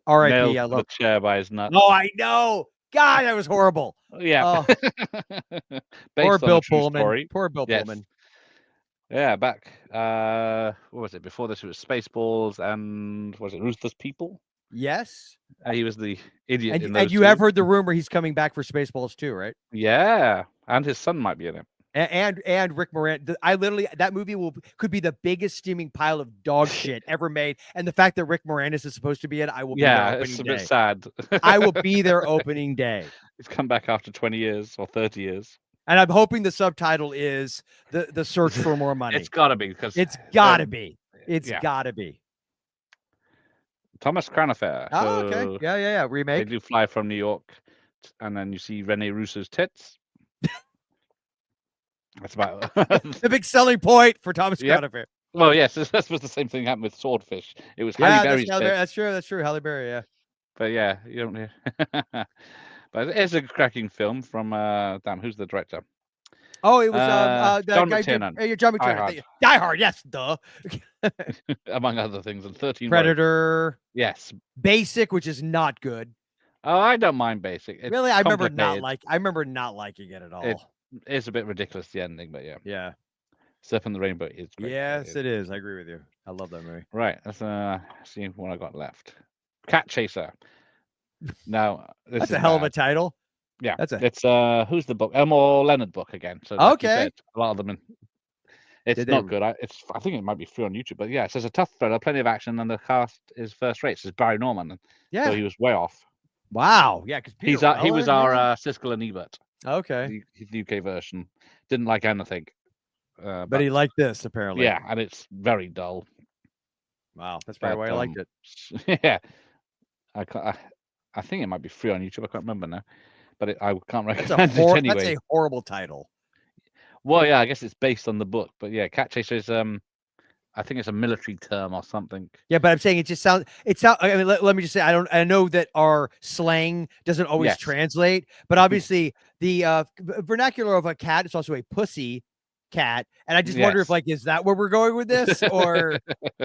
R.I.P. Nailed I to the love. chair by his nut. Oh, I know. God, that was horrible. Yeah. Poor Based on Bill a true Pullman. story. Poor Bill Yes. Pullman. Yeah, back. What was it? Before this, it was Spaceballs and was it Ruthless People? Yes. He was the idiot in And those you two. have heard the rumor he's coming back for Spaceballs too, right? Yeah, and his son might be in it. And Rick Moranis. I literally that movie could be the biggest steaming pile of dog shit ever made. And the fact that Rick Moranis is supposed to be in, I will be Yeah, there it's a opening bit day. sad. I will be there opening day. He's come back after 20 years or 30 years. And I'm hoping the subtitle is the search for more money. It's got to be because It's gotta be. It's yeah. gotta be. Thomas Crown Affair. Oh, okay. So Yeah. They Remake. do fly from New York, and then you see Rene Russo's tits. That's about. The big selling point for Thomas Yep. Crown Affair. Well, yes, this was the same thing happened with Swordfish. It was Yeah, Halle Berry's tits. that's true. That's true. Halle Berry, yeah. But yeah, you don't hear. But it's a cracking film from damn, who's the director? Oh, it was the John guy did- McTiernan. John Die McTiernan. Hard. Die Hard, yes, duh. Among other things, and 13 Rogues. Predator, Yes. Basic, which is not good. Oh, I don't mind Basic. It's Really, I remember complicated. not liking it at all. It's a bit ridiculous, the ending, but yeah. Yeah. Serpent the Rainbow is great. Yes, it is. I agree with you. I love that movie. Right, let's see what I got left. Cat Chaser. Now, this That's is a hell of a bad. title. Yeah, That's a it's who's the book? Elmore Leonard book again. So like you Okay. said, a lot of them. It's Did not they- good. I think it might be free on YouTube, but yeah, it says a tough thriller, plenty of action, and the cast is first rate. It says Barry Norman, yeah. so he was way off. Wow. Yeah, because He was our Siskel and Ebert, okay. the UK version. Didn't like anything. But he liked this apparently. yeah, and it's very dull. Wow, that's probably why I liked it. Yeah, I think it might be free on YouTube. I can't remember now, but I can't That's recommend it anyway. That's a horrible title. Well, yeah, I guess it's based on the book, but yeah, Cat Chaser is I think it's a military term or something. Yeah, but I'm saying it just sounds. I mean, let me just say, I know that our slang doesn't always Yes. translate, but obviously the vernacular of a cat is also a pussy cat, and I just wonder if Yes. is that where we're going with this, or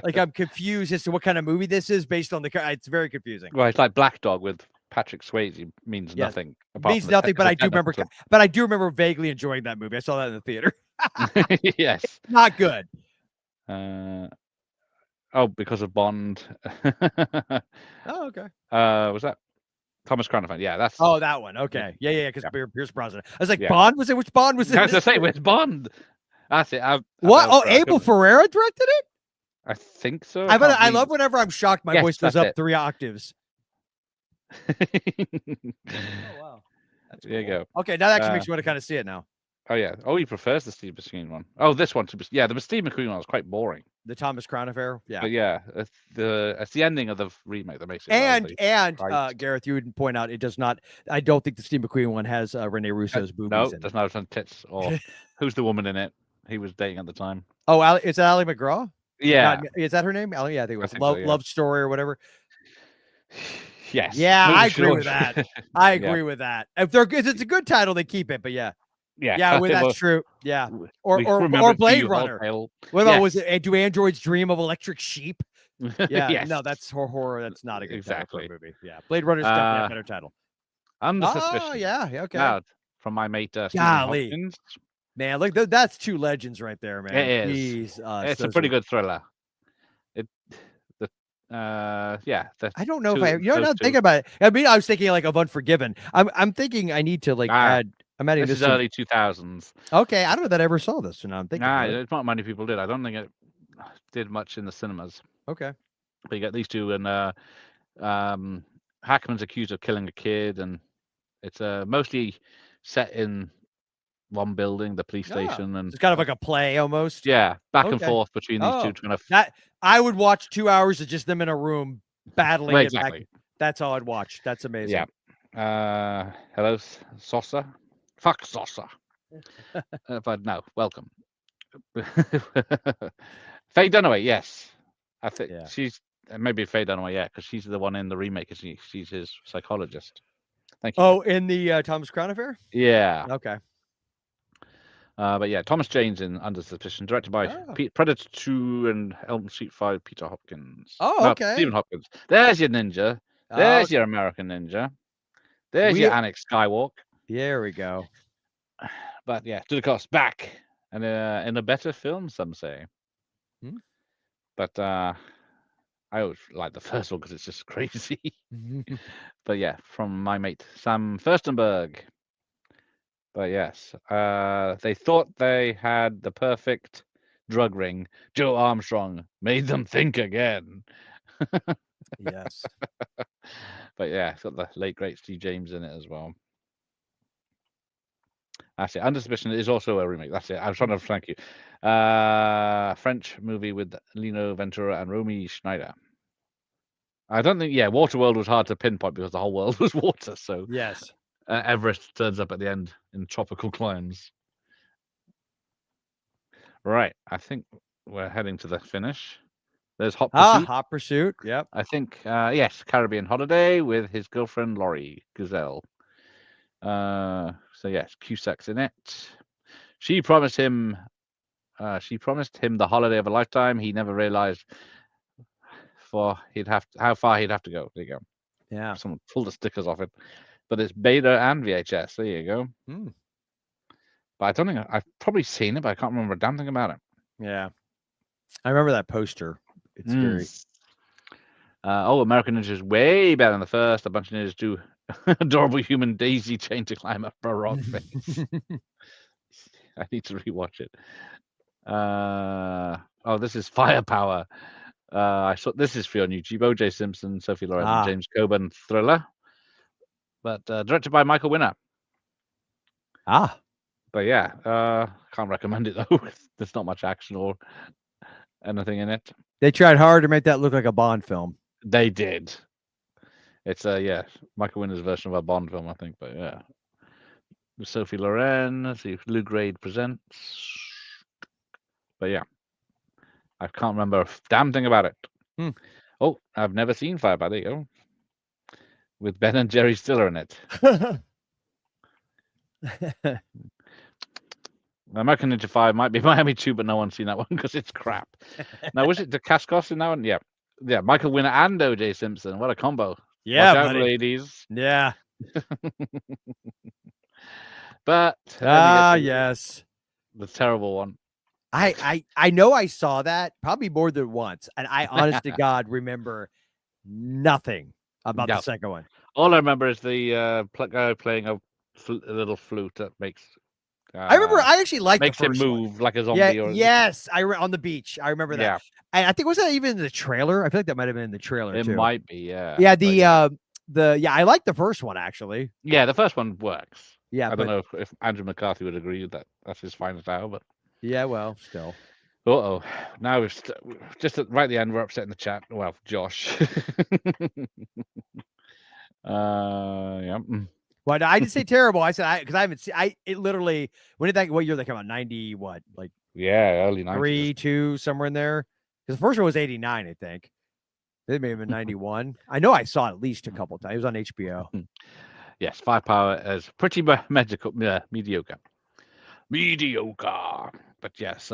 like I'm confused as to what kind of movie this is based on the. It's very confusing. Well, it's like Black Dog with Patrick Swayze means Yes. nothing. apart Means from the nothing, but I do technical remember. But I do remember vaguely enjoying that movie. I saw that in the theater. term. Yes. Not good. Oh, because of Bond. Oh, okay. Was that Thomas Crown Affair. Yeah, that's. Oh, that one. Okay. Yeah. Because Yeah. Pierce Brosnan. I was like, Yeah. Bond was it? Which Bond was it? I was to say, where's Bond? That's it. What? Oh, Abel Ferrara directed it. I think so. I love whenever I'm shocked. My Yes, voice goes that's up it. 3 octaves. There Wow. That's you go. Okay, now that actually makes me want to kind of see it now. Oh yeah. Oh, he prefers the Steve McQueen one. Oh, this one. Yeah, the Steve McQueen one was quite boring. The Thomas Crown Affair. Yeah. But yeah, it's the ending of the remake that makes it. And right. Gareth, you would point out it does not. I don't think the Steve McQueen one has Rene Russo's boobies. No, in it. does not have tits. Or who's the woman in it? He was dating at the time. Oh, is that Ali McGraw? Yeah. Is that her name? Ali? Yeah, I think it was think so, yeah. Love Story or whatever. Yes. Yeah, Movie I agree sure. with that. I agree with that. If it's a good title, they keep it. But yeah, Yeah. that's true. Yeah, We or remember Blade Hugh Runner. Hall. What about Yes. was it? Do androids dream of electric sheep? Yeah, Yes. no, that's horror. That's not a good Exactly. title for a movie. Yeah, Blade Runner's definitely a better title. Under Suspicion. Oh yeah, okay. Now, from my mate Stephen Golly. Hopkins. Man, look, that's 2 legends right there, man. It is. Jeez, It's a those pretty are- good thriller. Yeah. I don't know if those I'm two. thinking about it. I mean, I was thinking like of Unforgiven. I'm thinking I need to like add. I'm adding This this. is early 2000s. Okay, I don't know that I ever saw this, so now I'm thinking. Nah, about it. it's not many people did. I don't think it did much in the cinemas. Okay. But you get these two, and Hackman's accused of killing a kid, and it's mostly set in one building, the police station, and It's kind of like a play almost. yeah, back and Okay. forth between these two Oh, trying to. That I would watch 2 hours of just them in a room battling Well, it back. exactly. That's all I'd watch. That's amazing. Yeah. Hello, Saucer. Fuck Saucer. But no, welcome. Faye Dunaway, yes. I think Yeah. she's maybe Faye Dunaway, yeah, because she's the one in the remake. She's his psychologist. Thank you. Oh, in the Thomas Crown Affair. Yeah. Okay. But yeah, Thomas Jane's in Under Suspicion, directed by Predator 2 and Elm Street 5, Peter Hopkins. Oh, No, okay. Stephen Hopkins. There's your ninja. There's your American ninja. There's your Anakin Skywalk. There we go. But yeah, to the cost back and in a better film, some say. Hmm. But I always like the first one because it's just crazy. But yeah, from my mate Sam Furstenberg. But yes, they thought they had the perfect drug ring. Joe Armstrong made them think again. Yes. But yeah, it's got the late great Steve James in it as well. That's it. Under Suspicion is also a remake. That's it. I was trying to thank you. French movie with Lino Ventura and Romy Schneider. I don't think. Yeah, Waterworld was hard to pinpoint because the whole world was water. So Yes. Everest turns up at the end in tropical climes. Right. I think we're heading to the finish. There's Hot Pursuit. Hot Pursuit. Yep. I think, yes, Caribbean Holiday with his girlfriend Laurie Gazelle. So yes, Cusack's in it. She promised him the holiday of a lifetime. He never realized how far he'd have to go. There you go. Yeah. Someone pulled the stickers off it. But it's beta and VHS. There you go. Hmm. But I don't think I've probably seen it, but I can't remember a damn thing about it. Yeah. I remember that poster. It's very. American Ninja is way better than the first. A bunch of ninjas do adorable human daisy chain to climb up a rock face. I need to rewatch it. This is Firepower. I saw this is free on YouTube. O.J. Simpson, Sophie Loren, and James Coburn thriller, but directed by Michael Winner. But yeah, can't recommend it though. There's not much action or anything in it. They tried hard to make that look like a Bond film. They did. It's Michael Winner's version of a Bond film, I think. But yeah, Sophie Loren. Let's see if Lou Grade presents. But yeah, I can't remember a damn thing about it. Oh, I've never seen Firepower. There you go. With Ben and Jerry Stiller in it. American Ninja 5 might be Miami 2, but no one's seen that one because it's crap. Now, was it Dacascos in that one? Yeah. Yeah, Michael Winner and O.J. Simpson. What a combo. Yeah, Watch out, buddy. ladies. Yeah. But yes. The terrible one. I know I saw that probably more than once, and I honest to God remember nothing about Yeah. the second one. All I remember is the guy playing a little flute that makes. I remember. I actually liked makes the him first one. move like a zombie. Yeah. or Yes. On the beach. I remember that. Yeah, And I think was that even in the trailer? I feel like that might have been in the trailer it too. might be. Yeah. Yeah. But I like the first one actually. yeah, the first one works. Yeah. I don't know if Andrew McCarthy would agree with that. That's his finest hour, but. Yeah. Well, still. Uh-oh. Now we've just right at the end, we're upsetting the chat. Well, Josh. Yeah. Well, I didn't say terrible. I said because I haven't seen. It literally. What year did they come out? 90 what? Like Yeah, early 90s. 3, 2, somewhere in there. Because the first one was 89, I think. It may have been 91. I know I saw it at least a couple times. It was on HBO. Yes, Firepower is pretty mediocre. Mediocre. But yes,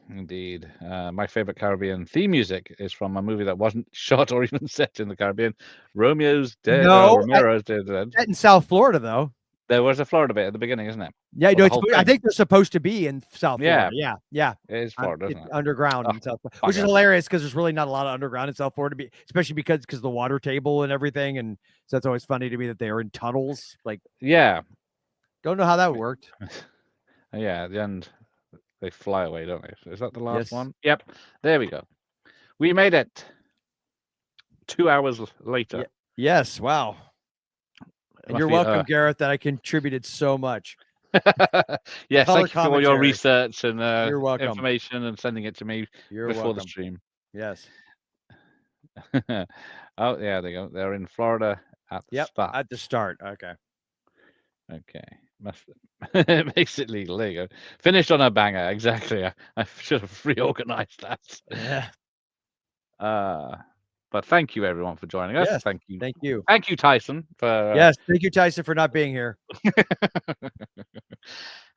indeed. My favorite Caribbean theme music is from a movie that wasn't shot or even set in the Caribbean. Romeo's Dead. Romero's Dead. Set in South Florida, though. There was a Florida bit at the beginning, isn't it? Yeah, Or no, the whole I thing? think they're supposed to be in South Yeah. Florida. Yeah. It is Florida, It's isn't it? underground Oh, in South Florida, fuck which is yeah. hilarious because there's really not a lot of underground in South Florida, especially because the water table and everything. And so that's always funny to me that they are in tunnels. Like, Yeah. don't know how that worked. Yeah, at the end, they fly away, don't they? Is that the last Yes. one? Yep. There we go. We made it. 2 hours later. Yes. Wow. And you're welcome, Gareth, that I contributed so much. Yes, Color thank you for all your commentary. research and You're welcome. information and sending it to me You're before welcome. the stream. Yes. Oh, yeah, they go. They're in Florida at the Yep. start. At the start. Okay. Okay. It makes it legal. There you go. Finished on a banger. Exactly. I should have reorganized that. Yeah. But thank you everyone for joining us. Yes, Thank you. Thank you. Thank you, Tyson, for Yes. Thank you, Tyson, for not being here.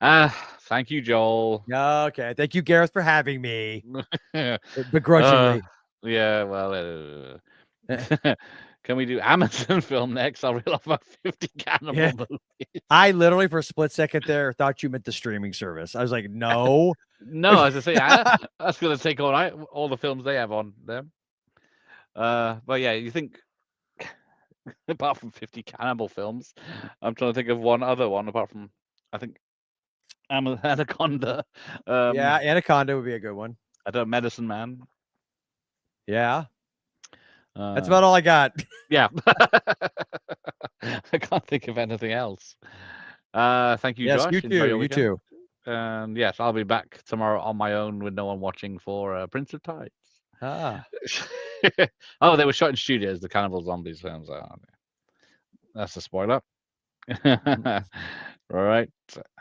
Thank you, Joel. Okay. Thank you, Gareth, for having me. Begrudgingly. Yeah, well, can we do Amazon film next? I'll reel off my 50 cannibal Yeah. movies. I literally, for a split second there, thought you meant the streaming service. I was like, no. No, as I say, that's going to take all the films they have on them. But yeah, you think apart from 50 cannibal films, I'm trying to think of one other one apart from I think Anaconda. Yeah, Anaconda would be a good one. I don't Medicine Man. Yeah. That's about all I got. Yeah. I can't think of anything else. Thank you, Yes, Josh. you Enjoy too. your You weekend. too. And yes, I'll be back tomorrow on my own with no one watching for Prince of Tides. Ah. Oh, they were shot in studios, the Cannibal Zombies films. That's a spoiler. Right.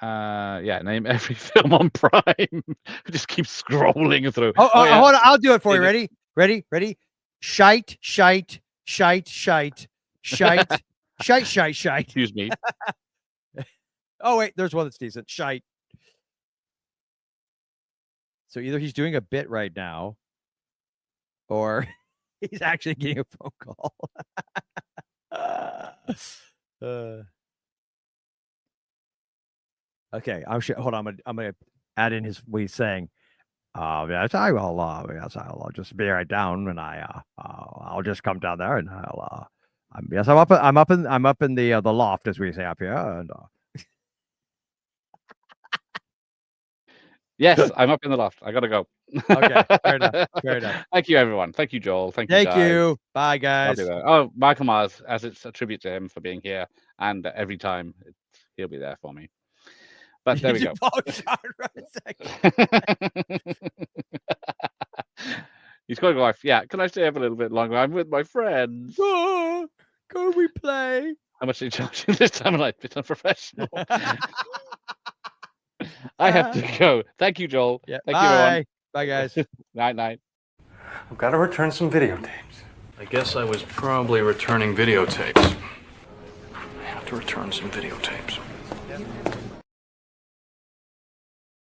Yeah, name every film on Prime. Just keep scrolling through. Oh, yeah. hold on. I'll do it for you. Is Ready? Shite. Shite. Excuse me. Oh, wait. There's one that's decent. Shite. So either he's doing a bit right now or he's actually getting a phone call. Okay, hold on. I'm gonna add in what he's saying. Yes, I'll just be right down, and I'll just come down there, and I'm up in the loft, as we say up here, and Yes, I'm up in the loft. I gotta go. Okay, fair enough. Thank you, everyone. Thank you, Joel. Thank you. Thank guys. you. Bye, I'll guys. be there. Oh, Michael Myers, as it's a tribute to him for being here, and every time he'll be there for me. But there we go. He's got a wife. Yeah, can I stay up a little bit longer? I'm with my friends. Go we play. How much are you charging this time? Like, it's unprofessional. I have to go. Thank you, Joel. Yeah. Thank you, everyone. Bye, guys. Night. I've got to return some videotapes. I guess I was probably returning videotapes. I have to return some videotapes.